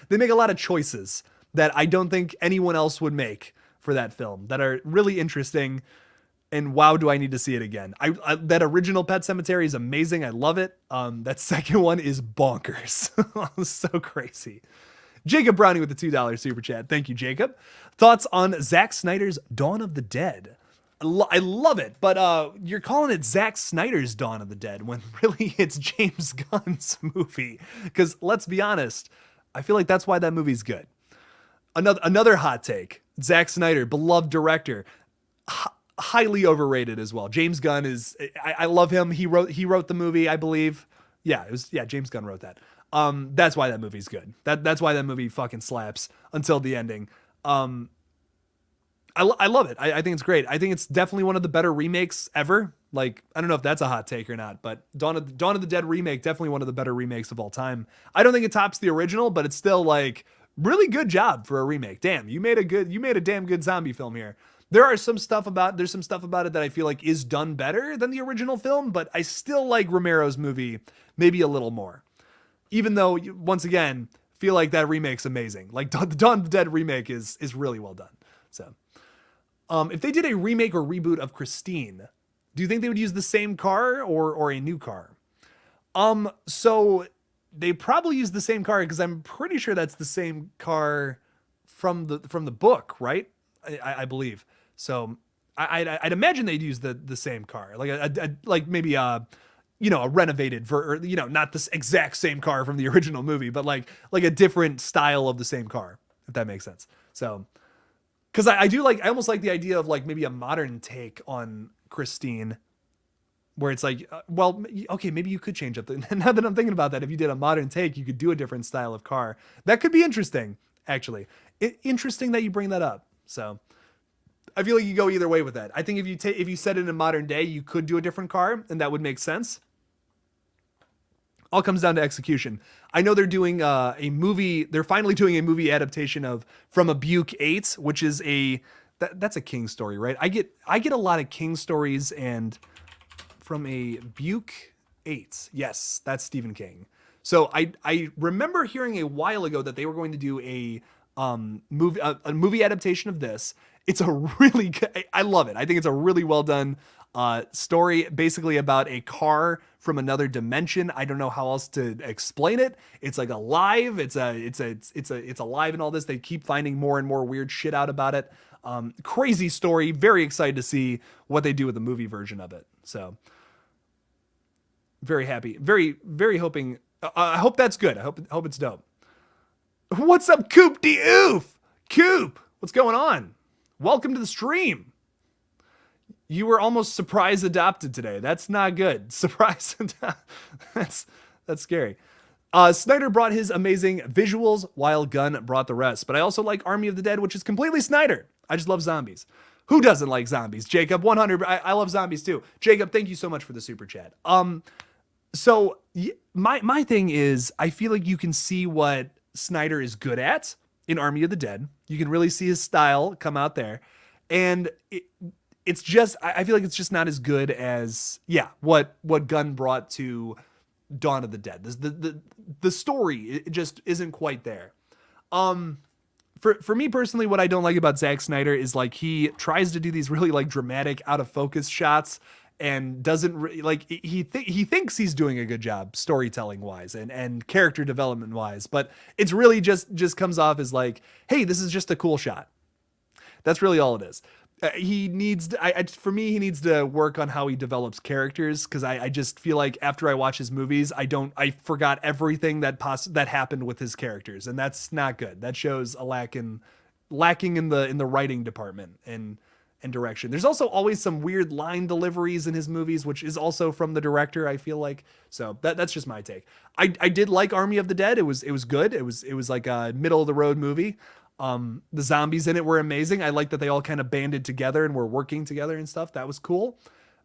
they make a lot of choices that I don't think anyone else would make for that film that are really interesting. And wow, do I need to see it again? That original Pet Sematary is amazing. I love it. That second one is bonkers. So crazy. Jacob Browning with the $2 super chat. Thank you, Jacob. Thoughts on Zack Snyder's Dawn of the Dead? I love it, but you're calling it Zack Snyder's Dawn of the Dead when really it's James Gunn's movie. Because let's be honest, I feel like that's why that movie's good. Another hot take: Zack Snyder, beloved director, highly overrated as well. James Gunn is. I love him. He wrote the movie, I believe. Yeah, James Gunn wrote that. That's why that movie's good. That's why that movie fucking slaps until the ending. I love it. I think it's great. I think it's definitely one of the better remakes ever. Like, I don't know if that's a hot take or not, but Dawn of the Dead remake, definitely one of the better remakes of all time. I don't think it tops the original, but it's still like really good job for a remake. Damn, you made a damn good zombie film here. There's some stuff about it that I feel like is done better than the original film, but I still like Romero's movie maybe a little more. Even though, once again, feel like that remake's amazing. Like the Dawn of the Dead remake is really well done. So, if they did a remake or reboot of Christine, do you think they would use the same car or a new car? So they probably use the same car because I'm pretty sure that's the same car from the book, right? I believe. So I'd imagine they'd use the same car, like maybe a renovated not this exact same car from the original movie, but like a different style of the same car, if that makes sense. So, because I almost like the idea of like maybe a modern take on Christine, where it's like, okay, maybe you could change up now that I'm thinking about that, if you did a modern take, you could do a different style of car. That could be interesting, actually. Interesting that you bring that up. So I feel like you go either way with that. I think if you set it in modern day, you could do a different car, and that would make sense. All comes down to execution. I know they're doing a movie. They're finally doing a movie adaptation of From a Buke 8, which is that's a King story, right? I get a lot of King stories, and From a Buke 8. Yes, that's Stephen King. So I remember hearing a while ago that they were going to do a movie adaptation of this. It's a really good, I love it. I think it's a really well done story, basically about a car from another dimension. I don't know how else to explain it. It's like alive. It's alive and all this. They keep finding more and more weird shit out about it. Crazy story. Very excited to see what they do with the movie version of it. So very happy. Very, very hoping. I hope that's good. I hope it's dope. What's up, Coop de Oof? Coop, what's going on? Welcome to the stream. You were almost surprise adopted today. That's not good. Surprise. That's scary. Snyder brought his amazing visuals while Gunn brought the rest. But I also like Army of the Dead, which is completely Snyder. I just love zombies. Who doesn't like zombies? Jacob, 100. I love zombies too. Jacob, thank you so much for the super chat. So my thing is, I feel like you can see what Snyder is good at in Army of the Dead. You can really see his style come out there. And it's just, I feel like it's just not as good as, what Gunn brought to Dawn of the Dead. The story, it just isn't quite there. For me personally, what I don't like about Zack Snyder is like he tries to do these really like dramatic out of focus shots and doesn't like he thinks he's doing a good job storytelling wise and character development wise, but it's really just comes off as like, hey, this is just a cool shot. That's really all it is. He needs to, for me, he needs to work on how he develops characters, because I just feel like after I watch his movies, I forgot everything that happened with his characters, and that's not good. That shows a lacking in the writing department and direction. There's also always some weird line deliveries in his movies, which is also from the director, I feel like. So that's just my take. I did like Army of the Dead. It was good. It was like a middle of the road movie. The zombies in it were amazing. I like that they all kind of banded together and were working together and stuff. That was cool.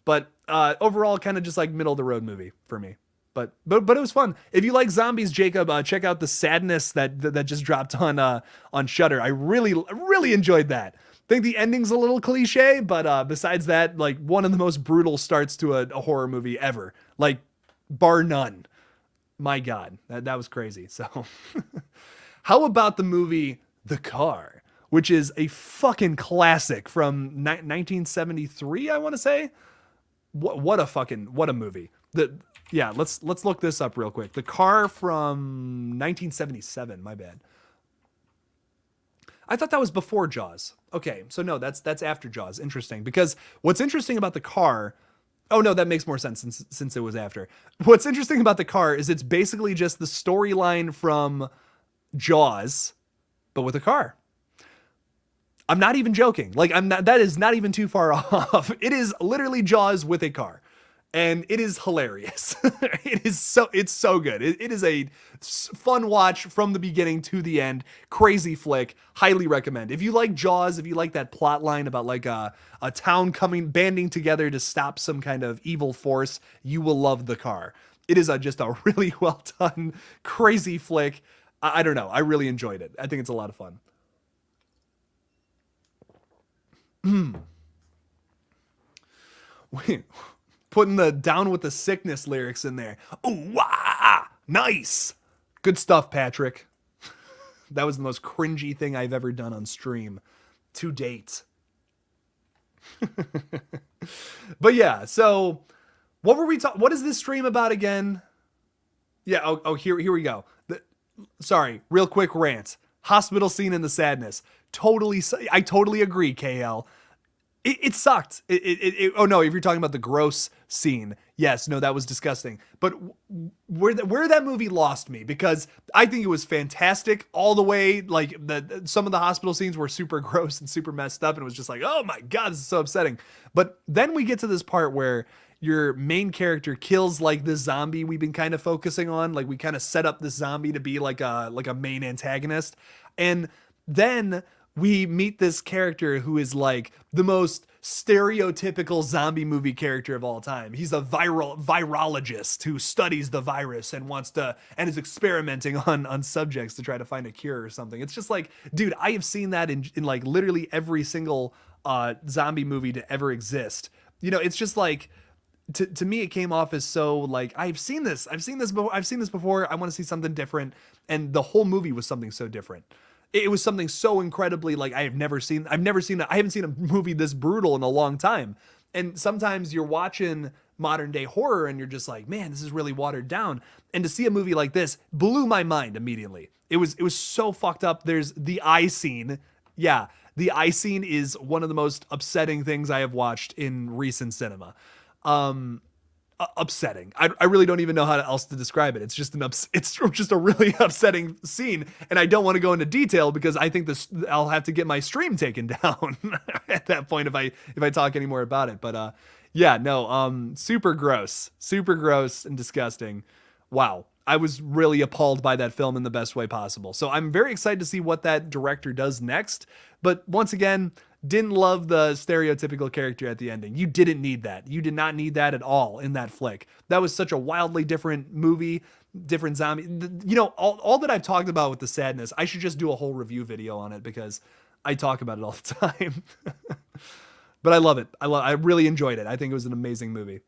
But overall, kind of just like middle of the road movie for me. But it was fun. If you like zombies, Jacob, check out The Sadness that just dropped on Shudder. I really enjoyed that. I think the ending's a little cliche, but besides that, like one of the most brutal starts to a horror movie ever, like bar none. My God, that was crazy. So how about the movie The Car, which is a fucking classic from 1973, I want to say. What a movie. Let's look this up real quick. The Car from 1977, my bad. I thought that was before Jaws. Okay, so no, that's after Jaws. Interesting, because what's interesting about The Car, oh no, that makes more sense since it was after. What's interesting about The Car is it's basically just the storyline from Jaws, but with a car. I'm not even joking. Like that is not even too far off. It is literally Jaws with a car. And it is hilarious. It's so good. It is a fun watch from the beginning to the end. Crazy flick. Highly recommend. If you like Jaws, if you like that plot line about like a town banding together to stop some kind of evil force, you will love The Car. It is just a really well done, crazy flick. I don't know. I really enjoyed it. I think it's a lot of fun. Putting the Down with the Sickness lyrics in there. Ooh, wah, nice. Good stuff, Patrick. That was the most cringy thing I've ever done on stream to date. But yeah, so what were we talking? What is this stream about again? Yeah, here we go. Sorry, real quick rant. Hospital scene in The Sadness. I totally agree, KL. It sucked. Oh no, if you're talking about the gross scene, yes, no, that was disgusting. But where that movie lost me, because I think it was fantastic all the way. Like some of the hospital scenes were super gross and super messed up, and it was just like, oh my God, this is so upsetting. But then we get to this part where your main character kills like this zombie we've been kind of focusing on. Like we kind of set up this zombie to be like a main antagonist, and then we meet this character who is like the most stereotypical zombie movie character of all time. He's a virologist who studies the virus and is experimenting on subjects to try to find a cure or something. It's just like, dude, I have seen that in like literally every single zombie movie to ever exist. You know, it's just like, to me, it came off as so like, I've seen this before. I want to see something different. And the whole movie was something so different. It was something so incredibly like I haven't seen a movie this brutal in a long time. And sometimes you're watching modern day horror and you're just like, man, this is really watered down. And to see a movie like this blew my mind immediately. It was so fucked up. There's the eye scene. yeah, the eye scene is one of the most upsetting things I have watched in recent cinema. Upsetting. I really don't even know how else to describe it. It's just it's just a really upsetting scene, and I don't want to go into detail because I think I'll have to get my stream taken down at that point if I talk any more about it. But yeah, no, super gross and disgusting. Wow. I was really appalled by that film in the best way possible. So I'm very excited to see what that director does next. But once again, didn't love the stereotypical character at the ending. You didn't need that. You did not need that at all in that flick. That was such a wildly different movie, different zombie. You know, all that I've talked about with the sadness, I should just do a whole review video on it because I talk about it all the time. But I love it. I really enjoyed it. I think it was an amazing movie.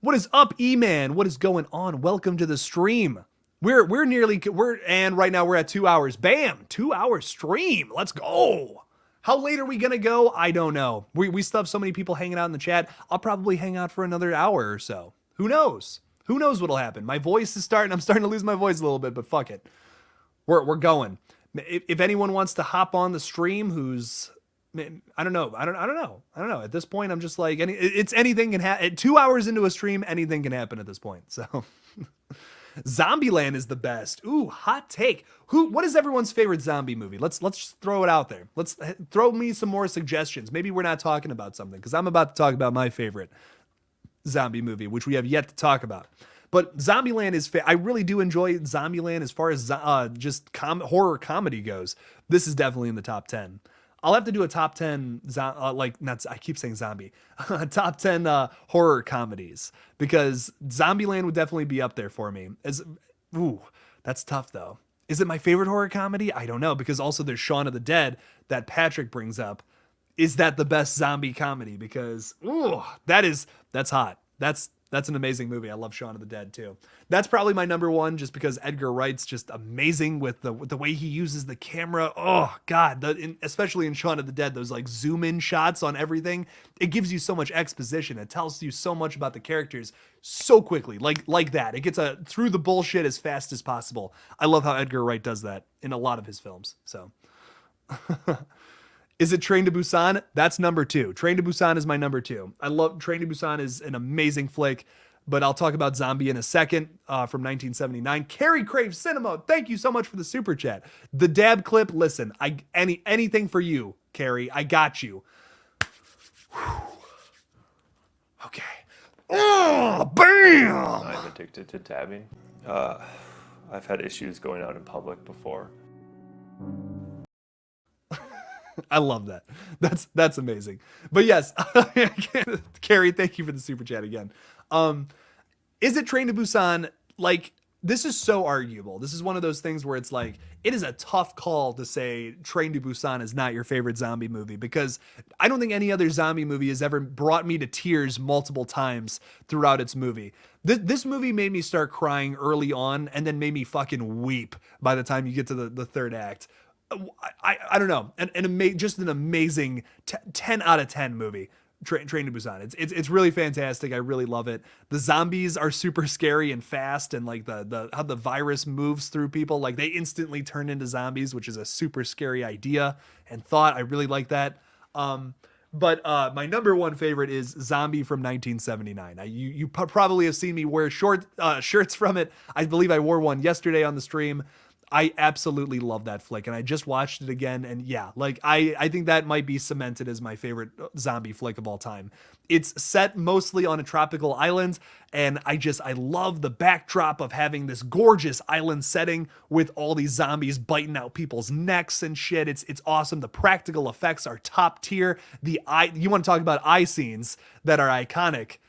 What is up, E-Man? What is going on? Welcome to the stream. And right now we're at 2 hours. Bam, 2 hour stream. Let's go. How late are we gonna go? I don't know. We still have so many people hanging out in the chat. I'll probably hang out for another hour or so. Who knows? Who knows what'll happen? My voice is I'm starting to lose my voice a little bit, but fuck it. We're going. If anyone wants to hop on the stream, I don't know. At this point, I'm just like, anything can happen. 2 hours into a stream, anything can happen at this point. So, Zombieland is the best. Ooh, hot take. What is everyone's favorite zombie movie? Let's throw it out there. Let's throw me some more suggestions. Maybe we're not talking about something because I'm about to talk about my favorite zombie movie, which we have yet to talk about. But Zombieland is I really do enjoy Zombieland as far as just horror comedy goes. This is definitely in the top 10. I'll have to do a top 10, I keep saying zombie, top 10 horror comedies because Zombieland would definitely be up there for me. That's tough though. Is it my favorite horror comedy? I don't know because also there's Shaun of the Dead that Patrick brings up. Is that the best zombie comedy? Because, that's hot. That's an amazing movie. I love Shaun of the Dead too. That's probably my number one just because Edgar Wright's just amazing with the way he uses the camera. Oh God, especially in Shaun of the Dead, those like zoom in shots on everything. It gives you so much exposition. It tells you so much about the characters so quickly, like that. It gets through the bullshit as fast as possible. I love how Edgar Wright does that in a lot of his films. So. Is it Train to Busan? That's number 2. Train to Busan is my number 2. I love Train to Busan is an amazing flick, but I'll talk about Zombie in a second from 1979. Carrie Crave Cinema, thank you so much for the super chat. The dab clip, listen, anything for you, Carrie. I got you. Whew. Okay. Oh, bam! I'm addicted to dabbing. I've had issues going out in public before. I love that. That's amazing. But yes, Carrie, thank you for the super chat again. Is it Train to Busan? Like, this is so arguable. This is one of those things where it's like, it is a tough call to say Train to Busan is not your favorite zombie movie because I don't think any other zombie movie has ever brought me to tears multiple times throughout its movie. This movie made me start crying early on and then made me fucking weep by the time you get to the third act. I don't know, just an amazing 10 out of 10 movie. Train to Busan. It's really fantastic. I really love it. The zombies are super scary and fast, and like the how the virus moves through people, like they instantly turn into zombies, which is a super scary idea and thought. I really like that. But my number one favorite is Zombie from 1979. You probably have seen me wear shirts from it. I believe I wore one yesterday on the stream. I absolutely love that flick, and I just watched it again, and yeah, like I think that might be cemented as my favorite zombie flick of all time. It's set mostly on a tropical island, and I love the backdrop of having this gorgeous island setting with all these zombies biting out people's necks and shit. It's awesome. The practical effects are top tier. You want to talk about eye scenes that are iconic?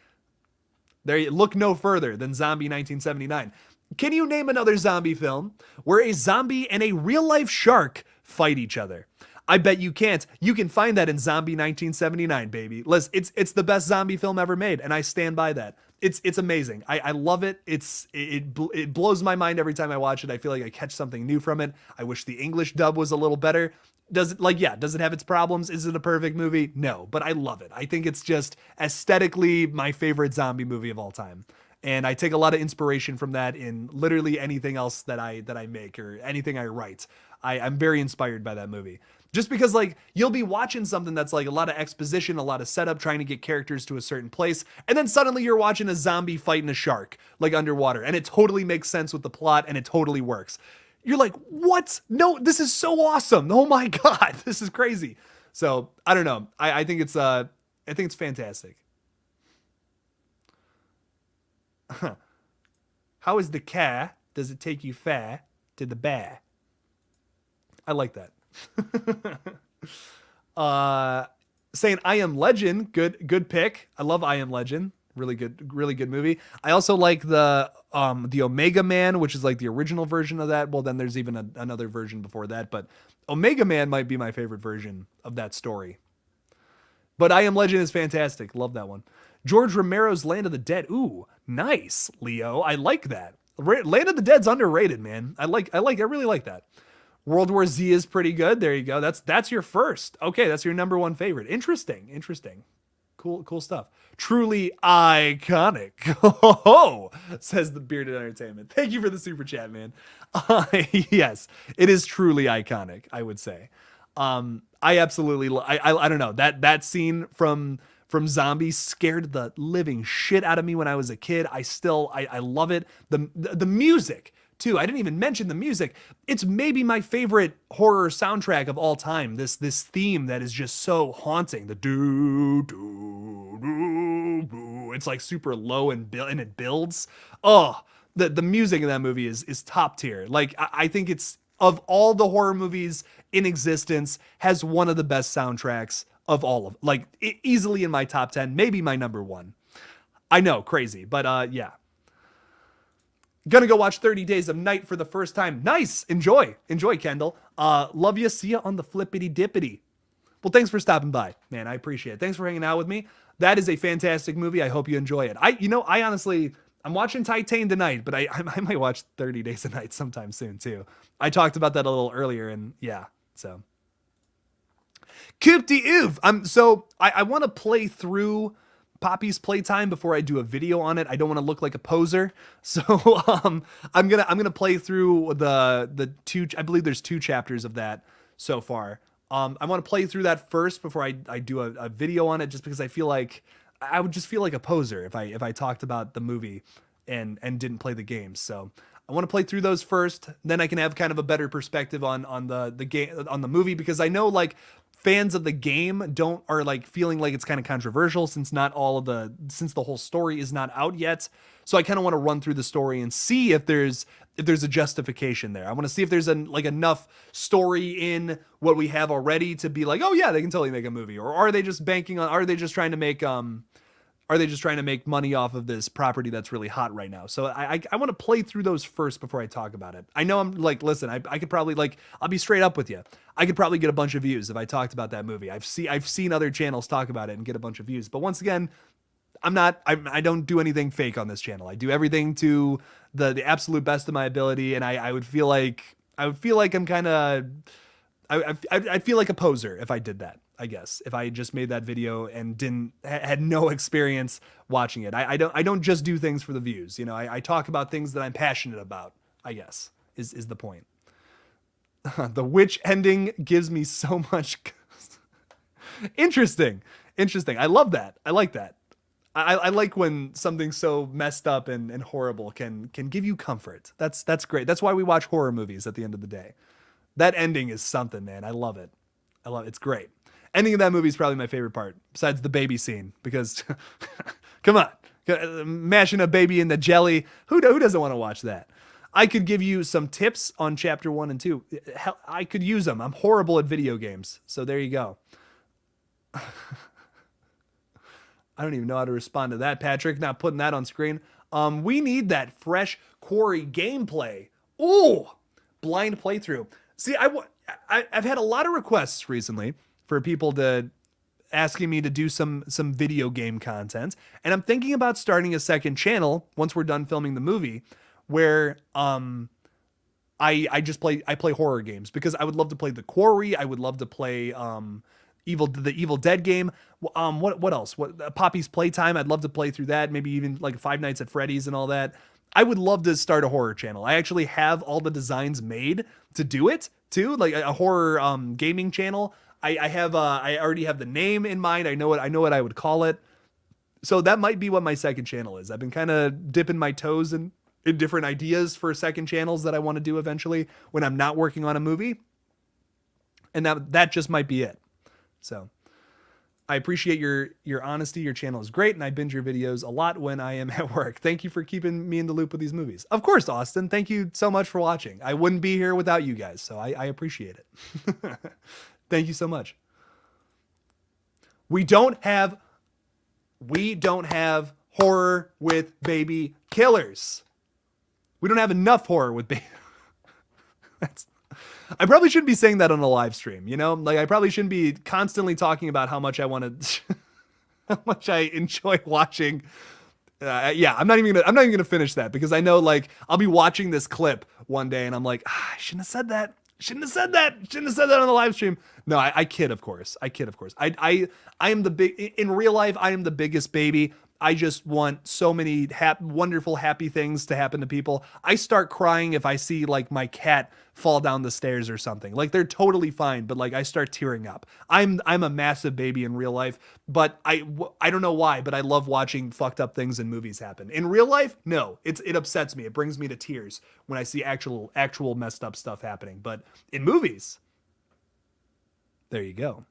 There, look no further than Zombie 1979. Can you name another zombie film where a zombie and a real-life shark fight each other? I bet you can't. You can find that in Zombie 1979, baby. Listen, it's the best zombie film ever made, and I stand by that. It's amazing. I love it. It blows my mind every time I watch it. I feel like I catch something new from it. I wish the English dub was a little better. Does it have its problems? Is it a perfect movie? No, but I love it. I think it's just aesthetically my favorite zombie movie of all time. And I take a lot of inspiration from that in literally anything else that I make or anything I write. I'm very inspired by that movie. Just because like you'll be watching something that's like a lot of exposition, a lot of setup, trying to get characters to a certain place, and then suddenly you're watching a zombie fighting a shark like underwater, and it totally makes sense with the plot and it totally works. You're like, what? No, this is so awesome. Oh my God, this is crazy. So I don't know. I think it's fantastic. How is the car? Does it take you far to the bear? I like that. Saying I Am Legend, good pick. I love I Am Legend. Really good movie. I also like the Omega Man, which is like the original version of that. Well, then there's even another version before that, but Omega Man might be my favorite version of that story. But I Am Legend is fantastic. Love that one. George Romero's Land of the Dead. Ooh, nice, Leo. I like that. Land of the Dead's underrated, man. I really like that. World War Z is pretty good. There you go. That's your first. Okay, that's your number one favorite. Interesting. Cool stuff. Truly iconic. Oh, says the Bearded Entertainment. Thank you for the super chat, man. Yes, it is truly iconic, I would say. I absolutely I don't know. That scene from Zombies scared the living shit out of me when I was a kid. I love it. The music too. I didn't even mention the music. It's maybe my favorite horror soundtrack of all time. This theme that is just so haunting. The do do do do. It's like super low and it builds. Oh, the music in that movie is top tier. Like I think it's, of all the horror movies in existence, has one of the best soundtracks of all of, like easily in my top 10, maybe my number one. I know, crazy, but yeah. Gonna go watch 30 Days of Night for the first time. Nice. Enjoy, Kendall. Love you. See you on the flippity dippity. Well, thanks for stopping by, man. I appreciate it. Thanks for hanging out with me. That is a fantastic movie. I hope you enjoy it. I honestly, I'm watching Titan tonight, but I might watch 30 Days of Night sometime soon too. I talked about that a little earlier, and yeah, so. Coupe de Oeuvre. I want to play through Poppy's Playtime before I do a video on it. I don't want to look like a poser. So I'm gonna play through the two, I believe there's 2 chapters of that so far. I want to play through that first before I do a video on it, just because I feel like I would just feel like a poser if I talked about the movie and didn't play the games. So I want to play through those first, then I can have kind of a better perspective on the game, on the movie, because I know like fans of the game are like feeling like it's kind of controversial since the whole story is not out yet. So I kind of want to run through the story and see if there's a justification there. I want to see if there's enough story in what we have already to be like, oh yeah, they can totally make a movie. Or are they just trying to make money off of this property that's really hot right now? So I want to play through those first before I talk about it. I know I'm like, listen, I could probably, like, I'll be straight up with you. I could probably get a bunch of views if I talked about that movie. I've seen other channels talk about it and get a bunch of views. But once again, I don't do anything fake on this channel. I do everything to the absolute best of my ability. And I would feel like I'm kind of, I'd feel like a poser if I did that. I guess if I just made that video and had no experience watching it. I don't just do things for the views. You know, I talk about things that I'm passionate about, I guess is the point. The witch ending gives me so much. Interesting. I love that. I like that. I like when something so messed up and horrible can give you comfort. That's great. That's why we watch horror movies at the end of the day. That ending is something, man. I love it. It's great. Ending of that movie is probably my favorite part, besides the baby scene, because come on, mashing a baby in the jelly. Who doesn't want to watch that? I could give you some tips on chapter 1 and 2. Hell, I could use them. I'm horrible at video games. So there you go. I don't even know how to respond to that, Patrick. Not putting that on screen. We need that fresh Quarry gameplay. Ooh, blind playthrough. See, I've had a lot of requests recently for people to asking me to do some video game content, and I'm thinking about starting a second channel once we're done filming the movie, where I play horror games, because I would love to play The Quarry. I would love to play the Evil Dead game. What else? Poppy's Playtime? I'd love to play through that. Maybe even like Five Nights at Freddy's and all that. I would love to start a horror channel. I actually have all the designs made to do it too, like a horror gaming channel. I already have the name in mind. I know what I would call it. So that might be what my second channel is. I've been kind of dipping my toes in different ideas for second channels that I want to do eventually when I'm not working on a movie. And that just might be it. So I appreciate your honesty. Your channel is great, and I binge your videos a lot when I am at work. Thank you for keeping me in the loop with these movies. Of course, Austin. Thank you so much for watching. I wouldn't be here without you guys, so I appreciate it. Thank you so much. We don't have horror with baby killers. We don't have enough horror with baby. I probably shouldn't be saying that on a live stream, you know? Like, I probably shouldn't be constantly talking about how much I want to, how much I enjoy watching. Yeah, I'm not even gonna finish that, because I know, like, I'll be watching this clip one day and I'm like, I shouldn't have said that. Shouldn't have said that on the live stream. No, I kid, of course. I am in real life, I am the biggest baby. I just want so many wonderful, happy things to happen to people. I start crying if I see like my cat fall down the stairs or something. Like, they're totally fine, but like I start tearing up. I'm a massive baby in real life, but I don't know why, but I love watching fucked up things in movies happen. In real life, no, it upsets me. It brings me to tears when I see actual messed up stuff happening. But in movies, there you go.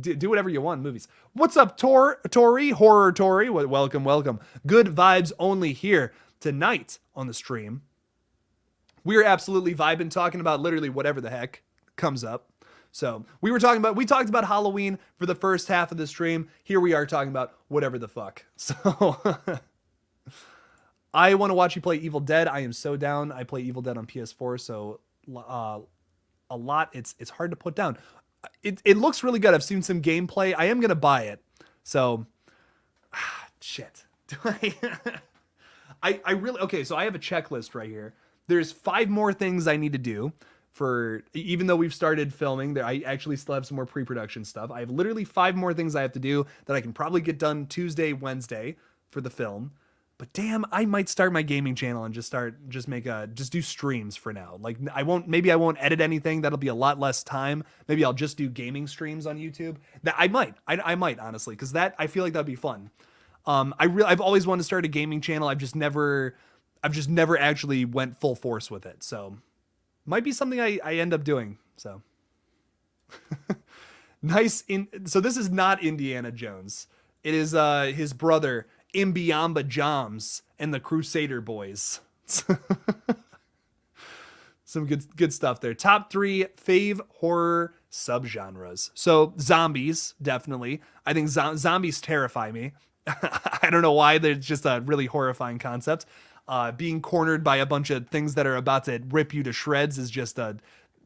Do whatever you want in movies. What's up, Tori? Horror Tori? Welcome. Good vibes only here tonight on the stream. We are absolutely vibing, talking about literally whatever the heck comes up. So we talked about Halloween for the first half of the stream. Here we are talking about whatever the fuck. So I want to watch you play Evil Dead. I am so down. I play Evil Dead on PS4, so a lot. It's hard to put down. It looks really good. I've seen some gameplay. I am gonna buy it. So, shit. Do I really okay? So I have a checklist right here. There's 5 more things I need to do for. Even though we've started filming, there I actually still have some more pre-production stuff. I have literally 5 more things I have to do that I can probably get done Tuesday, Wednesday for the film. But damn, I might start my gaming channel and just do streams for now. Like, maybe I won't edit anything. That'll be a lot less time. Maybe I'll just do gaming streams on YouTube. I might honestly, because I feel like that'd be fun. I've always wanted to start a gaming channel. I've just never actually went full force with it. So might be something I end up doing. So nice. So this is not Indiana Jones. It is his brother, Imbiamba Joms, and the Crusader Boys. Some good stuff there. Top 3 fave horror subgenres. So zombies, definitely. I think zombies terrify me. I don't know why. They're just a really horrifying concept. Being cornered by a bunch of things that are about to rip you to shreds is just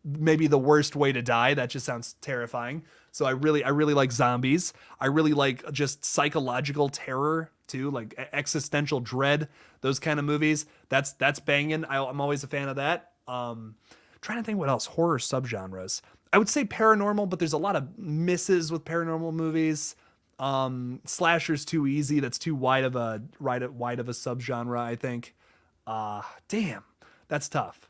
maybe the worst way to die. That just sounds terrifying. So I really like zombies. I really like just psychological terror too, like existential dread, those kind of movies. That's banging. I'm always a fan of that. Trying to think what else. Horror subgenres. I would say paranormal, but there's a lot of misses with paranormal movies. Slasher's too easy. That's too wide of a subgenre, I think. Damn, that's tough.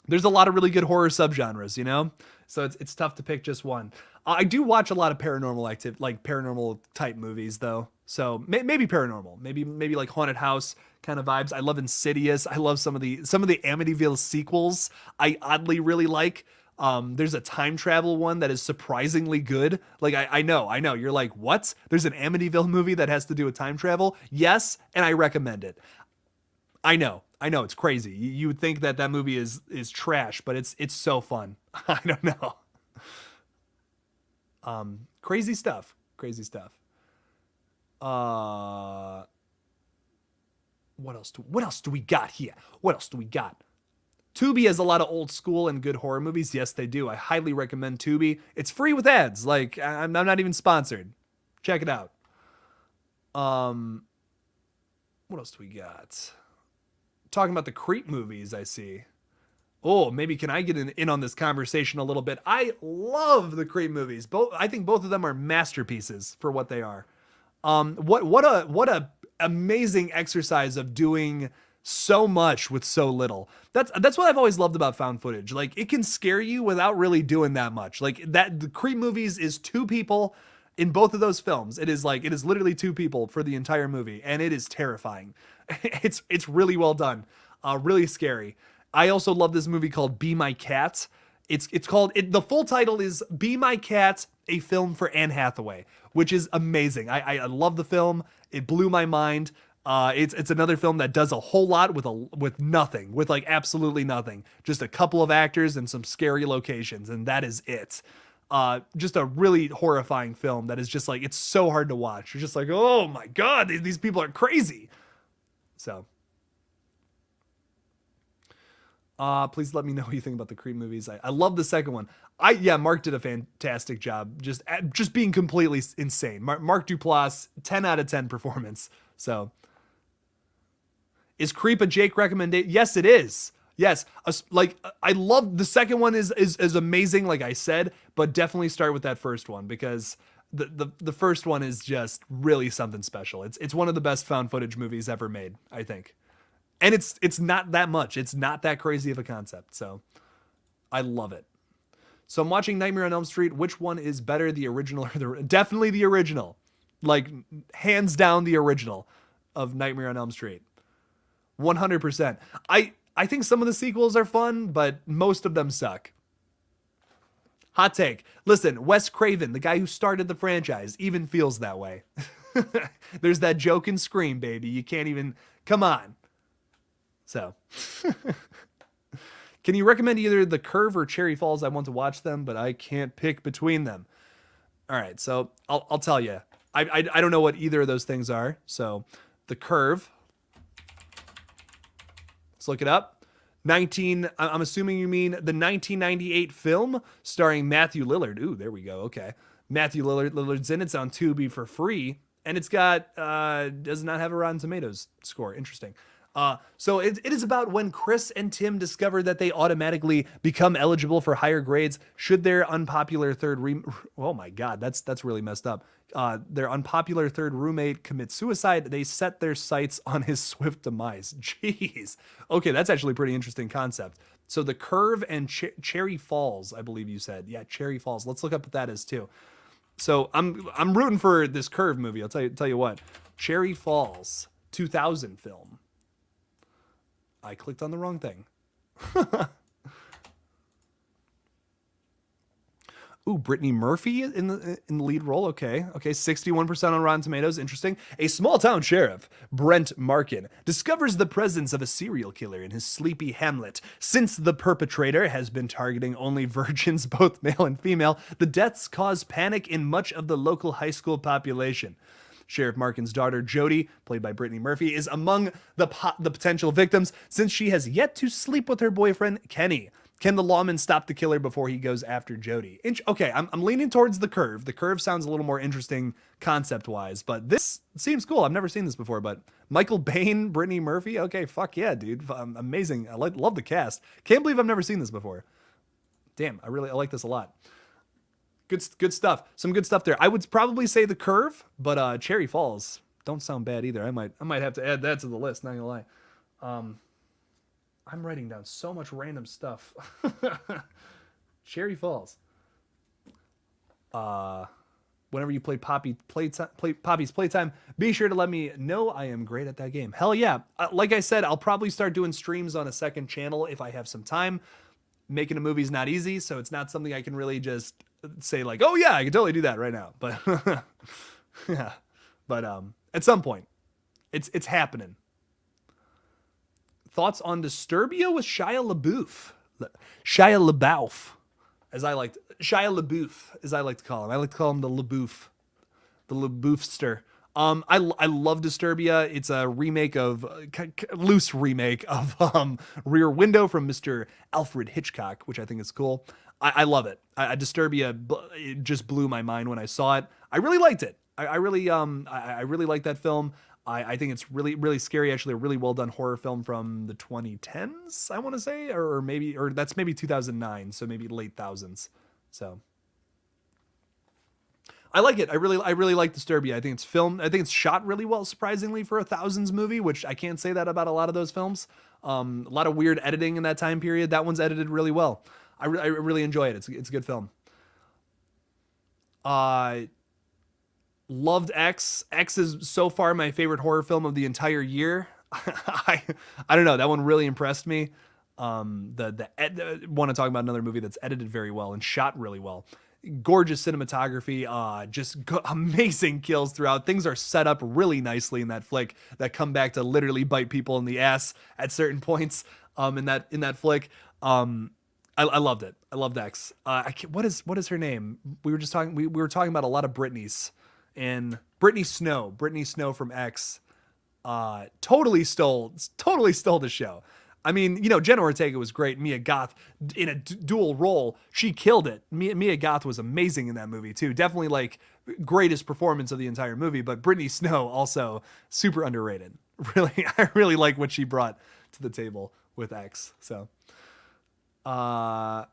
There's a lot of really good horror subgenres, you know? So it's tough to pick just one. I do watch a lot of paranormal type movies though. So maybe paranormal, maybe like haunted house kind of vibes. I love Insidious. I love some of the Amityville sequels. I oddly really like. There's a time travel one that is surprisingly good. Like I know. You're like, what? There's an Amityville movie that has to do with time travel? Yes, and I recommend it. I know it's crazy. You would think that movie is trash, but it's so fun. I don't know. Crazy stuff. What else do we got here? Tubi has a lot of old school and good horror movies. Yes, they do. I highly recommend Tubi. It's free with ads. Like, I'm not even sponsored. Check it out. What else do we got? Talking about the Creep movies, I see. Oh, maybe can I get in on this conversation a little bit? I love the Creed movies. I think both of them are masterpieces for what they are. What a amazing exercise of doing so much with so little. That's what I've always loved about found footage. Like, it can scare you without really doing that much. Like, that the Creed movies is two people in both of those films. It is literally two people for the entire movie, and it is terrifying. It's really well done. Really scary. I also love this movie called Be My Cat. It's called, the full title is Be My Cat, a film for Anne Hathaway, which is amazing. I love the film. It blew my mind. It's another film that does a whole lot with nothing, with like absolutely nothing. Just a couple of actors and some scary locations, and that is it. Just a really horrifying film that is just like, it's so hard to watch. You're just like, oh my God, these people are crazy. So, please let me know what you think about the Creed movies. I love the second one. Mark did a fantastic job, just being completely insane. Mark Duplass, 10 out of 10 performance. So, is Creep a Jake recommendation? Yes, it is. Yes, I love the second one is amazing, like I said, but definitely start with that first one because the first one is just really something special. It's one of the best found footage movies ever made, I think. And it's not that much. It's not that crazy of a concept. So I love it. So I'm watching Nightmare on Elm Street. Which one is better, the original or definitely the original? Like, hands down the original of Nightmare on Elm Street. 100%. I think some of the sequels are fun, but most of them suck. Hot take. Listen, Wes Craven, the guy who started the franchise, even feels that way. There's that joke in Scream, baby. You can't even, come on. So, can you recommend either The Curve or Cherry Falls? I want to watch them, but I can't pick between them. All right, so I'll tell you. I don't know what either of those things are. So, The Curve. Let's look it up. I'm assuming you mean the 1998 film starring Matthew Lillard. Ooh, there we go. Okay, Matthew Lillard's in it. It's on Tubi for free, and it's got does not have a Rotten Tomatoes score. Interesting. So it is about when Chris and Tim discover that they automatically become eligible for higher grades should their unpopular oh my God, that's really messed up. Their unpopular third roommate commit suicide. They set their sights on his swift demise. Jeez. Okay, that's actually a pretty interesting concept. So The Curve and Cherry Falls, I believe you said. Yeah, Cherry Falls. Let's look up what that is too. So I'm rooting for this Curve movie. I'll tell you what. Cherry Falls, 2000 film. I clicked on the wrong thing. Ooh, Brittany Murphy in the lead role. Okay, 61% on Rotten Tomatoes. Interesting. A small town sheriff, Brent Markin, discovers the presence of a serial killer in his sleepy hamlet. Since the perpetrator has been targeting only virgins, both male and female, the deaths cause panic in much of the local high school population. Sheriff Markin's daughter, Jody, played by Brittany Murphy, is among the potential victims since she has yet to sleep with her boyfriend, Kenny. Can the lawman stop the killer before he goes after Jody? Okay, I'm leaning towards The Curve. The Curve sounds a little more interesting concept-wise, but this seems cool. I've never seen this before, but Michael Bain, Brittany Murphy? Okay, fuck yeah, dude. Amazing. I love the cast. Can't believe I've never seen this before. Damn, I like this a lot. Good stuff. Some good stuff there. I would probably say The Curve, but Cherry Falls don't sound bad either. I might have to add that to the list, not gonna lie. I'm writing down so much random stuff. Cherry Falls. Whenever you play Poppy's Playtime, be sure to let me know. I am great at that game. Hell yeah. Like I said, I'll probably start doing streams on a second channel if I have some time. Making a movie is not easy, so it's not something I can really just say like, oh yeah, I can totally do that right now. But yeah, but at some point, it's happening. Thoughts on Disturbia with Shia LaBeouf, as I like to call him. I like to call him the LaBeouf, the LaBeoufster. I love Disturbia. It's a remake of loose remake of Rear Window from Mr. Alfred Hitchcock, which I think is cool. I love it. Disturbia, it just blew my mind when I saw it. I really liked it. I really like that film. I think it's really, really scary. Actually, a really well done horror film from the 2010s, I want to say, or that's maybe 2009, so maybe late thousands. So I like it. I really like Disturbia. I think it's filmed. I think it's shot really well, surprisingly, for a thousands movie, which I can't say that about a lot of those films. A lot of weird editing in that time period. That one's edited really well. I really enjoy it. It's a good film. Loved X. X is so far my favorite horror film of the entire year. I don't know. That one really impressed me. Want to talk about another movie that's edited very well and shot really well. Gorgeous cinematography, amazing kills throughout. Things are set up really nicely in that flick that come back to literally bite people in the ass at certain points. In that flick, I loved it. I loved X. What is her name? We were talking about a lot of Britneys, and Brittany Snow from X, totally stole the show. I mean, Jenna Ortega was great. Mia Goth in a dual role, she killed it. Mia Goth was amazing in that movie too. Definitely like greatest performance of the entire movie. But Brittany Snow also super underrated. Really, I really like what she brought to the table with X. So, I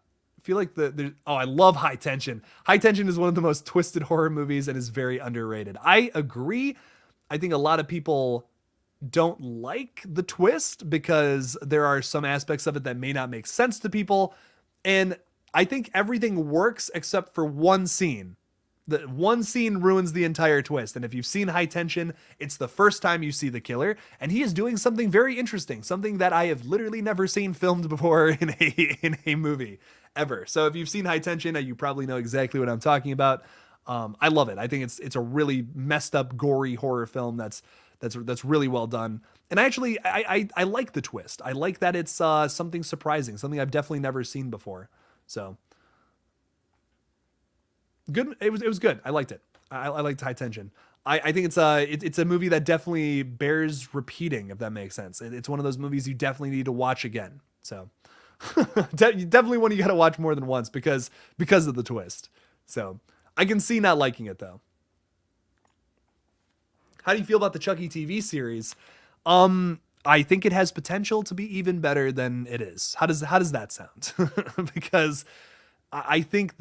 feel like I love High Tension. High Tension is one of the most twisted horror movies and is very underrated. I agree. I think a lot of people don't like the twist because there are some aspects of it that may not make sense to people. And I think everything works except for one scene. The one scene ruins the entire twist. And if you've seen High Tension, it's the first time you see the killer, and he is doing something very interesting, something that I have literally never seen filmed before in a movie ever. So if you've seen High Tension, you probably know exactly what I'm talking about. I love it. I think it's a really messed up, gory horror film that's really well done. And I like the twist. I like that it's something surprising, something I've definitely never seen before. So good. It was good. I liked it. I liked High Tension. I think it's a movie that definitely bears repeating, if that makes sense. It's one of those movies you definitely need to watch again. So definitely one you got to watch more than once because of the twist. So I can see not liking it though. How do you feel about the Chucky TV series? I think it has potential to be even better than it is. How does that sound? Because I think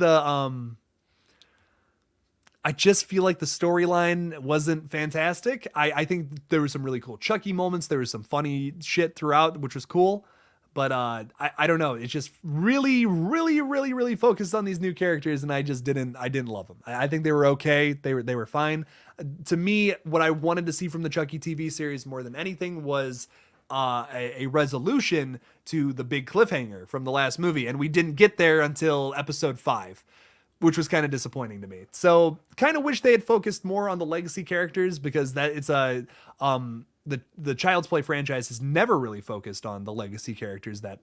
I just feel like the storyline wasn't fantastic. I think there were some really cool Chucky moments. There was some funny shit throughout, which was cool. But I don't know. It's just really, really, really, really focused on these new characters, and I didn't love them. I think they were okay. They were fine. To me, what I wanted to see from the Chucky TV series more than anything was a resolution to the big cliffhanger from the last movie, and we didn't get there until episode 5, which was kind of disappointing to me. So, kind of wish they had focused more on the legacy characters, because that it's a the Child's Play franchise has never really focused on the legacy characters that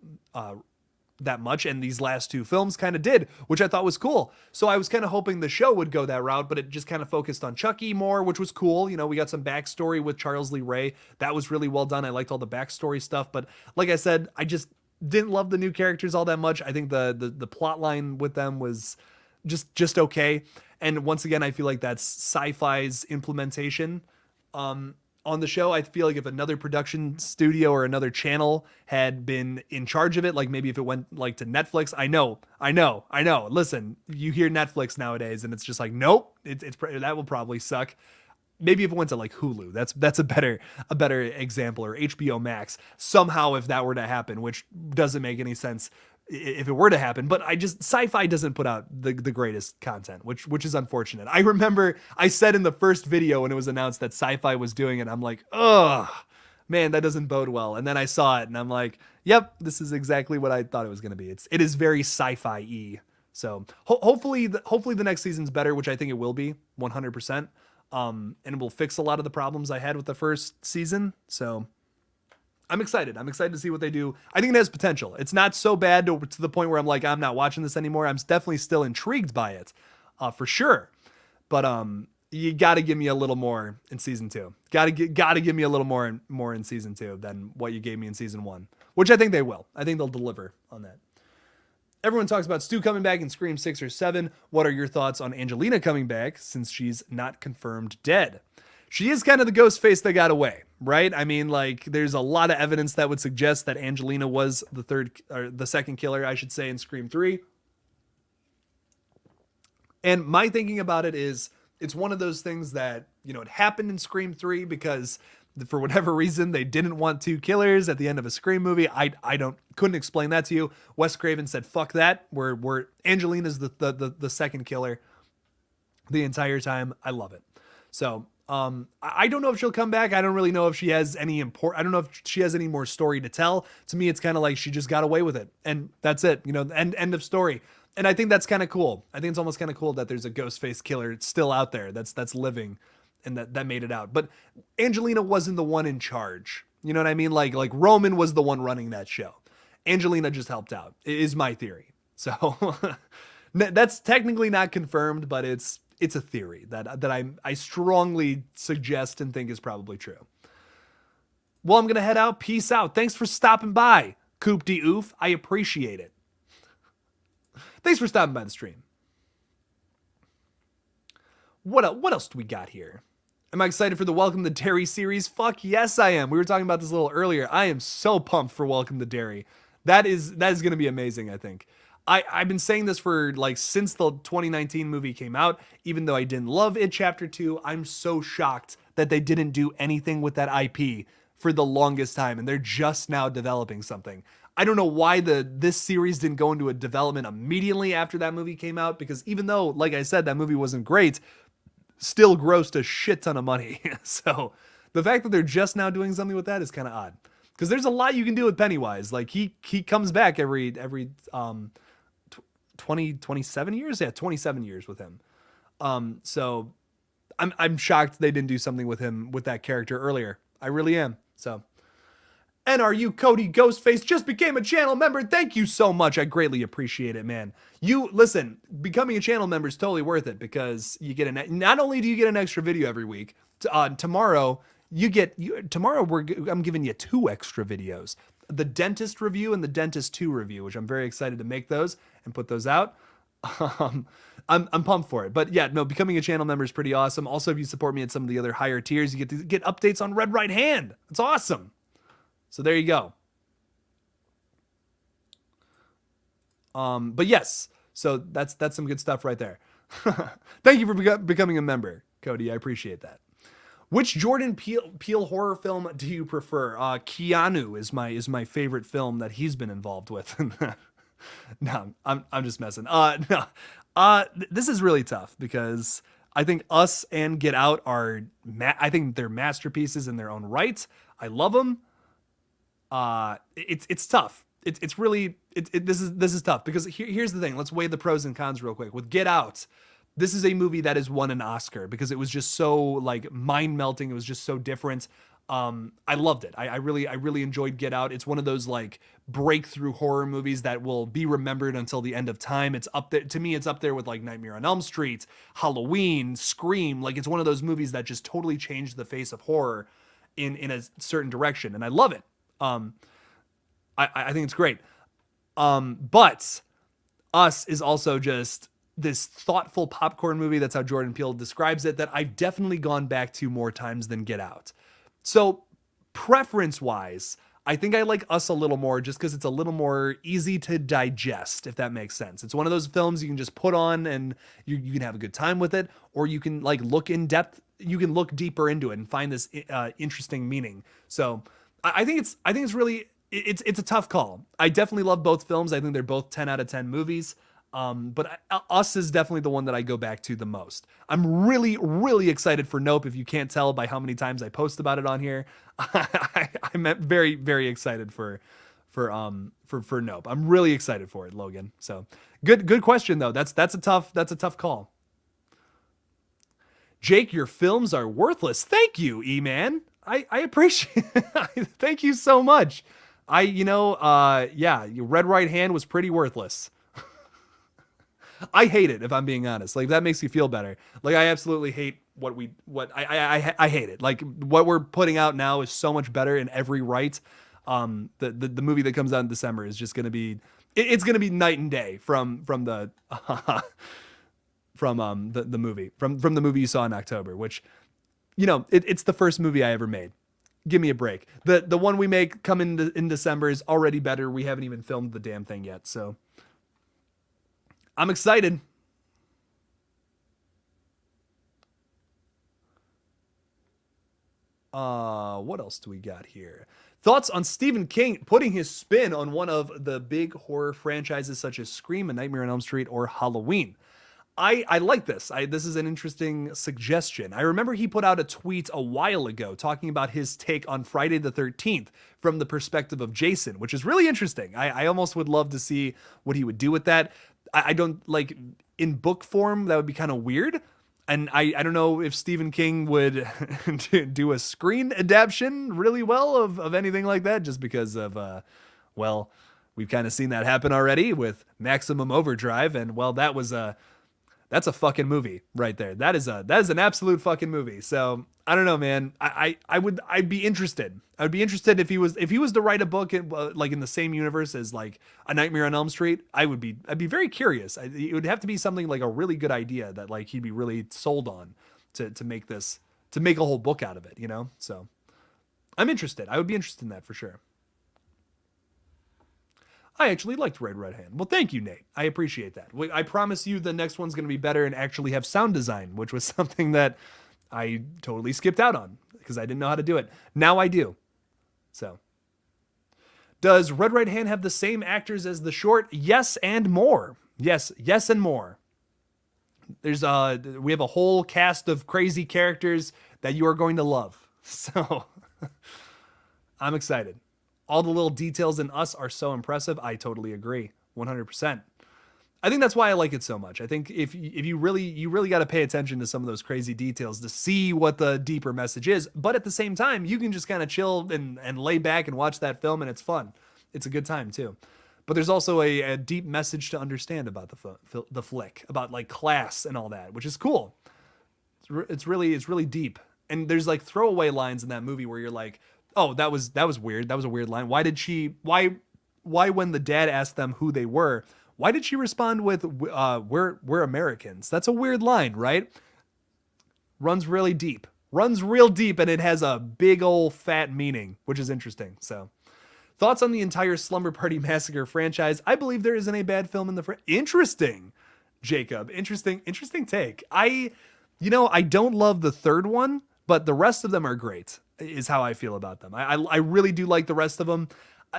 much, and these last 2 films kind of did, which I thought was cool. So I was kind of hoping the show would go that route, but it just kind of focused on Chucky more, which was cool. We got some backstory with Charles Lee Ray. That was really well done. I liked all the backstory stuff, but like I said, I just didn't love the new characters all that much. I think the plot line with them was just okay. And once again, I feel like that's Sci-Fi's implementation on the show. I feel like if another production studio or another channel had been in charge of it, like maybe if it went like to Netflix, I know. Listen, you hear Netflix nowadays and it's just like, nope, that will probably suck. Maybe if it went to like Hulu, that's a better example, or HBO Max. Somehow, if that were to happen, which doesn't make any sense if it were to happen, but Sci-Fi doesn't put out the greatest content, which is unfortunate. I remember I said in the first video when it was announced that Sci-Fi was doing it, I'm like, ugh, man, that doesn't bode well. And then I saw it and I'm like, yep, this is exactly what I thought it was going to be. It is very Sci-Fi-y. So hopefully the next season's better, which I think it will be 100%. And it will fix a lot of the problems I had with the first season. So I'm excited. I'm excited to see what they do. I think it has potential. It's not so bad to the point where I'm like, I'm not watching this anymore. I'm definitely still intrigued by it, for sure. But you got to give me a little more in season 2. Got to give me a little more in season 2 than what you gave me in season 1, which I think they will. I think they'll deliver on that. Everyone talks about Stu coming back in Scream 6 or 7. What are your thoughts on Angelina coming back, since she's not confirmed dead? she is kind of the ghost face that got away, right? I mean, like, there's a lot of evidence that would suggest that Angelina was the second killer, I should say, in Scream 3. And my thinking about it is, it's one of those things that, you know, it happened in Scream 3 because for whatever reason they didn't want two killers at the end of a Scream movie. I couldn't explain that to you. Wes Craven said, fuck that. We're Angelina's the second killer the entire time. I love it. So I don't know if she'll come back. I don't really know if she has any I don't know if she has any more story to tell. To me, it's kind of like she just got away with it, and that's it. You know, end of story. And I think that's kind of cool. I think it's almost kind of cool that there's a ghost face killer still out there that's living, and that made it out. But Angelina wasn't the one in charge. You know what I mean? Like Roman was the one running that show. Angelina just helped out, is my theory. So that's technically not confirmed, but it's a theory that I strongly suggest and think is probably true. Well, I'm going to head out. Peace out. Thanks for stopping by, Coop de Oof. I appreciate it. Thanks for stopping by the stream. What else do we got here? Am I excited for the Welcome to Derry series? Fuck yes, I am. We were talking about this a little earlier. I am so pumped for Welcome to Derry. That is going to be amazing, I think. I've been saying this for like since the 2019 movie came out. Even though I didn't love it, Chapter 2, I'm so shocked that they didn't do anything with that IP for the longest time, and they're just now developing something. I don't know why this series didn't go into a development immediately after that movie came out, because even though, like I said, that movie wasn't great, still grossed a shit ton of money. So the fact that they're just now doing something with that is kind of odd, because there's a lot you can do with Pennywise. Like he comes back every 27 years. Yeah, 27 years with him. So I'm shocked they didn't do something with him, with that character earlier. I really am. So. NRU Cody Ghostface just became a channel member. Thank you so much. I greatly appreciate it, man. You listen, becoming a channel member is totally worth it, because you get not only do you get an extra video every week, tomorrow I'm giving you 2 extra videos. The Dentist review and the Dentist 2 review, which I'm very excited to make those and put those out. I'm pumped for it. But yeah, no, becoming a channel member is pretty awesome. Also, if you support me at some of the other higher tiers, you get to get updates on Red Right Hand. It's awesome. So there you go. But yes, so that's some good stuff right there. Thank you for becoming a member, Cody. I appreciate that. Which Jordan Peele horror film do you prefer? Keanu is my favorite film that he's been involved with. No, I'm just messing. No. This is really tough, because I think Us and Get Out are I think they're masterpieces in their own right. I love them. It's tough. It's really this is tough, because here's the thing. Let's weigh the pros and cons real quick. With Get Out, this is a movie that has won an Oscar because it was just so like mind melting. It was just so different. I loved it. I really enjoyed Get Out. It's one of those like breakthrough horror movies that will be remembered until the end of time. It's up there to me. It's up there with like Nightmare on Elm Street, Halloween, Scream. Like, it's one of those movies that just totally changed the face of horror in a certain direction, and I love it. I think it's great. But Us is also just this thoughtful popcorn movie. That's how Jordan Peele describes it, that I've definitely gone back to more times than Get Out. So preference wise, I think I like Us a little more, just because it's a little more easy to digest, if that makes sense. It's one of those films you can just put on and you can have a good time with it, or you can like look in depth. You can look deeper into it and find this interesting meaning. So I think it's really, it's a tough call. I definitely love both films. I think they're both 10 out of 10 movies. But Us is definitely the one that I go back to the most. I'm really, really excited for Nope. If you can't tell by how many times I post about it on here, I'm very, very excited for Nope. I'm really excited for it, Logan. So good question though. That's a tough call. Jake, your films are worthless. Thank you, E-Man. I appreciate it. Thank you so much. Yeah, Red Right Hand was pretty worthless. I hate it, if I'm being honest. Like, that makes you feel better. Like, I absolutely hate I hate it. Like, what we're putting out now is so much better in every right. The movie that comes out in December is just going to be, it's going to be night and day from the movie, from the movie you saw in October, which it's the first movie I ever made. Give me a break. The one we make come in December is already better. We haven't even filmed the damn thing yet, so I'm excited. What else do we got here? Thoughts on Stephen King putting his spin on one of the big horror franchises such as Scream, A Nightmare on Elm Street, or Halloween. I like this. This is an interesting suggestion. I remember he put out a tweet a while ago talking about his take on Friday the 13th from the perspective of Jason, which is really interesting. I almost would love to see what he would do with that. I don't like in book form, that would be kind of weird. And I don't know if Stephen King would do a screen adaptation really well of anything like that, just because of, well, we've kind of seen that happen already with Maximum Overdrive. And well, that's a fucking movie right there. That is an absolute fucking movie. So I don't know, man. I'd be interested. I'd be interested if he was to write a book like in the same universe as like A Nightmare on Elm Street. I'd be very curious. It would have to be something like a really good idea that like he'd be really sold on to make a whole book out of it, So I'm interested. I would be interested in that for sure. I actually liked Red Red Hand. Well, thank you, Nate. I appreciate that. I promise you the next one's going to be better and actually have sound design, which was something that I totally skipped out on because I didn't know how to do it. Now I do. So, does Red Right Hand have the same actors as the short? Yes, and more. Yes, and more. We have a whole cast of crazy characters that you are going to love. So, I'm excited. All the little details in Us are so impressive. I totally agree. 100%. I think that's why I like it so much. I think if you really got to pay attention to some of those crazy details to see what the deeper message is. But at the same time, you can just kind of chill and lay back and watch that film, and it's fun. It's a good time too. But there's also a deep message to understand about the flick, about like class and all that, which is cool. It's really deep. And there's like throwaway lines in that movie where you're like, oh, that was weird. That was a weird line. Why when the dad asked them who they were, why did she respond with, we're Americans? That's a weird line, right? Runs real deep, and it has a big old fat meaning, which is interesting. So, thoughts on the entire Slumber Party Massacre franchise? I believe there isn't a bad film in the interesting, Jacob. Interesting take. I don't love the third one, but the rest of them are great, is how I feel about them. I really do like the rest of them.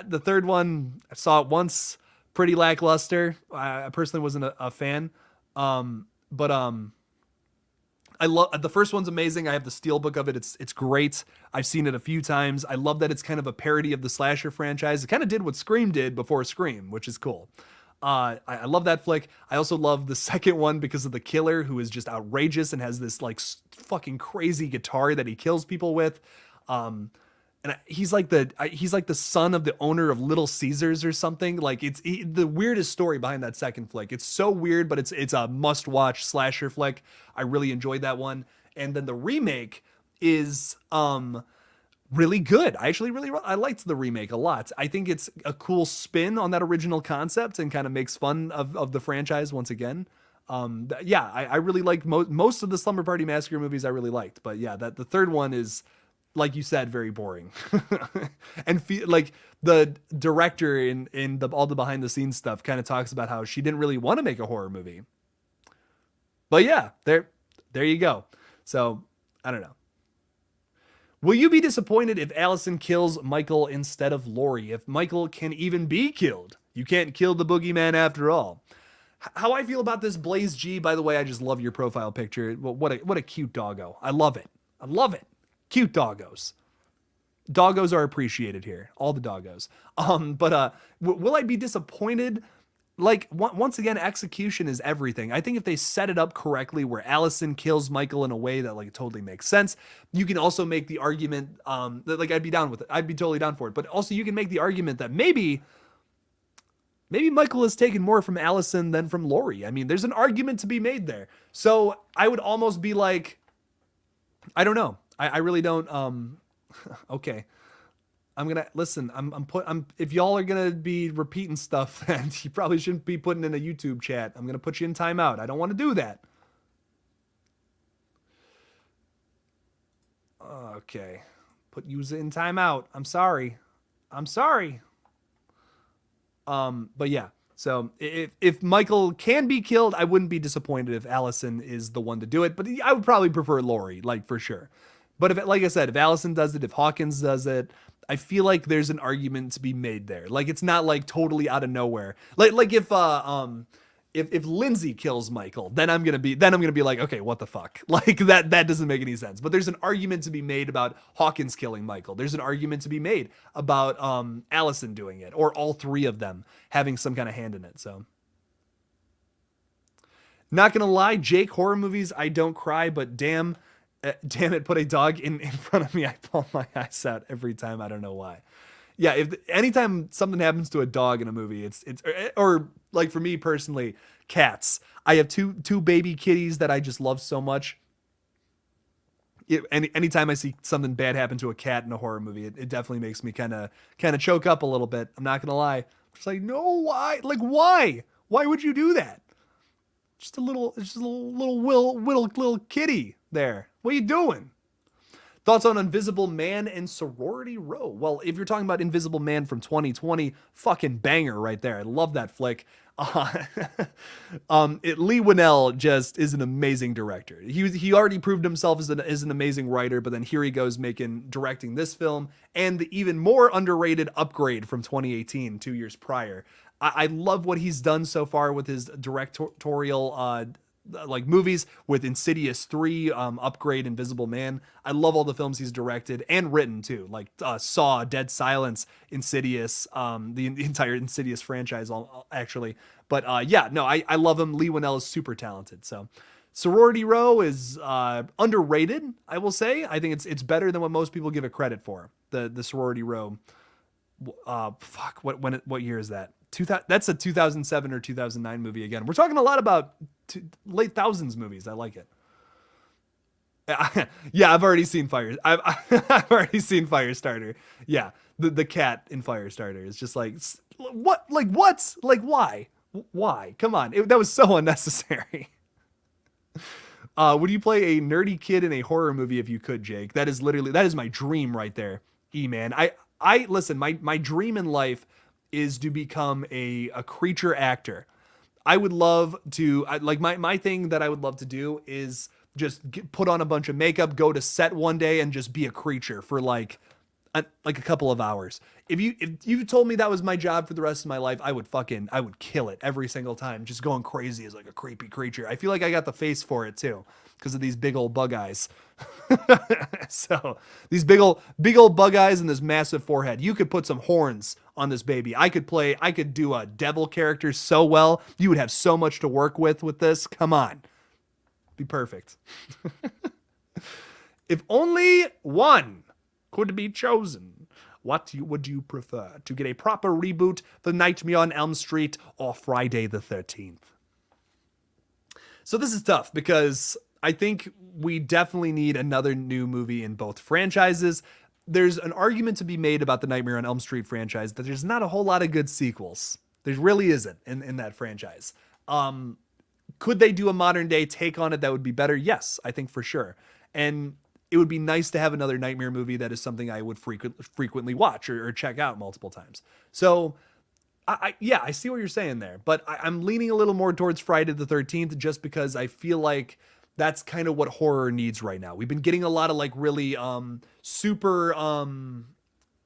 The third one, I saw it once, pretty lackluster. I personally wasn't a fan. But I love the first one's amazing. I have the steelbook of it. It's great. I've seen it a few times. I love that it's kind of a parody of the slasher franchise. It kind of did what Scream did before Scream, which is cool. I love that flick. I also love the second one because of the killer, who is just outrageous and has this like fucking crazy guitar that he kills people with. And he's like the son of the owner of Little Caesars or something. Like it's the weirdest story behind that second flick. It's so weird, but it's a must-watch slasher flick. I really enjoyed that one. And then the remake is really good. I liked the remake a lot. I think it's a cool spin on that original concept and kind of makes fun of the franchise once again. I really liked most of the Slumber Party Massacre movies. I really liked, but yeah, the third one is, like you said, very boring. And like the director in all the behind the scenes stuff kind of talks about how she didn't really want to make a horror movie. But yeah, there you go. So I don't know. Will you be disappointed if Allison kills Michael instead of Laurie? If Michael can even be killed? You can't kill the boogeyman after all. How I feel about this, Blaze G, by the way, I just love your profile picture. What a cute doggo. I love it. Cute doggos. Doggos are appreciated here. All the doggos. Will I be disappointed? Like, once again, execution is everything. I think if they set it up correctly where Allison kills Michael in a way that like totally makes sense, you can also make the argument that like I'd be down with it. I'd be totally down for it. But also you can make the argument that maybe Michael has taken more from Allison than from Laurie. I mean, there's an argument to be made there. So I would almost be like, I don't know. I really don't. Okay. I'm gonna listen. If y'all are gonna be repeating stuff, then you probably shouldn't be putting in a YouTube chat. I'm gonna put you in timeout. I don't want to do that. Okay. Put user in timeout. I'm sorry. But yeah. So if Michael can be killed, I wouldn't be disappointed if Allison is the one to do it. But I would probably prefer Laurie, like for sure. But if, like I said, if Allison does it, if Hawkins does it, I feel like there's an argument to be made there. Like it's not like totally out of nowhere. Like if Lindsay kills Michael, then I'm gonna be like, okay, what the fuck? Like that doesn't make any sense. But there's an argument to be made about Hawkins killing Michael. There's an argument to be made about Allison doing it, or all three of them having some kind of hand in it. So not gonna lie, Jake, horror movies, I don't cry, but damn it, put a dog in front of me, I pull my eyes out every time. I don't know why. Yeah, if anytime something happens to a dog in a movie, it's or like for me personally, cats. I have two baby kitties that I just love so much. Anytime I see something bad happen to a cat in a horror movie, it definitely makes me kind of choke up a little bit. I'm not gonna lie. Just like, no, why? Like, why? Why would you do that? Just a little little kitty there. What are you doing? Thoughts on Invisible Man and Sorority Row? Well, if you're talking about Invisible Man from 2020, fucking banger right there. I love that flick. Lee Winnell just is an amazing director. He already proved himself as an amazing writer, but then here he goes directing this film and the even more underrated Upgrade from 2018, 2 years prior. I love what he's done so far with his directorial like movies, with Insidious 3, Upgrade, Invisible Man. I love all the films he's directed and written too, like Saw, Dead Silence, Insidious, the entire Insidious franchise actually. But yeah, no, I love him. Lee Winnell is super talented. So Sorority Row is underrated, I will say. I think it's better than what most people give it credit for. The Sorority Row. What year is that? That's a 2007 or 2009 movie again. We're talking a lot about late thousands movies. I like it. Yeah, I've already seen I've already seen Firestarter. Yeah, the cat in Firestarter is just like, what? Like what? Like why? Why? Come on, that was so unnecessary. Would you play a nerdy kid in a horror movie if you could, Jake? That is my dream right there. Man, I listen. My dream in life is to become a creature actor. I would love to, like my thing that I would love to do is just put on a bunch of makeup, go to set one day and just be a creature for like a couple of hours. If you told me that was my job for the rest of my life, I would kill it every single time, just going crazy as like a creepy creature. I feel like I got the face for it too, because of these big old bug eyes. So these big old bug eyes and this massive forehead. You could put some horns on this baby. I could do a devil character so well. You would have so much to work with this. Come on. Be perfect. If only one could be chosen, what would you prefer? To get a proper reboot, The Nightmare on Elm Street, or Friday the 13th? So this is tough because I think we definitely need another new movie in both franchises. There's an argument to be made about the Nightmare on Elm Street franchise that there's not a whole lot of good sequels. There really isn't in that franchise. Could they do a modern day take on it that would be better? Yes, I think for sure. And it would be nice to have another Nightmare movie that is something I would frequently watch or check out multiple times. So I see what you're saying there, but I'm leaning a little more towards Friday the 13th just because I feel like that's kind of what horror needs right now. We've been getting a lot of like really super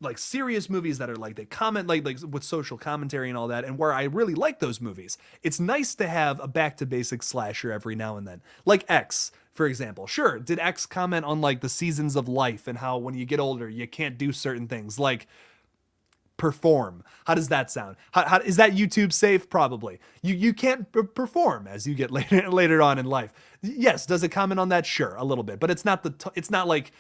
like serious movies that are like they comment like with social commentary and all that, and where I really like those movies. It's nice to have a back to basics slasher every now and then, like X, for example. Sure, did X comment on like the seasons of life and how when you get older you can't do certain things like perform? How does that sound? How is that YouTube safe? Probably. You can't perform as you get later on in life. Yes, does it comment on that? Sure, a little bit, but it's not it's not like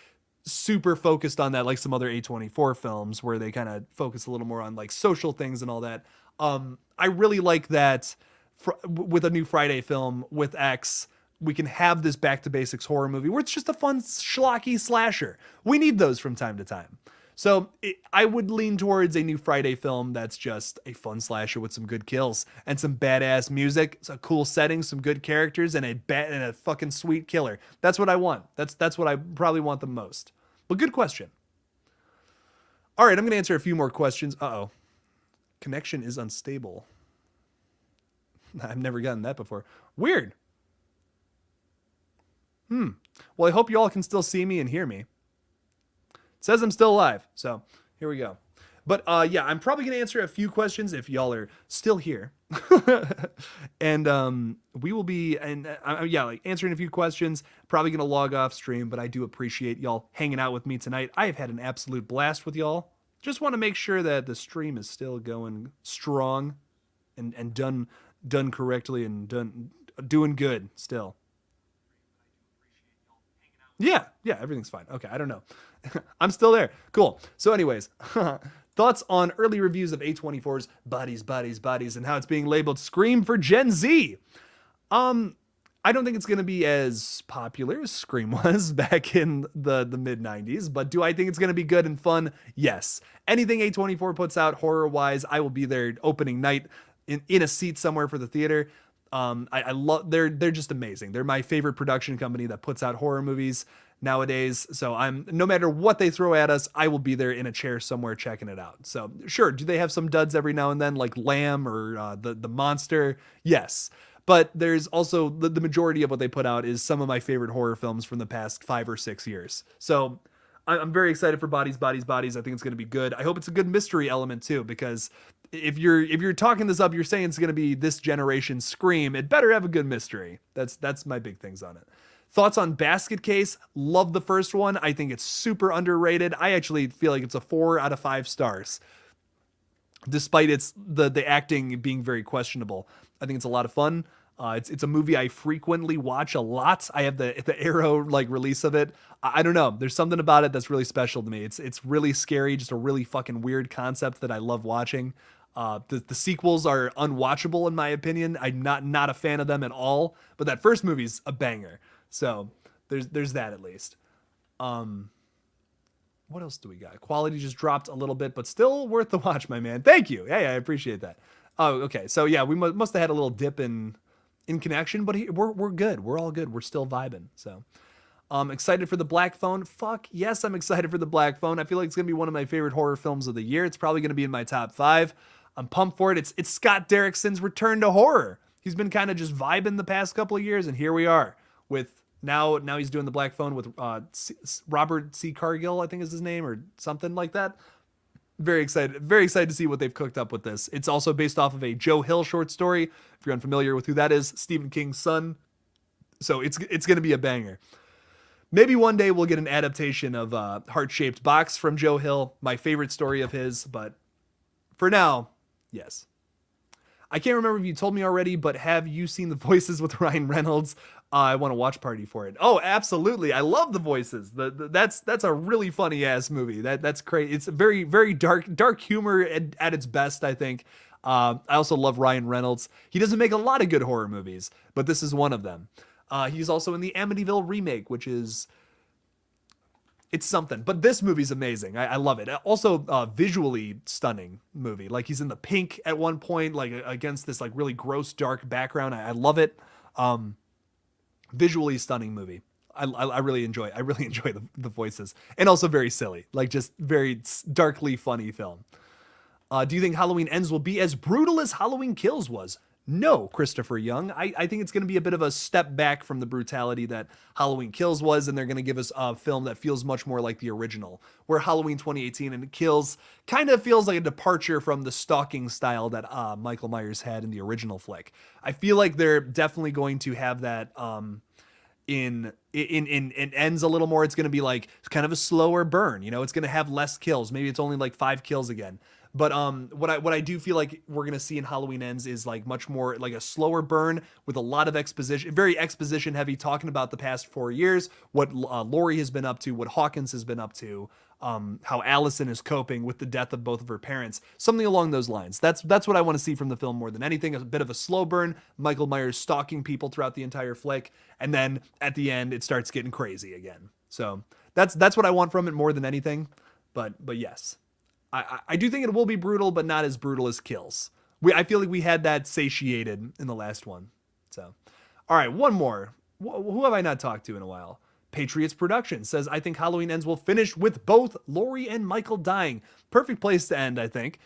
super focused on that like some other A24 films where they kind of focus a little more on like social things and all that. I really like that with a new Friday film with X, we can have this back to basics horror movie where it's just a fun schlocky slasher. We need those from time to time. So I would lean towards a new Friday film that's just a fun slasher with some good kills and some badass music, a cool setting, some good characters, and a fucking sweet killer. That's what I want. That's what I probably want the most. But good question. All right, I'm going to answer a few more questions. Uh-oh. Connection is unstable. I've never gotten that before. Weird. Well, I hope you all can still see me and hear me. It says I'm still live, so here we go. But yeah, I'm probably going to answer a few questions if y'all are still here. And we will be, and yeah, like answering a few questions, probably going to log off stream, but I do appreciate y'all hanging out with me tonight. I have had an absolute blast with y'all. Just want to make sure that the stream is still going strong and done correctly and doing good still. Yeah, everything's fine. Okay, I don't know. I'm still there. Cool. So anyways, thoughts on early reviews of A24's Bodies, and how it's being labeled Scream for Gen Z. I don't think it's going to be as popular as Scream was back in the mid-90s, but do I think it's going to be good and fun? Yes. Anything A24 puts out horror-wise, I will be there opening night in a seat somewhere for the theater. I love, they're just amazing. They're my favorite production company that puts out horror movies nowadays. So no matter what they throw at us, I will be there in a chair somewhere checking it out. So sure. Do they have some duds every now and then, like Lamb or the Monster? Yes. But there's also the majority of what they put out is some of my favorite horror films from the past 5 or 6 years. So I'm very excited for Bodies. I think it's going to be good. I hope it's a good mystery element too, because if you're talking this up, you're saying it's going to be this generation's Scream, it better have a good mystery. That's my big things on it. Thoughts on Basket Case? Love the first one. I think it's super underrated. I actually feel like it's a 4 out of 5 stars, despite the acting being very questionable. I think it's a lot of fun. It's a movie I frequently watch a lot. I have the Arrow release of it. I don't know. There's something about it that's really special to me. It's really scary, just a really fucking weird concept that I love watching. The sequels are unwatchable in my opinion. I'm not a fan of them at all. But that first movie's a banger. So there's that at least. What else do we got? Quality just dropped a little bit, but still worth the watch, my man. Thank you. Hey, I appreciate that. Oh, okay. So yeah, we must have had a little dip in connection, but we're good. We're all good. We're still vibing. So excited for the Black Phone. Fuck yes, I'm excited for the Black Phone. I feel like it's gonna be one of my favorite horror films of the year. It's probably gonna be in my top 5. I'm pumped for it. It's Scott Derrickson's return to horror. He's been kind of just vibing the past couple of years, and here we are with now he's doing the Black Phone with Robert C. Cargill, I think is his name, or something like that. Very excited to see what they've cooked up with this. It's also based off of a Joe Hill short story. If you're unfamiliar with who that is, Stephen King's son. So it's going to be a banger. Maybe one day we'll get an adaptation of Heart-Shaped Box from Joe Hill, my favorite story of his. But for now, yes. I can't remember if you told me already, but have you seen The Voices with Ryan Reynolds? I want a watch party for it. Oh, absolutely. I love The Voices. That's a really funny ass movie. That's crazy. It's very, very dark humor at its best, I think. I also love Ryan Reynolds. He doesn't make a lot of good horror movies, but this is one of them. He's also in the Amityville remake, which is... It's something, but this movie's amazing. I love it. Also, visually stunning movie. Like he's in the pink at one point, like against this like really gross, dark background. I love it. Visually stunning movie. I really enjoy. I really enjoy the Voices, and also very silly, like just very darkly funny film. Do you think Halloween Ends will be as brutal as Halloween Kills was? No, Christopher Young. I think it's going to be a bit of a step back from the brutality that Halloween Kills was, and they're going to give us a film that feels much more like the original, where Halloween 2018 and Kills kind of feels like a departure from the stalking style that Michael Myers had in the original flick. I feel like they're definitely going to have that in Ends a little more. It's going to be like kind of a slower burn. You know, it's going to have less kills. Maybe it's only like 5 kills again. But what I do feel like we're gonna see in Halloween Ends is like much more like a slower burn with a lot of exposition, very exposition heavy, talking about the past 4 years, what Laurie has been up to, what Hawkins has been up to, how Allison is coping with the death of both of her parents, something along those lines. That's what I want to see from the film more than anything. A bit of a slow burn, Michael Myers stalking people throughout the entire flick, and then at the end it starts getting crazy again. So that's what I want from it more than anything. But yes. I do think it will be brutal, but not as brutal as Kills. I feel like we had that satiated in the last one. So, all right, one more. Who have I not talked to in a while? Patriots Production says, I think Halloween Ends will finish with both Lori and Michael dying. Perfect place to end, I think.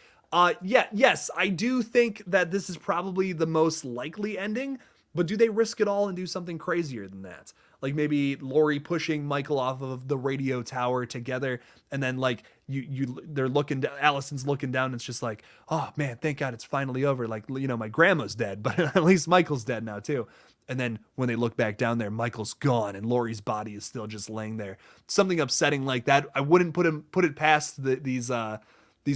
Yes, I do think that this is probably the most likely ending, but do they risk it all and do something crazier than that? Like maybe Lori pushing Michael off of the radio tower together, and then like they're looking, Allison's looking down, and it's just like, oh man, thank God it's finally over. Like, you know, my grandma's dead, but at least Michael's dead now too. And then when they look back down there, Michael's gone and Lori's body is still just laying there. Something upsetting like that. I wouldn't put it past these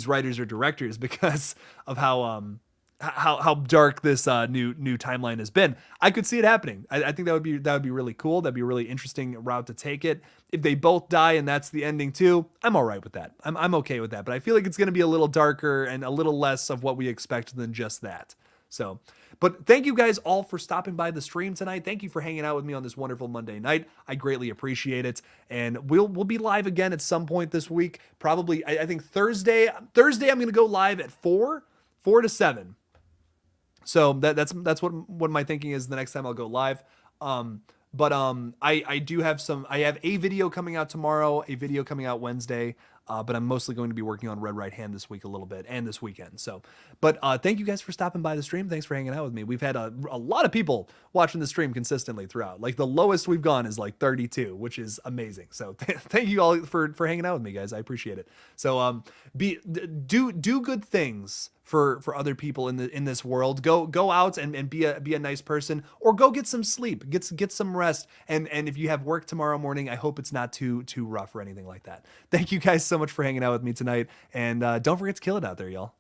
writers or directors because of how dark this new timeline has been. I could see it happening. I think that would be really cool. That'd be a really interesting route to take it. If they both die and that's the ending too, I'm all right with that. I'm okay with that. But I feel like it's going to be a little darker and a little less of what we expect than just that. So, but thank you guys all for stopping by the stream tonight. Thank you for hanging out with me on this wonderful Monday night. I greatly appreciate it. And we'll be live again at some point this week. Probably, I think Thursday I'm going to go live at 4 to 7. So that's what my thinking is the next time I'll go live. I do have I have a video coming out tomorrow, a video coming out Wednesday. But I'm mostly going to be working on Red Right Hand this week a little bit and this weekend. So, but thank you guys for stopping by the stream. Thanks for hanging out with me. We've had a lot of people watching the stream consistently throughout. Like the lowest we've gone is like 32, which is amazing. So thank you all for hanging out with me, guys. I appreciate it. So do good things for other people in this world. Go out and be a nice person, or go get some sleep, get some rest. And if you have work tomorrow morning, I hope it's not too rough or anything like that. Thank you guys so much for hanging out with me tonight, and don't forget to kill it out there, y'all.